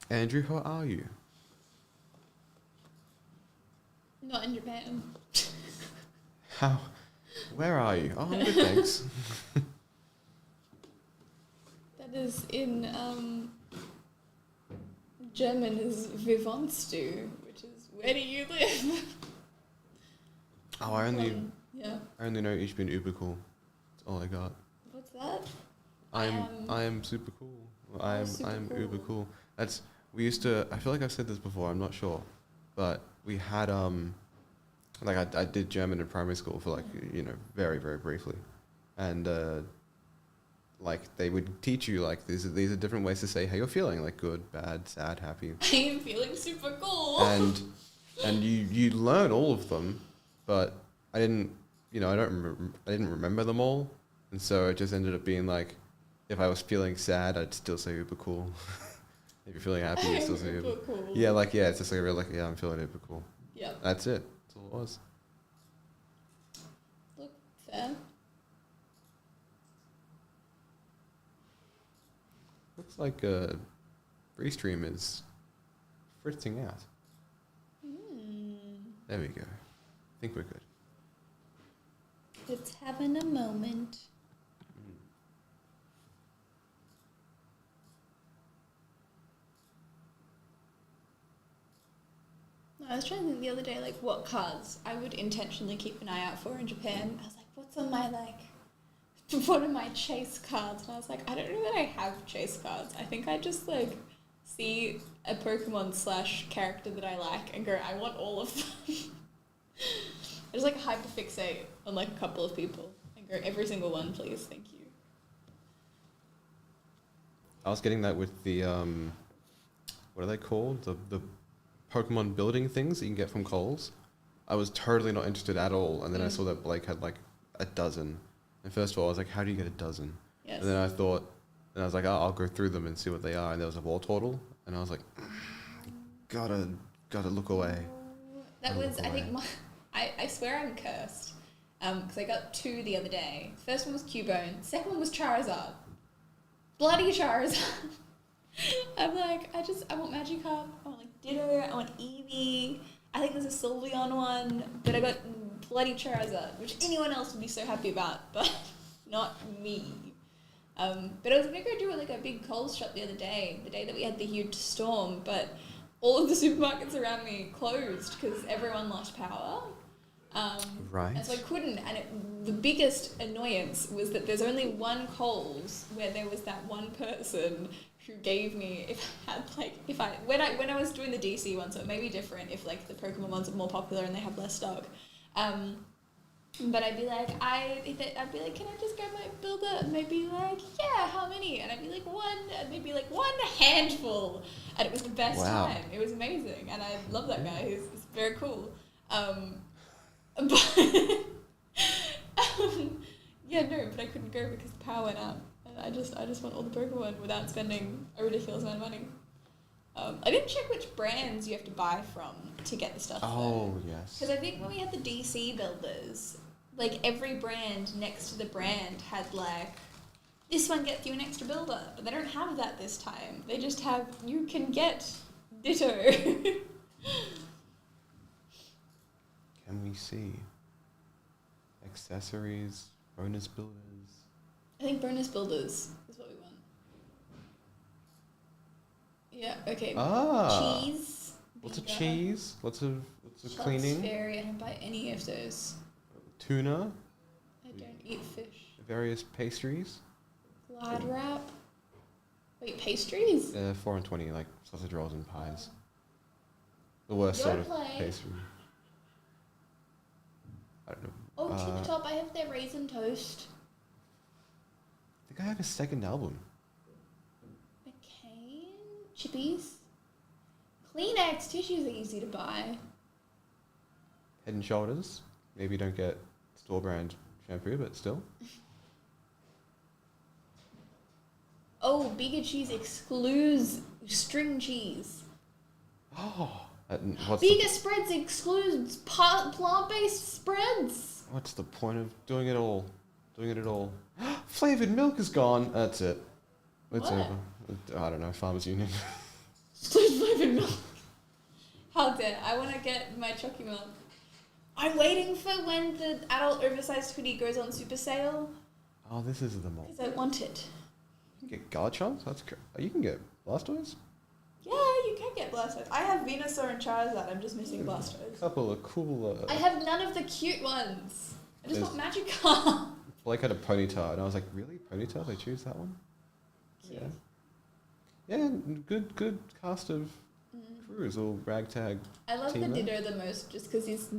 [SPEAKER 2] Andrew, how are you?
[SPEAKER 1] Not in Japan.
[SPEAKER 2] How? Where are you? Oh, I'm good, thanks.
[SPEAKER 1] That is in German is "Wie wohnst du?", which is "Where do you live?"
[SPEAKER 2] Oh, I only know Ich bin über cool. That's all I got.
[SPEAKER 1] What's that?
[SPEAKER 2] I am super cool. I am
[SPEAKER 1] cool.
[SPEAKER 2] uber cool. We used to. I feel like I've said this before. I'm not sure, but we had like I did German in primary school for like very very briefly, and like they would teach you like these are different ways to say how you're feeling, like good, bad, sad, happy.
[SPEAKER 1] I am feeling super cool.
[SPEAKER 2] And you learn all of them, but I didn't remember them all, and so it just ended up being like, if I was feeling sad, I'd still say uber cool. If you're feeling happy, you still say uber
[SPEAKER 1] cool.
[SPEAKER 2] Yeah, it's just like I'm feeling uber cool.
[SPEAKER 1] Yeah.
[SPEAKER 2] That's it. That's all it was.
[SPEAKER 1] Look, fair.
[SPEAKER 2] Looks like Restream is fritzing out. There we go. I think we're good.
[SPEAKER 1] It's having a moment. I was trying to think the other day, like, what cards I would intentionally keep an eye out for in Japan. I was like, what's on my, what are my chase cards? And I was like, I don't know that I have chase cards. I think I just, see a Pokemon / character that I like and go, I want all of them. I just, hyperfixate on, a couple of people and go, every single one, please, thank you.
[SPEAKER 2] I was getting that with the, what are they called? The Pokemon building things that you can get from Kohl's. I was totally not interested at all, and then I saw that Blake had a dozen. And first of all, I was like, how do you get a dozen?
[SPEAKER 1] Yes.
[SPEAKER 2] And then I thought, and I was like, I'll go through them and see what they are. And there was a Wartortle, and I was like, gotta look away.
[SPEAKER 1] That
[SPEAKER 2] Gotta
[SPEAKER 1] was,
[SPEAKER 2] look
[SPEAKER 1] I think,
[SPEAKER 2] away.
[SPEAKER 1] I swear I'm cursed. Because I got 2 the other day. First one was Cubone. Second one was Charizard. Bloody Charizard. I'm like, I want Magikarp. I want like Ditto. I want Eevee. I think there's a Sylveon one. But I got bloody Charizard, which anyone else would be so happy about, but not me. But I was gonna go do like a big Coles shop the other day, the day that we had the huge storm, but all of the supermarkets around me closed because everyone lost power.
[SPEAKER 2] Right.
[SPEAKER 1] And so I couldn't, and the biggest annoyance was that there's only one Coles where there was that one person who gave me, if I had when I was doing the DC one, so it may be different if like the Pokemon ones are more popular and they have less stock. But I'd be like, can I just grab my builder? And they'd be like, yeah, how many? And I'd be like, 1, and they'd be like, 1 handful. And it was the best time. It was amazing. And I love that guy. He's very cool. But, but I couldn't go because the power went out. And I just want all the Pokemon without spending a ridiculous amount of money. I didn't check which brands you have to buy from to get the stuff.
[SPEAKER 2] Oh, yes.
[SPEAKER 1] Because I think when we had the DC builders, like every brand next to the brand had like, this one gets you an extra builder. But they don't have that this time. They just have, you can get Ditto.
[SPEAKER 2] Can we see accessories, bonus builders?
[SPEAKER 1] I think bonus builders is what we want. Yeah, okay. Cheese.
[SPEAKER 2] Lots of
[SPEAKER 1] Beaver,
[SPEAKER 2] cheese, lots of cleaning.
[SPEAKER 1] Fairy, I don't buy any of those.
[SPEAKER 2] Tuna.
[SPEAKER 1] I don't eat fish.
[SPEAKER 2] Various pastries.
[SPEAKER 1] Glad wrap. Wait, pastries?
[SPEAKER 2] 4 and 20, like sausage rolls and pies. The worst sort of pastry. I don't know.
[SPEAKER 1] Oh, Tip Top, I have their raisin toast.
[SPEAKER 2] I think I have a second album.
[SPEAKER 1] McCain? Chippies? Kleenex tissues are easy to buy.
[SPEAKER 2] Head and Shoulders. Maybe you don't get store brand shampoo, but still.
[SPEAKER 1] Oh, Bigger Cheese excludes string cheese.
[SPEAKER 2] Oh.
[SPEAKER 1] Bigger Spreads excludes plant-based spreads.
[SPEAKER 2] What's the point of doing it all? Flavored milk is gone. That's it. It's over. I don't know. Farmers Union.
[SPEAKER 1] Excludes flavored milk. How dare I want to get my Chucky milk. I'm waiting for when the adult oversized hoodie goes on super sale.
[SPEAKER 2] Oh, this is the mold.
[SPEAKER 1] Because I want it.
[SPEAKER 2] You can get Garchomp? You can get Blastoise?
[SPEAKER 1] Yeah, you can get Blastoise. I have Venusaur and Charizard. I'm just missing Blastoise.
[SPEAKER 2] Couple of cool...
[SPEAKER 1] I have none of the cute ones. I just want Magikarp.
[SPEAKER 2] Blake had a Ponyta, and I was like, really? Ponyta? They choose that one?
[SPEAKER 1] Cute.
[SPEAKER 2] Yeah, good cast of crews, all ragtag.
[SPEAKER 1] I love the
[SPEAKER 2] team
[SPEAKER 1] Ditto the most just because he's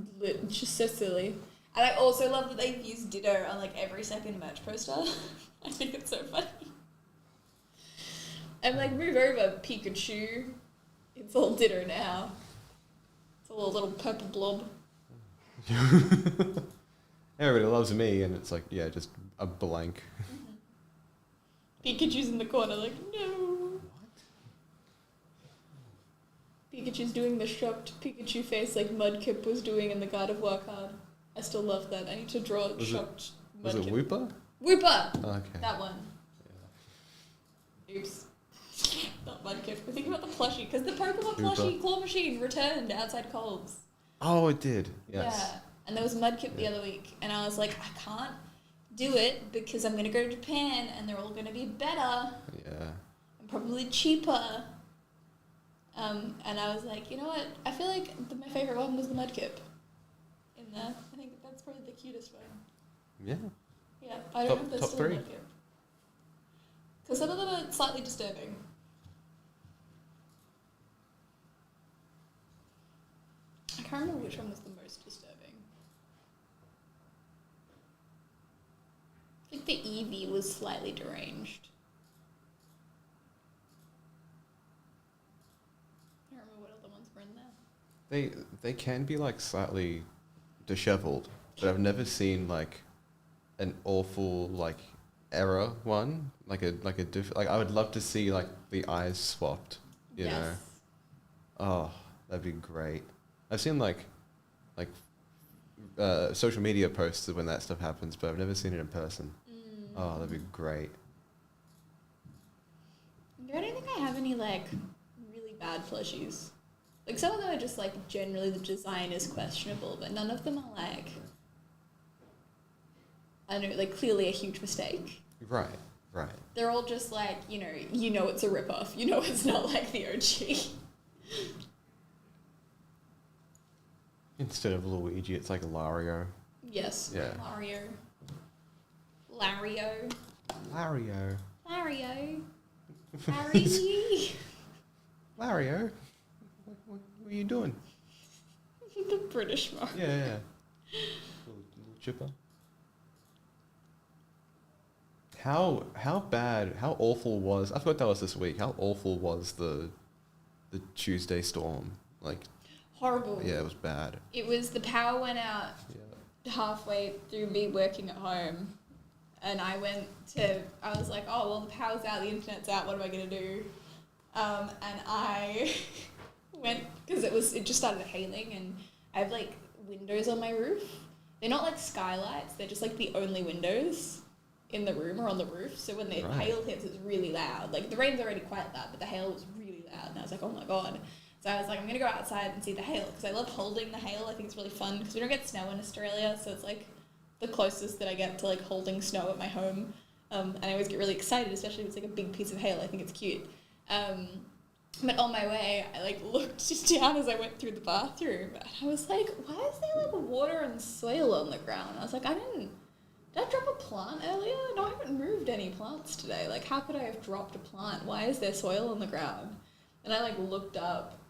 [SPEAKER 1] just so silly. And I also love that they've used Ditto on like every second merch poster. I think it's so funny. I'm like, move over, Pikachu. It's all Ditto now. It's all a little purple blob.
[SPEAKER 2] Everybody loves me, and it's like, yeah, just a blank.
[SPEAKER 1] Pikachu's in the corner like, no. What? Pikachu's doing the shocked Pikachu face like Mudkip was doing in the God of War card. I still love that. I need to draw a shocked Mudkip.
[SPEAKER 2] Was it Wooper?
[SPEAKER 1] Wooper!
[SPEAKER 2] Okay.
[SPEAKER 1] That one. Yeah. Oops. Not Mudkip. We're thinking about the plushie, because the Pokemon plushie claw machine returned outside Coles.
[SPEAKER 2] Oh, it did. Yes.
[SPEAKER 1] Yeah. And there was Mudkip the other week, and I was like, I can't do it because I'm going to go to Japan and they're all going to be better.
[SPEAKER 2] Yeah.
[SPEAKER 1] And probably cheaper. And I was like, you know what? I feel like my favourite one was the Mudkip. In there. I think that's probably the cutest one.
[SPEAKER 2] Yeah.
[SPEAKER 1] Yeah. I don't know if there's
[SPEAKER 2] top
[SPEAKER 1] still a
[SPEAKER 2] three.
[SPEAKER 1] Mudkip. Because some of them are slightly disturbing. I can't remember which one was the most disturbing. I think the Eevee was slightly deranged. I don't remember what other ones were in there.
[SPEAKER 2] They can be like slightly disheveled, but I've never seen like an awful like error one, like I would love to see like the eyes swapped, you know. Oh, that'd be great. I've seen like social media posts of when that stuff happens, but I've never seen it in person. Oh, that'd be great.
[SPEAKER 1] I don't think I have any like really bad plushies. Like some of them are just like generally the design is questionable, but none of them are like, I don't know, like clearly a huge mistake.
[SPEAKER 2] Right.
[SPEAKER 1] They're all just like, you know it's a rip-off. You know it's not like the OG.
[SPEAKER 2] Instead of Luigi, it's like Lario.
[SPEAKER 1] Yes.
[SPEAKER 2] Yeah.
[SPEAKER 1] Lario.
[SPEAKER 2] Lario.
[SPEAKER 1] Larry.
[SPEAKER 2] Lario. What are you doing?
[SPEAKER 1] The British mark.
[SPEAKER 2] Yeah. Little chipper. How awful was, I forgot that was this week, how awful was the Tuesday storm? Like,
[SPEAKER 1] Horrible.
[SPEAKER 2] yeah, it was bad.
[SPEAKER 1] It was, the power went out halfway through me working at home, and I was like, oh, well, the power's out, the internet's out, what am I going to do? And I went, because it just started hailing, and I have, like, windows on my roof. They're not, like, skylights, they're just, like, the only windows in the room or on the roof, so when the hail hits, it's really loud. Like, the rain's already quite loud, but the hail was really loud, and I was like, oh my god. So I was like, I'm going to go outside and see the hail, because I love holding the hail. I think it's really fun, because we don't get snow in Australia, so it's, like, the closest that I get to, like, holding snow at my home. And I always get really excited, especially if it's, like, a big piece of hail. I think it's cute. But on my way, I, like, looked down as I went through the bathroom, and I was like, why is there, like, water and soil on the ground? I was like, did I drop a plant earlier? No, I haven't moved any plants today. Like, how could I have dropped a plant? Why is there soil on the ground? And I, like, looked up,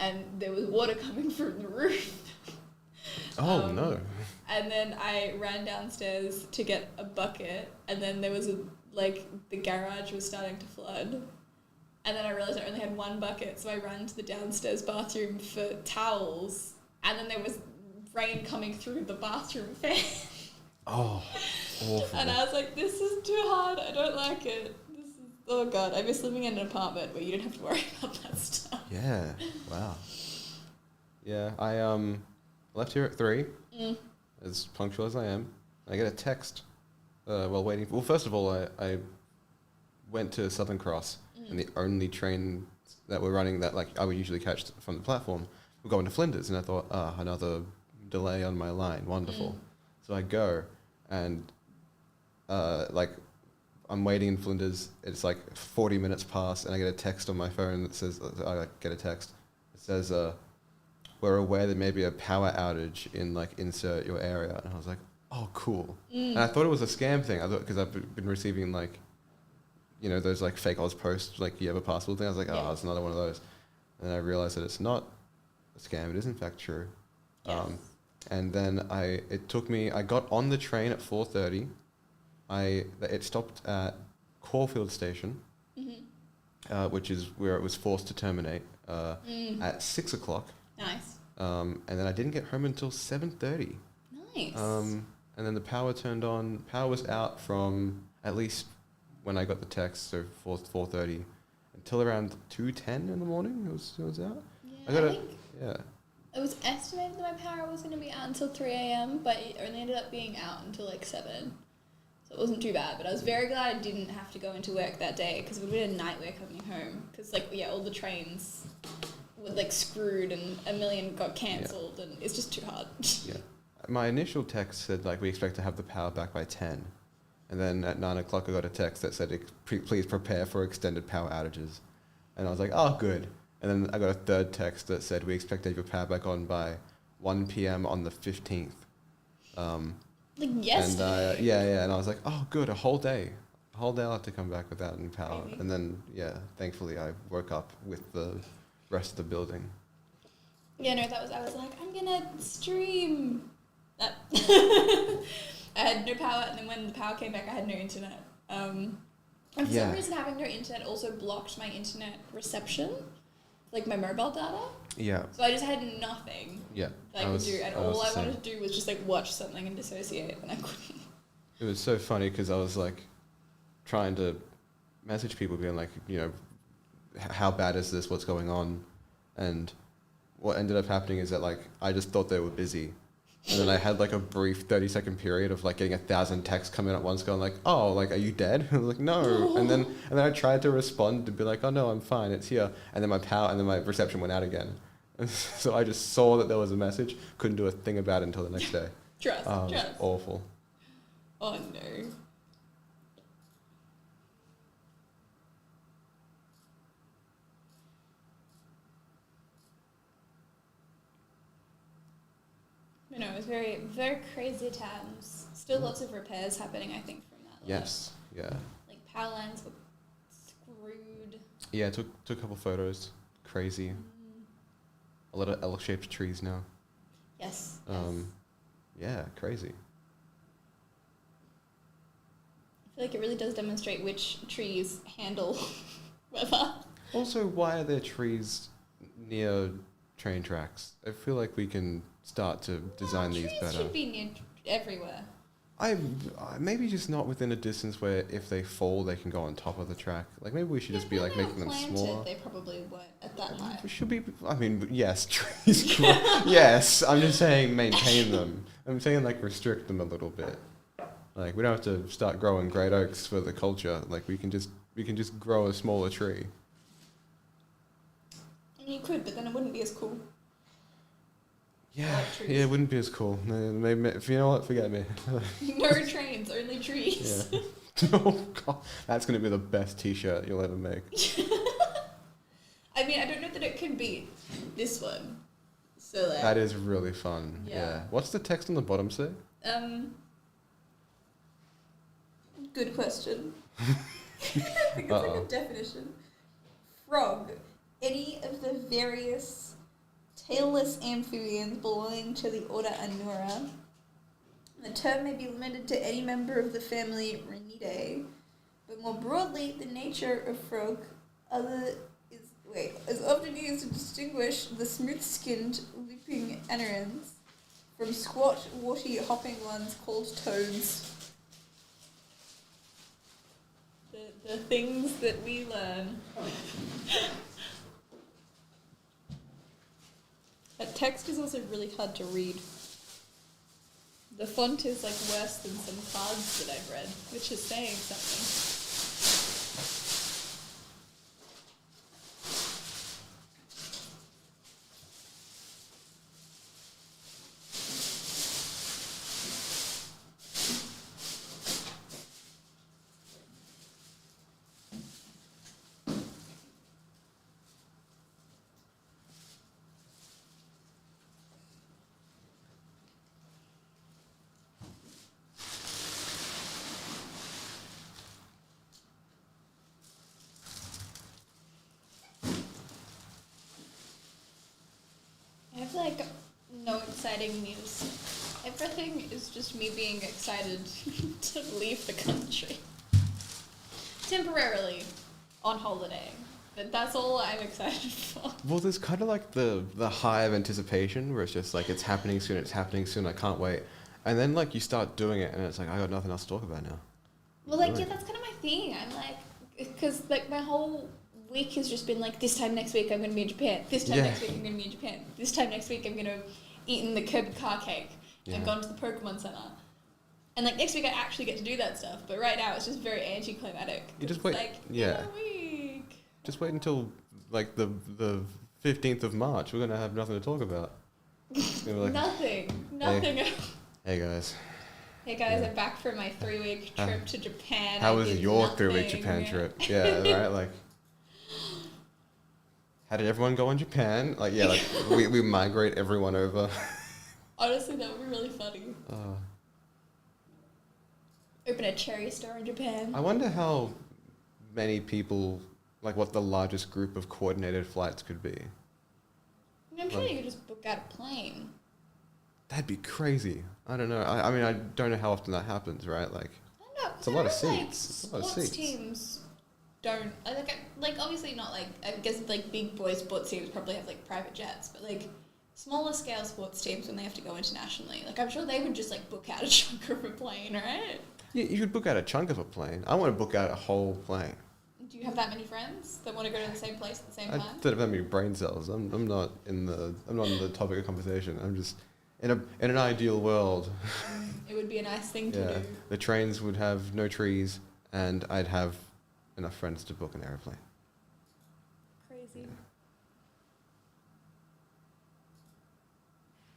[SPEAKER 1] and there was water coming from the roof.
[SPEAKER 2] Oh, no.
[SPEAKER 1] And then I ran downstairs to get a bucket, and then there was the garage was starting to flood. And then I realised I only had one bucket, so I ran to the downstairs bathroom for towels, and then there was rain coming through the bathroom fan.
[SPEAKER 2] Oh, awful.
[SPEAKER 1] And I was like, this is too hard, I don't like it. Oh god, I miss living in an apartment where you don't have to worry about that stuff.
[SPEAKER 2] Yeah, wow. Yeah, I left here at 3, as punctual as I am. I get a text while waiting. Well, first of all, I went to Southern Cross, and the only train that we're running that like I would usually catch from the platform were going to Flinders, and I thought, another delay on my line, wonderful. So I go, and I'm waiting in Flinders. It's like 40 minutes past, and I get a text on my phone that says, It says, we're aware there may be a power outage in like insert your area. And I was like, oh, cool. And I thought it was a scam thing. I thought, because I've been receiving like, those like fake Oz posts, like you have a password thing. I was like, it's another one of those. And then I realized that it's not a scam. It is in fact true. Yes. And then I got on the train at 4:30. It stopped at Caulfield Station, which is where it was forced to terminate at 6 o'clock.
[SPEAKER 1] Nice.
[SPEAKER 2] And then I didn't get home until 7:30.
[SPEAKER 1] Nice.
[SPEAKER 2] And then the power turned on. Power was out from at least when I got the text, so 4:30, until around 2:10 in the morning. It was out.
[SPEAKER 1] Yeah, it was estimated that my power was going to be out until 3 a.m., but it only ended up being out until like 7. So it wasn't too bad, but I was very glad I didn't have to go into work that day, because it would have been a nightmare coming home. Because all the trains were like screwed, and a million got cancelled, and it's just too hard.
[SPEAKER 2] Yeah. My initial text said like we expect to have the power back by 10, and then at 9 o'clock I got a text that said please prepare for extended power outages, and I was like, oh good. And then I got a third text that said we expect to have your power back on by 1 p.m. on the 15th.
[SPEAKER 1] Like yesterday.
[SPEAKER 2] And and I was like, oh good, a whole day I'll have to come back without any power.
[SPEAKER 1] Maybe.
[SPEAKER 2] And then thankfully I woke up with the rest of the building.
[SPEAKER 1] Yeah, no, I was like, I'm gonna stream. I had no power, and then when the power came back, I had no internet. And for some reason, having no internet also blocked my internet reception, like my mobile data.
[SPEAKER 2] Yeah.
[SPEAKER 1] So I just had nothing.
[SPEAKER 2] Yeah.
[SPEAKER 1] That I could do, and all I wanted to do was just like watch something and dissociate, and I couldn't.
[SPEAKER 2] It was so funny because I was like trying to message people, being like, how bad is this? What's going on? And what ended up happening is that like I just thought they were busy. And then I had like a brief 30-second period of like getting 1,000 texts coming at once going like, oh, like, are you dead? I was like, no. And then I tried to respond to be like, oh no, I'm fine, it's here. And then my reception went out again. And so I just saw that there was a message, couldn't do a thing about it until the next day.
[SPEAKER 1] Trust.
[SPEAKER 2] It was awful.
[SPEAKER 1] Oh no. You know, it was very, very crazy times. Still lots of repairs happening, I think, from that.
[SPEAKER 2] Yes, yeah.
[SPEAKER 1] Like power lines were screwed.
[SPEAKER 2] Yeah, took a couple photos. Crazy. A lot of L-shaped trees now.
[SPEAKER 1] Yes.
[SPEAKER 2] Yeah, crazy.
[SPEAKER 1] I feel like it really does demonstrate which trees handle weather.
[SPEAKER 2] Also, why are there trees near train tracks? I feel like we can start to design these
[SPEAKER 1] trees
[SPEAKER 2] better.
[SPEAKER 1] Should be near everywhere.
[SPEAKER 2] Maybe just not within a distance where if they fall they can go on top of the track. Like maybe we should just be like making them smaller.
[SPEAKER 1] They probably weren't at that height.
[SPEAKER 2] It should be. I mean, yes, trees. Yes, I'm just saying maintain them. I'm saying like restrict them a little bit. Like we don't have to start growing great oaks for the culture. Like we can just grow a smaller tree.
[SPEAKER 1] And you could, but then it wouldn't be as cool.
[SPEAKER 2] Yeah, yeah, it wouldn't be as cool. Maybe, if you know what, forget me.
[SPEAKER 1] No trains, only trees.
[SPEAKER 2] Yeah. Oh god, that's gonna be the best T-shirt you'll ever make.
[SPEAKER 1] I mean, I don't know that it can beat this one. So like,
[SPEAKER 2] that is really fun. Yeah. What's the text on the bottom say?
[SPEAKER 1] Good question. I think it's like a definition. Frog. Any of the various tailless amphibians belonging to the order Anura. The term may be limited to any member of the family Rhinidae, but more broadly, the nature of frog is often used to distinguish the smooth-skinned, leaping anarans from squat, warty, hopping ones called toads. The things that we learn. That text is also really hard to read. The font is like worse than some cards that I've read, which is saying something. I have like no exciting news. Everything is just me being excited to leave the country. Temporarily on holiday. But that's all I'm excited for.
[SPEAKER 2] Well, there's kind of like the high of anticipation where it's just like it's happening soon, I can't wait. And then like you start doing it and it's like I got nothing else to talk about now.
[SPEAKER 1] Well, like, yeah, that's kind of my thing. I'm like, because like my whole week has just been like, this time next week I'm going to be in Japan. This time next week I'm going to be in Japan. This time next week I'm going to have eaten the Kirby car cake and gone to the Pokemon Center. And like next week I actually get to do that stuff. But right now it's just very anticlimactic.
[SPEAKER 2] You just wait.
[SPEAKER 1] Like,
[SPEAKER 2] yeah.
[SPEAKER 1] in a week.
[SPEAKER 2] Just wait until like the 15th of March. We're going to have nothing to talk about. Like,
[SPEAKER 1] Nothing.
[SPEAKER 2] Hey guys.
[SPEAKER 1] Hey guys, I'm back from my 3-week trip to Japan.
[SPEAKER 2] How was your 3-week Japan trip? Yeah, right? Like, how did everyone go in Japan? Like, yeah, like we migrate everyone over.
[SPEAKER 1] Honestly, that would be really funny. Open a cherry store in Japan.
[SPEAKER 2] I wonder how many people, like what the largest group of coordinated flights could be.
[SPEAKER 1] I'm sure you could just book out a plane.
[SPEAKER 2] That'd be crazy. I don't know. I mean, I don't know how often that happens, right? Like,
[SPEAKER 1] I don't know.
[SPEAKER 2] it's a lot of seats.
[SPEAKER 1] Like,
[SPEAKER 2] It's a lot of
[SPEAKER 1] sports
[SPEAKER 2] seats.
[SPEAKER 1] teams don't like obviously not like I guess like big boy sports teams probably have like private jets, but like smaller scale sports teams when they have to go internationally, like I'm sure they would just like book out a chunk of a plane, right?
[SPEAKER 2] Yeah, you could book out a chunk of a plane. I want to book out a whole plane.
[SPEAKER 1] Do you have that many friends that want to go to the same place at the same
[SPEAKER 2] I
[SPEAKER 1] time?
[SPEAKER 2] don't have that many brain cells. I'm not in the topic of conversation. I'm just in an ideal world.
[SPEAKER 1] It would be a nice thing to
[SPEAKER 2] Yeah,
[SPEAKER 1] do.
[SPEAKER 2] the trains would have no trees, and I'd have enough friends to book an aeroplane.
[SPEAKER 1] Crazy.
[SPEAKER 2] Yeah.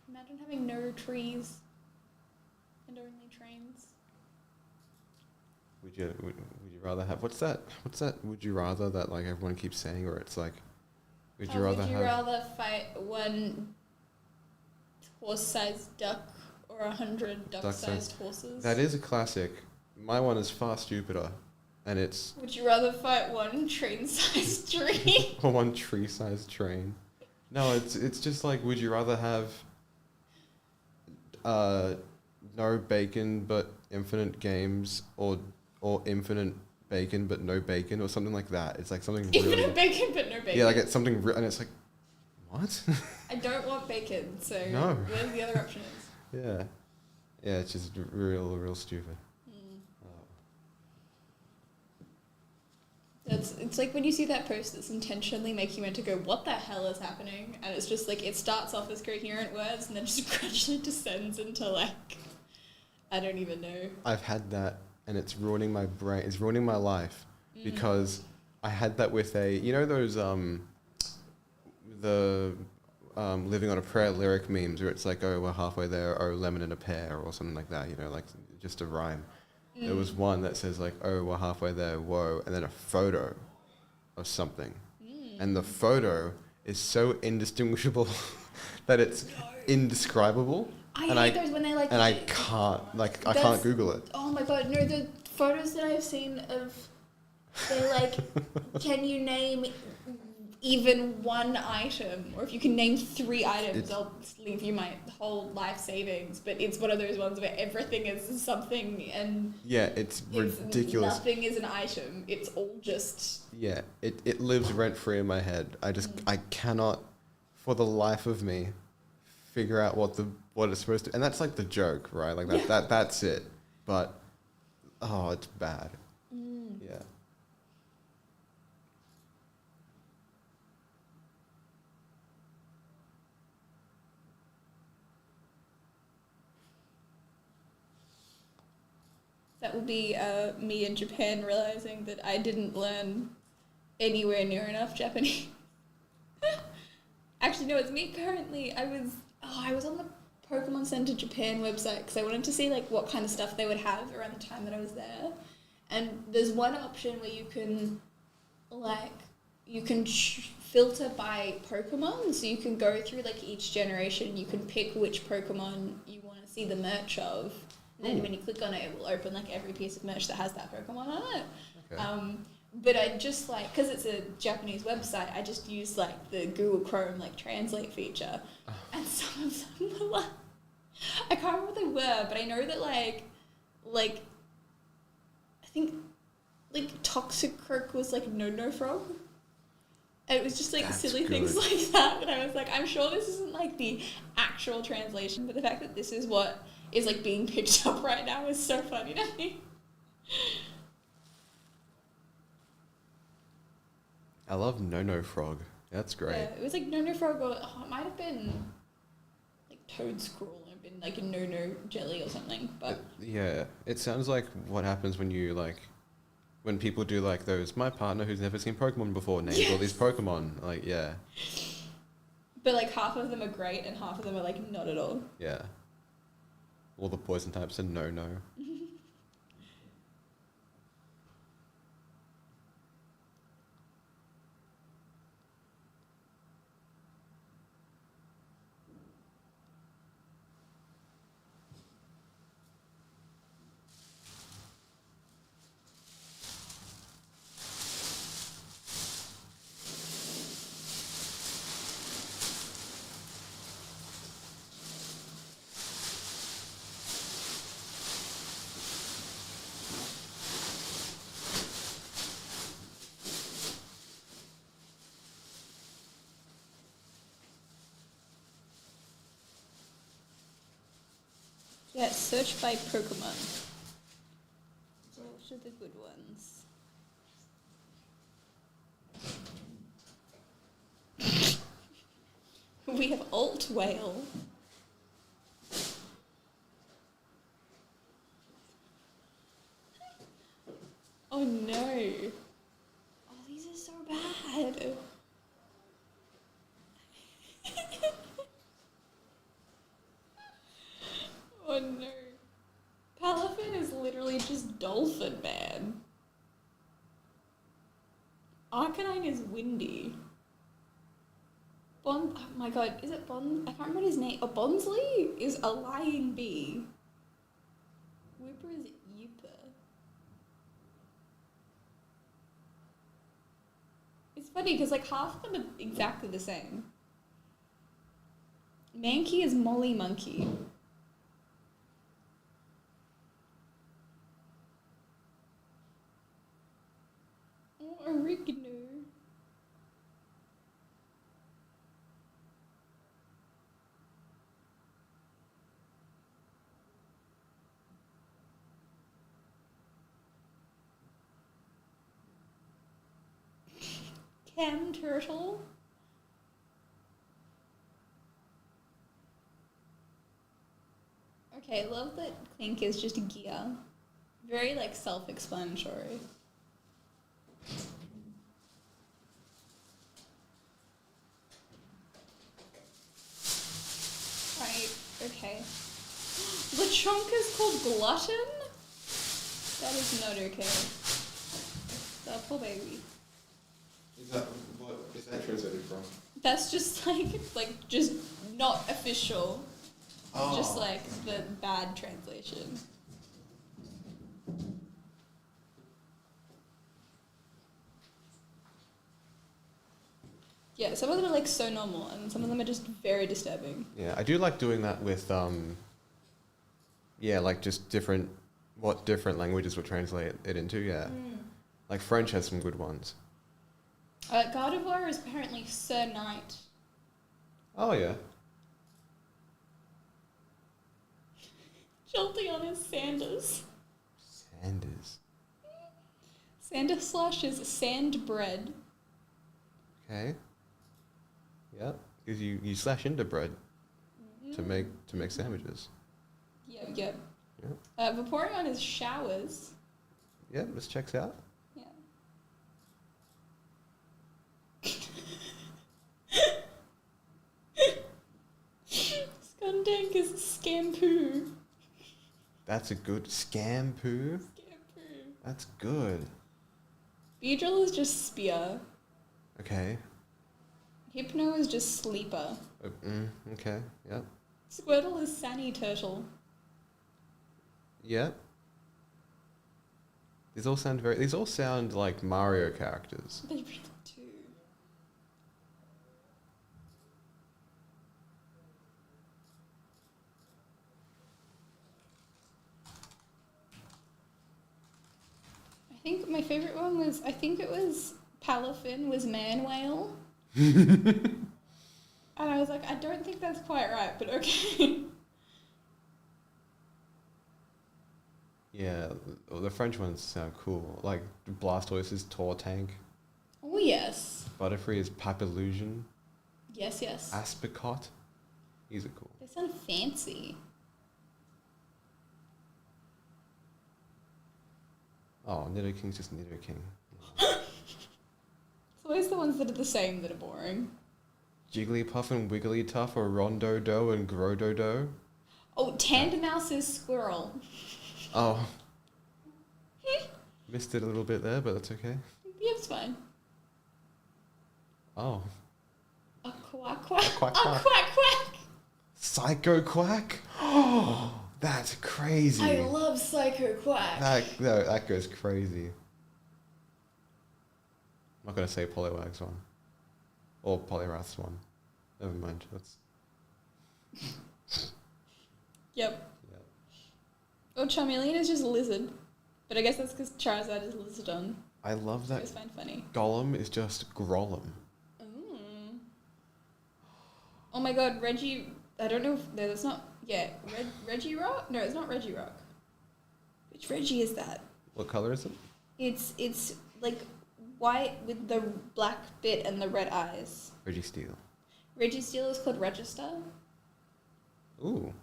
[SPEAKER 1] Imagine having no trees and only trains.
[SPEAKER 2] Would you rather have what's that would you rather that like everyone keeps saying, or it's like would you rather have
[SPEAKER 1] rather fight one horse-sized duck or 100 duck-sized horses?
[SPEAKER 2] that is a classic. My one is far stupider, and it's
[SPEAKER 1] Would you rather fight one train-sized tree?
[SPEAKER 2] or one tree-sized train. No, it's just like, would you rather have no bacon but infinite games, or infinite bacon but no bacon, or something like that? It's like something really...
[SPEAKER 1] Infinite bacon but no bacon.
[SPEAKER 2] Yeah, like it's something and it's like, what?
[SPEAKER 1] I don't want bacon, so
[SPEAKER 2] No.
[SPEAKER 1] whatever the other option is.
[SPEAKER 2] Yeah. Yeah, it's just real stupid.
[SPEAKER 1] It's like when you see that post that's intentionally making you want to go, what the hell is happening? And it's just like, it starts off as coherent words and then just gradually descends into like, I don't even know.
[SPEAKER 2] I've had that, and it's ruining my brain. It's ruining my life, because I had that with those living on a prayer lyric memes where it's like, oh, we're halfway there, oh, lemon and a pear, or something like that, like just a rhyme. There was one that says like, oh, we're halfway there, whoa, and then a photo of something. And the photo is so indistinguishable that it's indescribable.
[SPEAKER 1] I hate those when they like...
[SPEAKER 2] And I can't Google it.
[SPEAKER 1] Oh my god, no, the photos that I've seen of, they're like, can you name even one item? Or if you can name 3 items, I'll leave you my whole life savings. But it's one of those ones where everything is something and...
[SPEAKER 2] Yeah, it's ridiculous.
[SPEAKER 1] Nothing is an item. It's all just...
[SPEAKER 2] Yeah, it lives rent-free in my head. I cannot, for the life of me, figure out what it's supposed to... And that's like the joke, right? Like that's it. But, oh, it's bad. Yeah.
[SPEAKER 1] That would be me in Japan realizing that I didn't learn anywhere near enough Japanese. Actually, no, it's me currently. I was on the Pokemon Center Japan website because I wanted to see like what kind of stuff they would have around the time that I was there. And there's one option where you can filter by Pokemon, so you can go through like each generation. You can pick which Pokemon you want to see the merch of. And then when you click on it, it will open like every piece of merch that has that Pokemon on it. Okay. But I just like, because it's a Japanese website, I just used like the Google Chrome like translate feature. And some of them were like, I can't remember what they were, but I know that like I think like Toxicroak was like no frog. And it was just like silly things like that. And I was like, I'm sure this isn't like the actual translation, but the fact that this is what is like being picked up right now is so funny to me.
[SPEAKER 2] I love No Frog. That's great.
[SPEAKER 1] Yeah, it was like No Frog, or it might have been like Toad Scroll, or been like a No Jelly or something. But
[SPEAKER 2] it sounds like what happens when you like when people do like those. My partner who's never seen Pokemon before names all these Pokemon. Like
[SPEAKER 1] But like half of them are great and half of them are like not at all.
[SPEAKER 2] Yeah. All the poison types are no.
[SPEAKER 1] Yeah, search by Pokemon. Those are the good ones. we have alt whale. Oh no. Oh, these are so bad. Oh no. Palafin is literally just dolphin man. Arcanine is windy. Oh my god, is it Bond? I can't remember his name. Oh, Bonsley is a lying bee. Whipper is Yipper. It's funny because like half of them are exactly the same. Mankey is Molly Monkey. Oh, oregano. Cam turtle. Okay, I love that Clink is just gear. Very like self-explanatory. Right, okay. Lechonk is called Glutton? That is not okay. That poor baby.
[SPEAKER 2] What is that translated from?
[SPEAKER 1] That's just like just not official.
[SPEAKER 2] Oh.
[SPEAKER 1] Just like the bad translation. Yeah, some of them are like so normal and some of them are just very disturbing.
[SPEAKER 2] Yeah, I do like doing that with yeah, like just different languages will translate it into, yeah. Like French has some good ones.
[SPEAKER 1] Gardevoir is apparently Sir Knight.
[SPEAKER 2] Oh yeah.
[SPEAKER 1] Jolteon is Sanders.
[SPEAKER 2] Sanders.
[SPEAKER 1] Sanderslush is sand bread.
[SPEAKER 2] Okay. Yeah, because you slash into bread to make sandwiches.
[SPEAKER 1] Yep, yep.
[SPEAKER 2] Yeah.
[SPEAKER 1] Vaporeon is showers.
[SPEAKER 2] Yeah, this checks out.
[SPEAKER 1] Yeah. Skundank is scampoo.
[SPEAKER 2] That's a good scampoo.
[SPEAKER 1] Scampoo.
[SPEAKER 2] That's good.
[SPEAKER 1] Beedrill is just spear.
[SPEAKER 2] Okay.
[SPEAKER 1] Hypno is just sleeper.
[SPEAKER 2] Okay. Yep.
[SPEAKER 1] Squirtle is Sunny Turtle.
[SPEAKER 2] Yep. These all sound like Mario characters.
[SPEAKER 1] They really do. I think my favorite one was, Palafin was Man Whale. And I was like, I don't think that's quite right, but okay.
[SPEAKER 2] Yeah, the French ones sound cool. Like Blastoise is Tortank.
[SPEAKER 1] Oh, yes.
[SPEAKER 2] Butterfree is Papillusion.
[SPEAKER 1] Yes, yes.
[SPEAKER 2] Aspicot. These are cool.
[SPEAKER 1] They sound fancy.
[SPEAKER 2] Oh, Nidoking's just Nidoking.
[SPEAKER 1] It's always the ones that are the same that are boring.
[SPEAKER 2] Jigglypuff and Wigglytuff or Rondodo and Grododo.
[SPEAKER 1] Oh, Tandemaus is Squirrel.
[SPEAKER 2] Oh. Missed it a little bit there, but that's okay.
[SPEAKER 1] Yeah, it's fine.
[SPEAKER 2] Oh.
[SPEAKER 1] A quack quack.
[SPEAKER 2] Quack,
[SPEAKER 1] A
[SPEAKER 2] quack.
[SPEAKER 1] quack quack.
[SPEAKER 2] Psycho Quack? Oh, that's crazy.
[SPEAKER 1] I love Psycho Quack.
[SPEAKER 2] That goes crazy. I'm not going to say Poliwag's one. Or Poliwrath's one. Never mind. That's...
[SPEAKER 1] Yep. Oh, Charmeleon is just lizard. But I guess that's because Charizard is Lizardon.
[SPEAKER 2] I love
[SPEAKER 1] I
[SPEAKER 2] that.
[SPEAKER 1] always find funny.
[SPEAKER 2] Golem is just Grollum.
[SPEAKER 1] Ooh. Oh my god, Reggie... I don't know if... No, that's not... Yeah, Reggie Rock? No, it's not Reggie Rock. Which Reggie is that?
[SPEAKER 2] What color is it?
[SPEAKER 1] It's like white with the black bit and the red eyes.
[SPEAKER 2] Reggie Steel.
[SPEAKER 1] Registeel is called Register.
[SPEAKER 2] Ooh.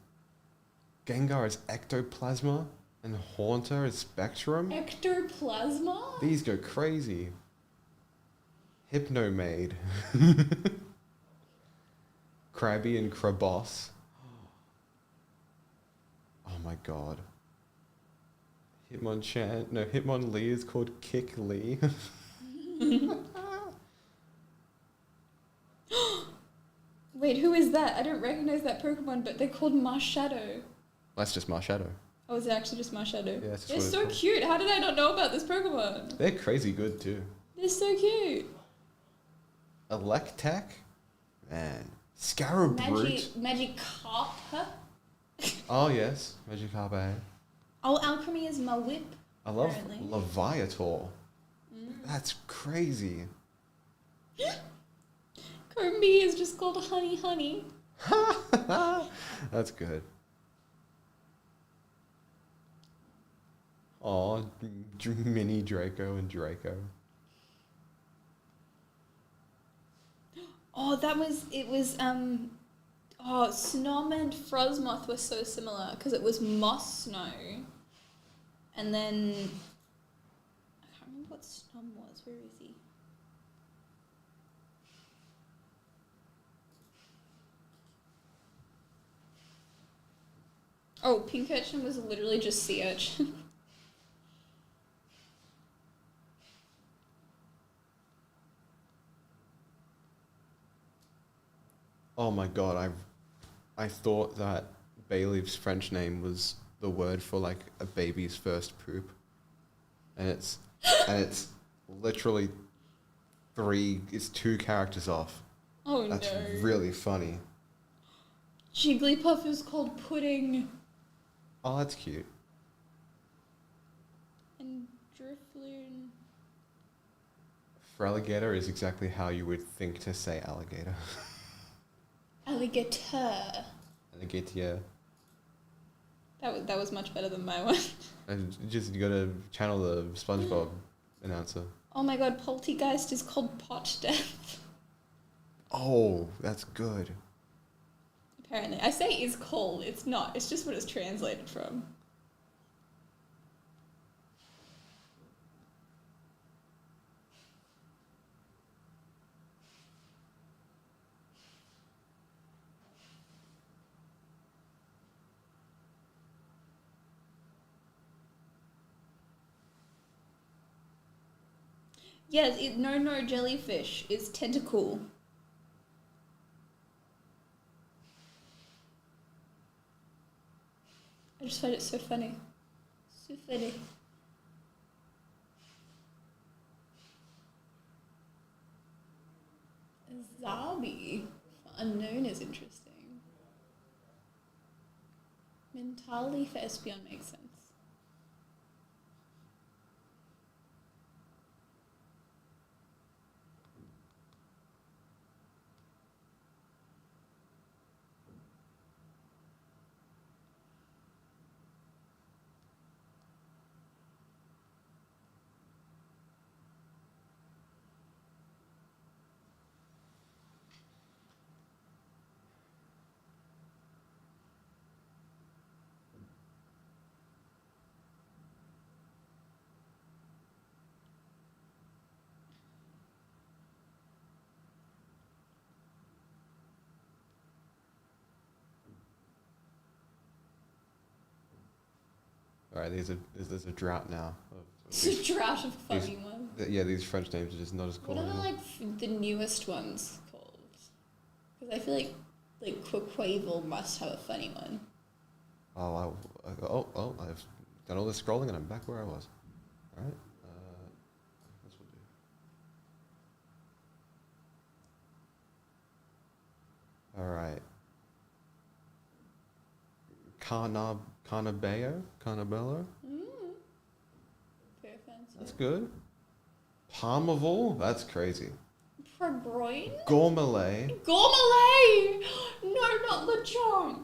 [SPEAKER 2] Gengar is Ectoplasma and Haunter is Spectrum.
[SPEAKER 1] Ectoplasma?
[SPEAKER 2] These go crazy. Hypnomaid. Krabby and Krabos. Oh my god. Hitmonlee is called Kick Lee.
[SPEAKER 1] Wait, who is that? I don't recognize that Pokemon, but they're called Marshadow.
[SPEAKER 2] That's just Marshadow.
[SPEAKER 1] Oh, is it actually just Marshadow?
[SPEAKER 2] Yeah, it's just
[SPEAKER 1] They're
[SPEAKER 2] what it's
[SPEAKER 1] so
[SPEAKER 2] called.
[SPEAKER 1] cute. How did I not know about this Pokemon?
[SPEAKER 2] They're crazy good too.
[SPEAKER 1] They're so cute.
[SPEAKER 2] Electek? Man. Scarabroot.
[SPEAKER 1] Magikarp?
[SPEAKER 2] Oh yes, Magikarp.
[SPEAKER 1] Oh, Alchemy is my whip.
[SPEAKER 2] I love
[SPEAKER 1] Apparently.
[SPEAKER 2] Leviator. That's crazy.
[SPEAKER 1] Combee is just called Honey.
[SPEAKER 2] That's good. Aw, mini Draco and Draco.
[SPEAKER 1] Oh, Snom and Frosmoth were so similar because it was Moss Snow. And then, I can't remember what Snom was. Where is he? Oh, Pink Urchin was literally just Sea Urchin.
[SPEAKER 2] Oh my god, I thought that Bayleaf's French name was the word for like a baby's first poop. And it's literally it's 2 characters off.
[SPEAKER 1] Oh
[SPEAKER 2] That's
[SPEAKER 1] no.
[SPEAKER 2] really funny.
[SPEAKER 1] Jigglypuff is called Pudding.
[SPEAKER 2] Oh, that's cute.
[SPEAKER 1] And Drifloon.
[SPEAKER 2] Feraligatr is exactly how you would think to say alligator.
[SPEAKER 1] Alligator.
[SPEAKER 2] Alligator.
[SPEAKER 1] That was much better than my one.
[SPEAKER 2] And you gotta channel the SpongeBob announcer.
[SPEAKER 1] Oh my god, Poltergeist is called Pot Death.
[SPEAKER 2] Oh, that's good.
[SPEAKER 1] Apparently. I say is called, it's not. It's just what it's translated from. Yes, no jellyfish is tentacle. I just find it so funny. So funny. Zabi. Unknown is interesting. Mentally for Espeon makes sense.
[SPEAKER 2] Alright, there's a drought now.
[SPEAKER 1] It's a drought of funny ones.
[SPEAKER 2] These French names are just not as cool
[SPEAKER 1] What are
[SPEAKER 2] anymore.
[SPEAKER 1] like the newest ones called? Because I feel like Quaquavel must have a funny one.
[SPEAKER 2] I've done all this scrolling and I'm back where I was. Alright, this will do. Alright. Carnabello?
[SPEAKER 1] Very fancy.
[SPEAKER 2] That's good. Palmaval? That's crazy.
[SPEAKER 1] Pragroin?
[SPEAKER 2] Gourmet?
[SPEAKER 1] Gourmet! No, not Lechonk!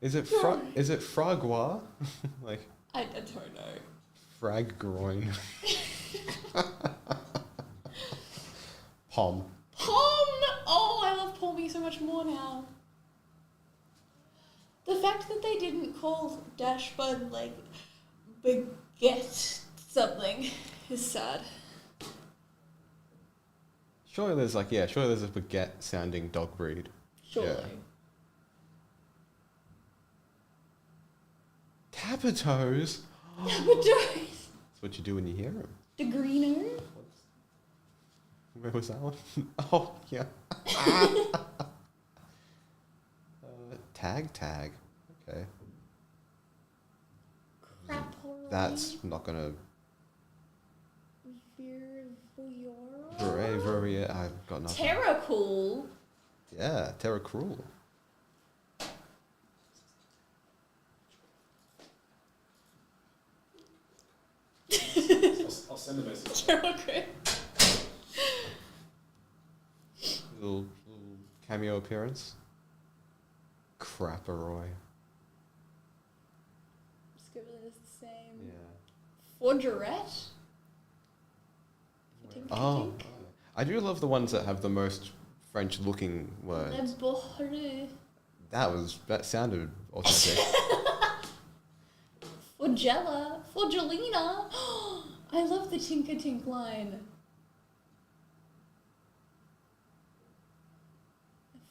[SPEAKER 2] Is it Fragua? Like
[SPEAKER 1] I don't know.
[SPEAKER 2] frag groin. Pom.
[SPEAKER 1] Pom! Oh, I love call me so much more now. The fact that they didn't call Dash Bun, like, Baguette something is sad.
[SPEAKER 2] Surely there's a baguette sounding dog breed.
[SPEAKER 1] Surely.
[SPEAKER 2] Yeah. Tapatoes?
[SPEAKER 1] Tapatoes.
[SPEAKER 2] That's what you do when you hear them.
[SPEAKER 1] The greener.
[SPEAKER 2] Where was that one? Oh, yeah. Tag. Okay.
[SPEAKER 1] Crap.
[SPEAKER 2] That's not gonna.
[SPEAKER 1] Vervoyora.
[SPEAKER 2] I've got nothing.
[SPEAKER 1] Terracool.
[SPEAKER 2] Yeah, Terra Cruel.
[SPEAKER 4] I'll send a message.
[SPEAKER 1] Terracool.
[SPEAKER 2] Little cameo appearance. Crapperoy.
[SPEAKER 1] Scribbling is the same.
[SPEAKER 2] Yeah.
[SPEAKER 1] Forgerette.
[SPEAKER 2] Oh, I do love the ones that have the most French-looking words. That sounded authentic.
[SPEAKER 1] Forgella. Forgelina. I love the Tinker Tink line.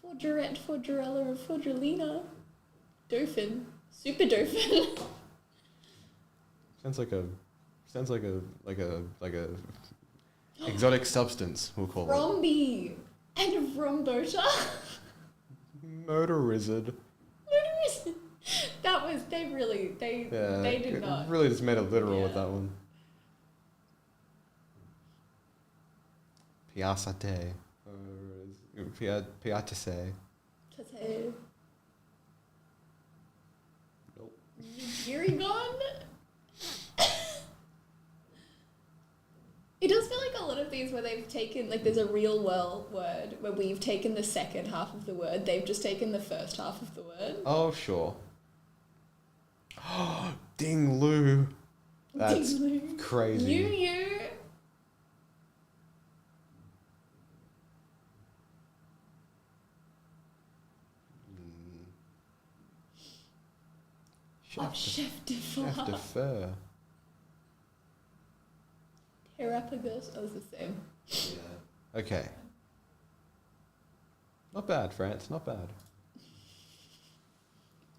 [SPEAKER 1] Forgerette, Forgerella, and Forgelina. Dauphin. Super Dauphin.
[SPEAKER 2] Sounds like a exotic substance, we'll call it.
[SPEAKER 1] Romby. And Rombota.
[SPEAKER 2] Motorizard.
[SPEAKER 1] That was, they did not.
[SPEAKER 2] Really just made it literal with
[SPEAKER 1] Yeah.
[SPEAKER 2] that one. Piazzate. Piazzate.
[SPEAKER 1] Tate.
[SPEAKER 2] Nope.
[SPEAKER 1] Girigon? It does feel like a lot of these where they've taken, like, there's a real world word where we've taken the second half of the word, they've just taken the first half of the word.
[SPEAKER 2] Oh, sure. Ding Lu. That's
[SPEAKER 1] Ding-lu.
[SPEAKER 2] crazy.
[SPEAKER 1] You. Chef de
[SPEAKER 2] Chef de Fur.
[SPEAKER 1] Herapagus. Oh, it's the same.
[SPEAKER 2] Yeah. Okay. Not bad, France. Not bad.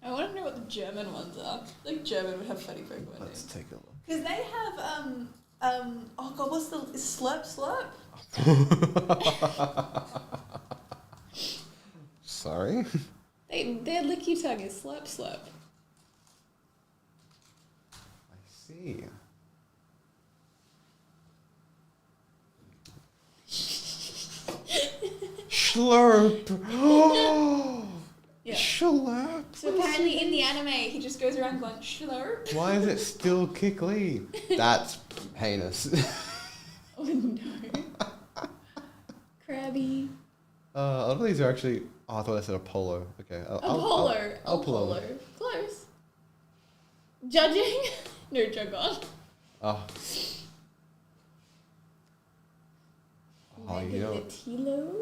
[SPEAKER 1] I want to know what the German ones are. Like, German would have funny Pokemon
[SPEAKER 2] Let's
[SPEAKER 1] names.
[SPEAKER 2] take a look.
[SPEAKER 1] Because they have, oh god, what's the, Slurp Slurp?
[SPEAKER 2] Sorry.
[SPEAKER 1] Their licky tongue is Slurp Slurp.
[SPEAKER 2] I see. Slurp.
[SPEAKER 1] Yeah.
[SPEAKER 2] Slurp.
[SPEAKER 1] So apparently in the anime, he just goes around going, Slurp.
[SPEAKER 2] Why is it still Kickly? That's heinous.
[SPEAKER 1] Oh no. Krabby.
[SPEAKER 2] A lot of these are actually. Oh, I thought I said Apollo. Okay.
[SPEAKER 1] Apollo. Close. Judging? No, Jugon.
[SPEAKER 2] Oh. Oh, you know.
[SPEAKER 1] Megalotilo?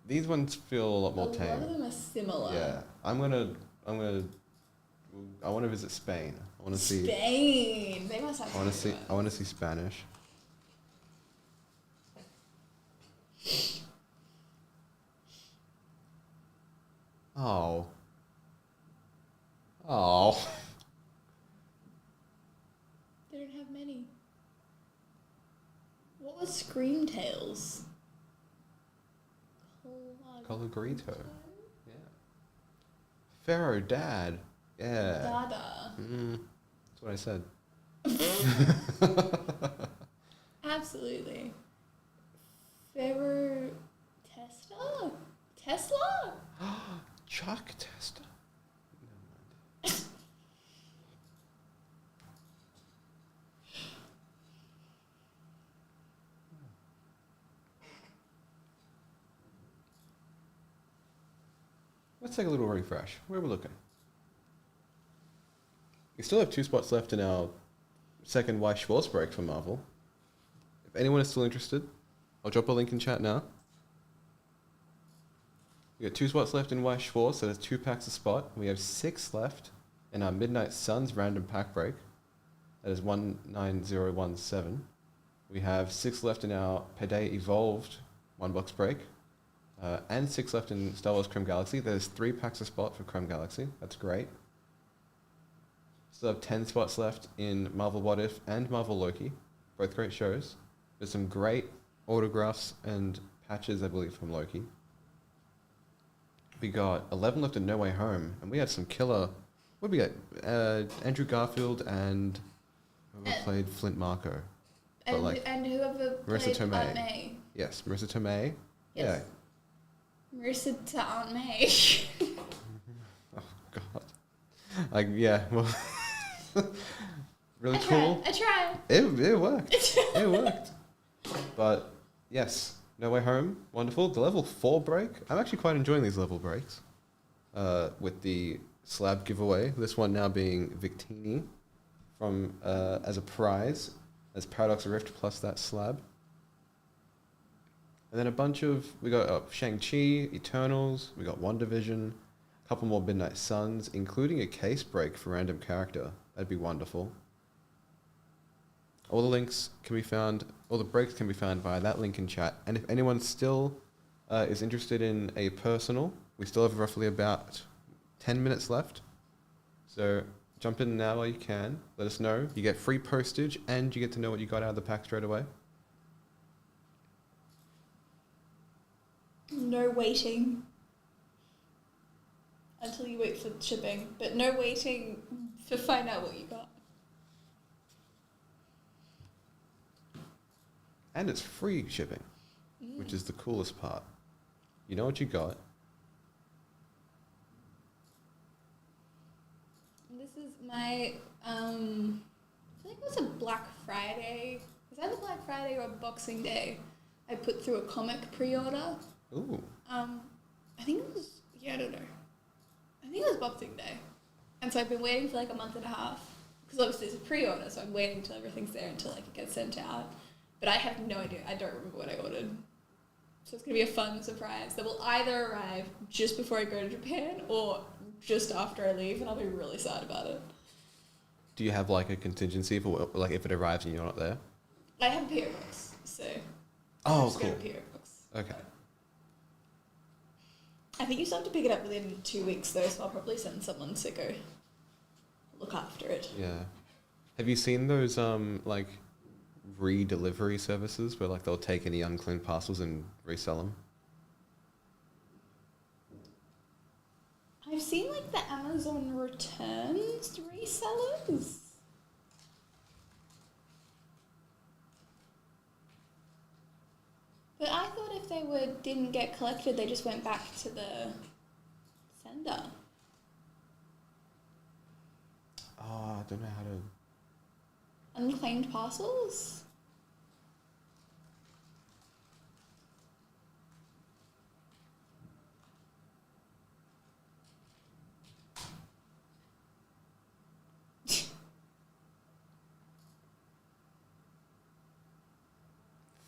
[SPEAKER 2] These ones feel a lot more
[SPEAKER 1] A
[SPEAKER 2] tame.
[SPEAKER 1] lot of them are similar.
[SPEAKER 2] Yeah, I want to visit Spain. I want to see.
[SPEAKER 1] Spain. They must have.
[SPEAKER 2] I want to see.
[SPEAKER 1] good
[SPEAKER 2] I want to see Spanish. Oh. Oh.
[SPEAKER 1] ones. They don't have many. What was Screamtails?
[SPEAKER 2] Colagrito. Yeah. Pharaoh Dad. Yeah.
[SPEAKER 1] Dada.
[SPEAKER 2] That's what I said.
[SPEAKER 1] Absolutely. Pharaoh Tesla? Tesla?
[SPEAKER 2] Chuck Tester. Let's take a little refresh. Where are we looking? We still have 2 spots left in our second Weiss Schwarz break for Marvel. If anyone is still interested, I'll drop a link in chat now. We got 2 spots left in Weiss Schwarz, so there's 2 packs a spot. We have 6 left in our Midnight Suns random pack break. That is 19017. We have 6 left in our Payday Evolved 1-box break. And 6 left in Star Wars Chrome Galaxy. There's 3 packs a spot for Chrome Galaxy. That's great. Still have 10 spots left in Marvel What If and Marvel Loki. Both great shows. There's some great autographs and patches, I believe, from Loki. We got 11 left in No Way Home. And we had some killer... What did we get? Andrew Garfield and... Whoever played Flint Marko.
[SPEAKER 1] And whoever
[SPEAKER 2] Marissa
[SPEAKER 1] played
[SPEAKER 2] Tomei.
[SPEAKER 1] Aunt May.
[SPEAKER 2] Yes, Marissa Tomei.
[SPEAKER 1] Yes.
[SPEAKER 2] Yeah.
[SPEAKER 1] Marissa to Aunt May.
[SPEAKER 2] Oh, God. Yeah, well... really cool.
[SPEAKER 1] I tried.
[SPEAKER 2] It worked. It worked. But, yes, No Way Home, wonderful. The level 4 break, I'm actually quite enjoying these level breaks. With the slab giveaway. This one now being Victini from as a prize, as Paradox Rift plus that slab. And then a bunch of, we got Shang-Chi, Eternals, we got WandaVision, a couple more Midnight Suns, including a case break for random character. That'd be wonderful. All the links can be found, all the breaks can be found via that link in chat. And if anyone still is interested in a personal, we still have roughly about 10 minutes left. So jump in now while you can. Let us know. You get free postage and you get to know what you got out of the pack straight away.
[SPEAKER 1] No waiting until you wait for shipping, but no waiting to find out what you got.
[SPEAKER 2] And it's free shipping, which is the coolest part. You know what you got.
[SPEAKER 1] This is my, I think it was a Black Friday. Was that a Black Friday or a Boxing Day? I put through a comic pre-order.
[SPEAKER 2] Ooh.
[SPEAKER 1] I think it was, I don't know. I think it was Boxing Day. And so I've been waiting for like a month and a half. Because obviously it's a pre-order, so I'm waiting until everything's there until like it gets sent out. But I have no idea. I don't remember what I ordered. So it's going to be a fun surprise that will either arrive just before I go to Japan or just after I leave, and I'll be really sad about it.
[SPEAKER 2] Do you have like a contingency for like if it arrives and you're not there?
[SPEAKER 1] I have a PO box, so
[SPEAKER 2] Oh,
[SPEAKER 1] just
[SPEAKER 2] cool.
[SPEAKER 1] go to PO box.
[SPEAKER 2] Okay.
[SPEAKER 1] I think you still have to pick it up within 2 weeks though, so I'll probably send someone to go look after it.
[SPEAKER 2] Yeah. Have you seen those like re-delivery services where like they'll take any unclaimed parcels and resell them?
[SPEAKER 1] I've seen like the Amazon returns resellers. But I thought if they didn't get collected, they just went back to the sender.
[SPEAKER 2] Oh, I don't know how to...
[SPEAKER 1] Unclaimed parcels?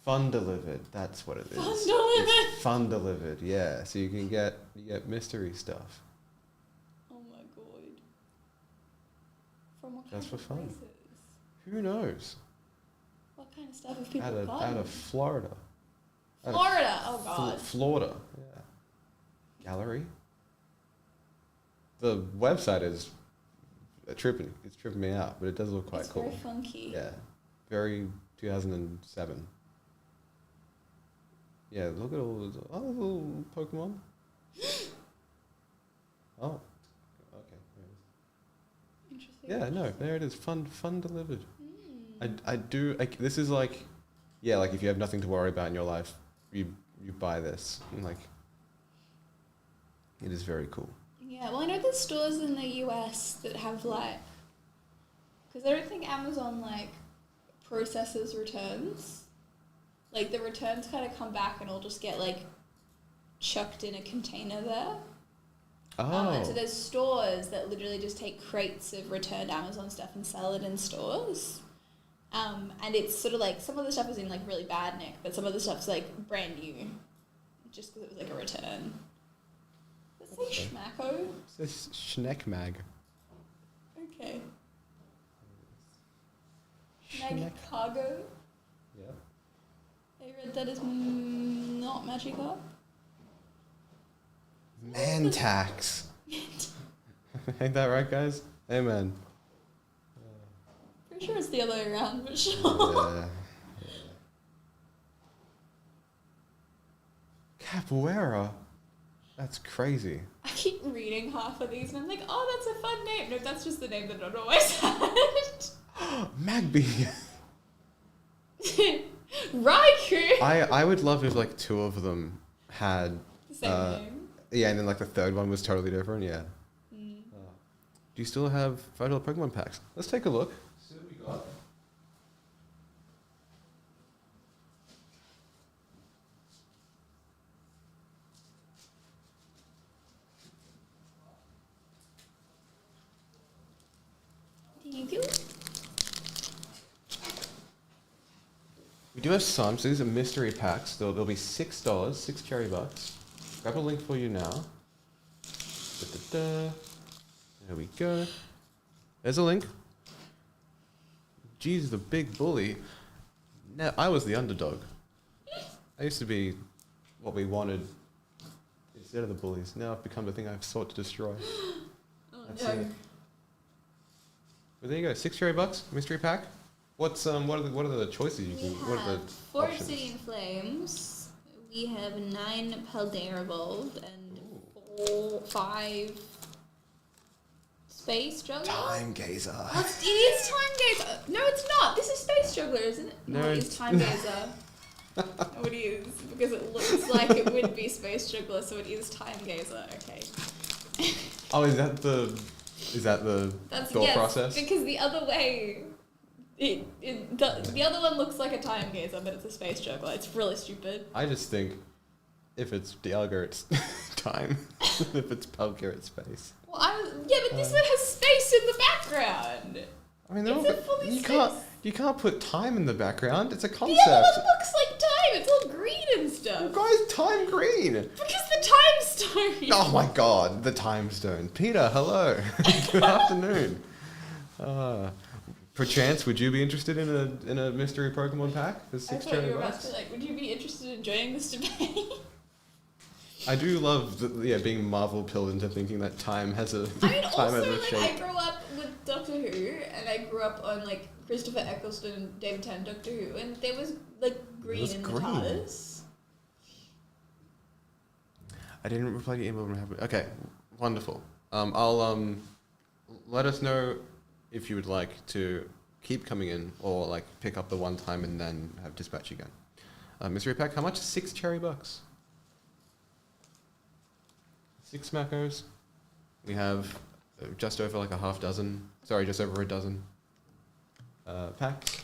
[SPEAKER 2] Fun delivered, that's what it is.
[SPEAKER 1] Fun delivered.
[SPEAKER 2] It's fun delivered, yeah. So you get mystery stuff.
[SPEAKER 1] Oh my god. From what
[SPEAKER 2] That's
[SPEAKER 1] kind of
[SPEAKER 2] for fun.
[SPEAKER 1] places?
[SPEAKER 2] Who knows?
[SPEAKER 1] What kind of stuff have people
[SPEAKER 2] Out
[SPEAKER 1] gotten?
[SPEAKER 2] of Florida. Out of
[SPEAKER 1] Florida, oh god.
[SPEAKER 2] Florida, yeah. Gallery. The website is tripping. It's tripping me out, but it does look quite cool.
[SPEAKER 1] It's very funky.
[SPEAKER 2] Yeah, very 2007. Yeah, look at all those little Pokemon. Oh, okay.
[SPEAKER 1] Interesting.
[SPEAKER 2] Yeah, no, there it is. Fun delivered.
[SPEAKER 1] Mm.
[SPEAKER 2] This is like, yeah, like if you have nothing to worry about in your life, you buy this. And like, it is very cool.
[SPEAKER 1] Yeah, well I know there's stores in the US that have like, because I don't think Amazon like processes returns. Like the returns kind of come back and it'll just get like chucked in a container there.
[SPEAKER 2] Oh.
[SPEAKER 1] And so there's stores that literally just take crates of returned Amazon stuff and sell it in stores. And it's sort of like, some of the stuff is in like really bad nick, but some of the stuff's like brand new, just because it was like a return. Does it say Schmacko?
[SPEAKER 2] It says Schneck Mag.
[SPEAKER 1] Okay. Mag Cargo.
[SPEAKER 2] Yeah.
[SPEAKER 1] I read that as not Magikarp.
[SPEAKER 2] Mantax. Ain't that right, guys? Amen.
[SPEAKER 1] Pretty sure it's the other way around, but sure.
[SPEAKER 2] Yeah. Capoeira? That's crazy.
[SPEAKER 1] I keep reading half of these and I'm like, oh, that's a fun name. No, that's just the name that I've always had.
[SPEAKER 2] Magby.
[SPEAKER 1] Raikou!
[SPEAKER 2] I would love if like two of them had
[SPEAKER 1] The same name.
[SPEAKER 2] yeah, and then like the third one was totally different. Yeah. Do you still have $5 Pokemon packs? Let's take a look. See what we got.
[SPEAKER 1] Thank you.
[SPEAKER 2] We do have some, so these are mystery packs. They'll be $6, 6 cherry bucks. Grab a link for you now. Da-da-da. There we go. There's a link. Jeez, the big bully. Now, I was the underdog. I used to be what we wanted instead of the bullies. Now I've become the thing I've sought to destroy.
[SPEAKER 1] Oh
[SPEAKER 2] That's
[SPEAKER 1] no.
[SPEAKER 2] it. But there you go, 6 cherry bucks, mystery pack. What's what are the choices you can? What are the
[SPEAKER 1] 4
[SPEAKER 2] options?
[SPEAKER 1] Obsidian Flames. We have 9 Paldera Bulb and 5 Space Juggler.
[SPEAKER 2] Time Gazer.
[SPEAKER 1] Oh, it is Time Gazer. No, it's not. This is Space Juggler, isn't it?
[SPEAKER 2] No,
[SPEAKER 1] it is Time Gazer. No, it is, because it looks like it would be Space Juggler, so it is Time Gazer. Okay.
[SPEAKER 2] Oh, is that the
[SPEAKER 1] That's
[SPEAKER 2] thought
[SPEAKER 1] yes,
[SPEAKER 2] process?
[SPEAKER 1] because the other way, the other one looks like a Time Gazer, but it's a Space Juggler. It's really stupid.
[SPEAKER 2] I just think if it's Dialga, it's time. If it's Palkia, it's space.
[SPEAKER 1] Well, but this one has space in the background.
[SPEAKER 2] I mean, they're
[SPEAKER 1] It's
[SPEAKER 2] all
[SPEAKER 1] a fully
[SPEAKER 2] you can't put time in the background. It's a
[SPEAKER 1] The
[SPEAKER 2] concept.
[SPEAKER 1] other one looks like time. It's all green and stuff.
[SPEAKER 2] Why is time green?
[SPEAKER 1] Because the time stone.
[SPEAKER 2] Oh my god, the time stone. Peter, hello. Good afternoon. Perchance, would you be interested in a mystery Pokemon pack? There's
[SPEAKER 1] I
[SPEAKER 2] 6
[SPEAKER 1] thought you
[SPEAKER 2] cherry
[SPEAKER 1] were about
[SPEAKER 2] bucks.
[SPEAKER 1] to be like, would you be interested in joining this debate?
[SPEAKER 2] I do love being Marvel pilled into thinking that time has a
[SPEAKER 1] I mean,
[SPEAKER 2] time has
[SPEAKER 1] also,
[SPEAKER 2] a
[SPEAKER 1] like,
[SPEAKER 2] shape.
[SPEAKER 1] I grew up with Doctor Who, and I grew up on, like, Christopher Eccleston and David Tennant Doctor Who, and there was, like, green
[SPEAKER 2] was
[SPEAKER 1] in
[SPEAKER 2] green.
[SPEAKER 1] the TARDIS.
[SPEAKER 2] I didn't reply to your email. Okay, wonderful. I'll let us know if you would like to keep coming in or like pick up the one time and then have dispatch again. Mystery pack, how much? 6 cherry bucks. 6 smackos. We have just over like a half dozen. Sorry, just over a dozen packs.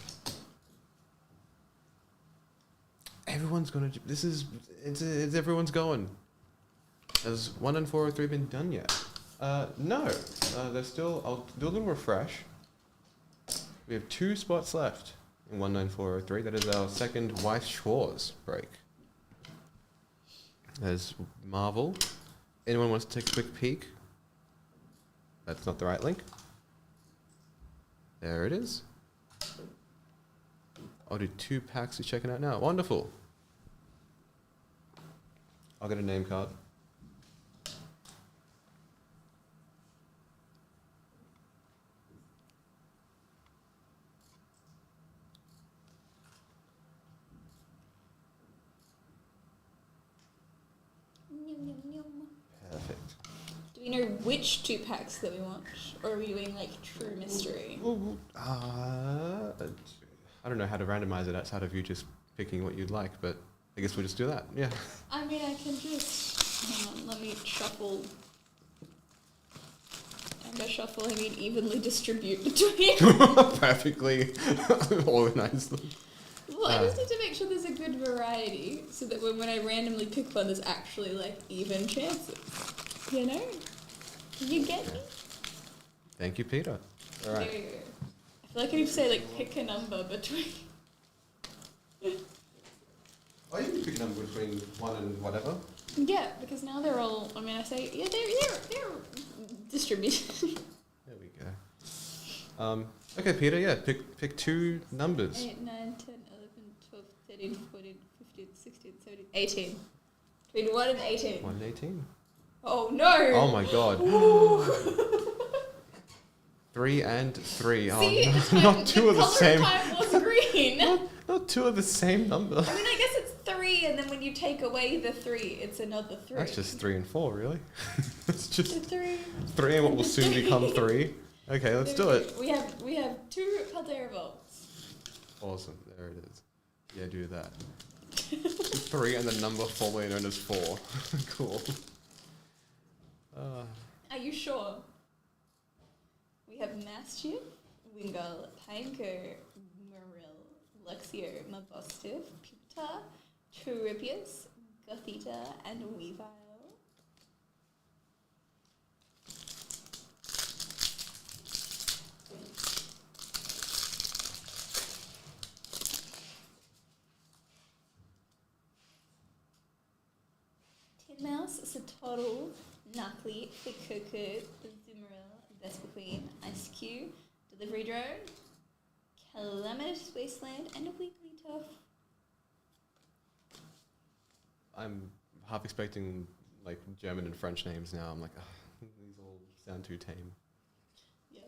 [SPEAKER 2] Everyone's gonna. It's everyone's going. Has 1 and 403 been done yet? No. There's still. I'll do a little refresh. We have 2 spots left in 19403. That is our second Weiss Schwarz break. There's Marvel. Anyone wants to take a quick peek? That's not the right link. There it is. I'll do 2 packs to check it out now. Wonderful. I'll get a name card. Perfect.
[SPEAKER 1] Do we know which 2 packs that we want? Or are we doing, like, true mystery?
[SPEAKER 2] I don't know how to randomize it outside of you just picking what you'd like, but I guess we'll just do that. Yeah.
[SPEAKER 1] I mean, I can just... Hang on, let me shuffle. And by shuffle, I mean evenly distribute between...
[SPEAKER 2] Perfectly organized them.
[SPEAKER 1] Well, I just need to make sure there's a good variety, so that when I randomly pick one, there's actually, like, even chances. You know? You get me?
[SPEAKER 2] Thank you, Peter. All right.
[SPEAKER 1] I feel feel like I need to say, like, pick a number between...
[SPEAKER 2] Oh, you can pick a number between 1 and whatever.
[SPEAKER 1] Yeah, because now they're all, I mean, I say, yeah, they're distributed.
[SPEAKER 2] There we go. Okay, Peter, yeah, pick 2 numbers.
[SPEAKER 1] 8, 9, 10, 11, 12, 13, 14, 15, 16, 17, 18. Between 1 and 18.
[SPEAKER 2] 1 and 18.
[SPEAKER 1] Oh, no!
[SPEAKER 2] Oh my god. 3 and 3. Oh,
[SPEAKER 1] See,
[SPEAKER 2] no, not 2 of the same.
[SPEAKER 1] time was green.
[SPEAKER 2] Not 2 of the same number.
[SPEAKER 1] I mean, I guess it's 3, and then when you take away the 3, it's another 3.
[SPEAKER 2] That's just 3 and 4, really. It's just
[SPEAKER 1] The 3.
[SPEAKER 2] 3 and what will soon become 3. Okay, let's do it.
[SPEAKER 1] We have 2 conveyor belts.
[SPEAKER 2] Awesome, there it is. Yeah, do that. 3 and the number formerly known as 4. Cool.
[SPEAKER 1] Are you sure? We have Mastiff, Wingull, Panko, Moril, Luxio, Mabostif, Pipta, Tripius, Gothita, and Weavile. Tinmouse, Satotl, Knuckly, Fikuku, Zimmeril, Vespa Queen, Ice Cube, Delivery Drone, Calamitous Wasteland, and a Wigglytuff.
[SPEAKER 2] I'm half expecting like German and French names now. I'm like, these all sound too tame.
[SPEAKER 1] Yeah.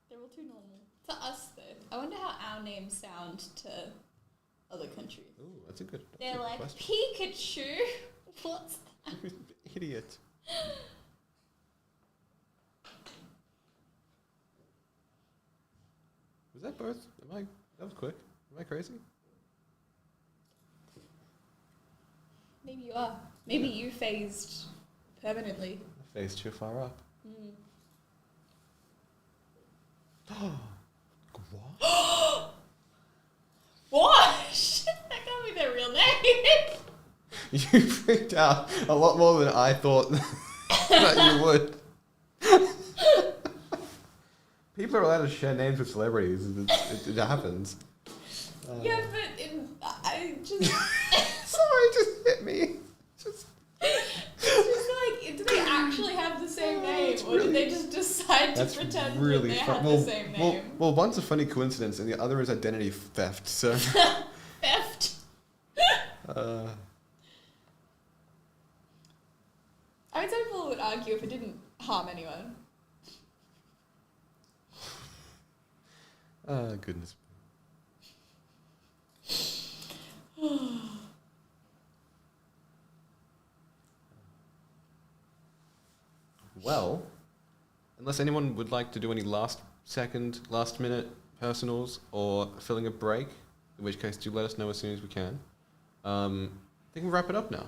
[SPEAKER 1] They're all too normal. To us, though. I wonder how our names sound to other countries.
[SPEAKER 2] Ooh, that's a good
[SPEAKER 1] They're like,
[SPEAKER 2] question.
[SPEAKER 1] Pikachu? What's that?
[SPEAKER 2] Idiot. Was that both? That was quick. Am I crazy?
[SPEAKER 1] Maybe you are. Maybe you phased permanently.
[SPEAKER 2] I phased too far up. What?
[SPEAKER 1] What? That can't be their real name.
[SPEAKER 2] You freaked out a lot more than I thought that you would. People are allowed to share names with celebrities. It happens.
[SPEAKER 1] Yeah, but I just...
[SPEAKER 2] Sorry, it just hit me.
[SPEAKER 1] It's just like, do they actually have the same name? Or did they just decide to pretend that they had the same name?
[SPEAKER 2] Well, one's a funny coincidence and the other is identity theft, so...
[SPEAKER 1] Theft? I mean, some people would argue if it didn't harm anyone.
[SPEAKER 2] Goodness. Well, unless anyone would like to do any last minute personals or filling a break, in which case do let us know as soon as we can. I think we'll wrap it up now.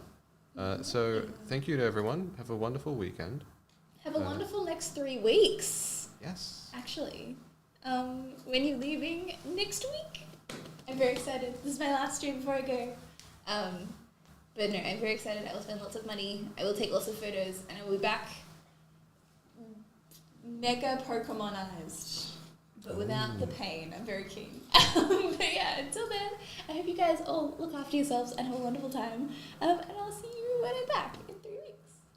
[SPEAKER 2] So thank you to everyone. Have a wonderful weekend.
[SPEAKER 1] Have a wonderful next 3 weeks.
[SPEAKER 2] Yes.
[SPEAKER 1] Actually. When you're leaving next week. I'm very excited. This is my last stream before I go. But no, I'm very excited. I will spend lots of money. I will take lots of photos. And I will be back mega Pokemonized. But without the pain. I'm very keen. But yeah, until then, I hope you guys all look after yourselves and have a wonderful time. And I'll see you when I'm back.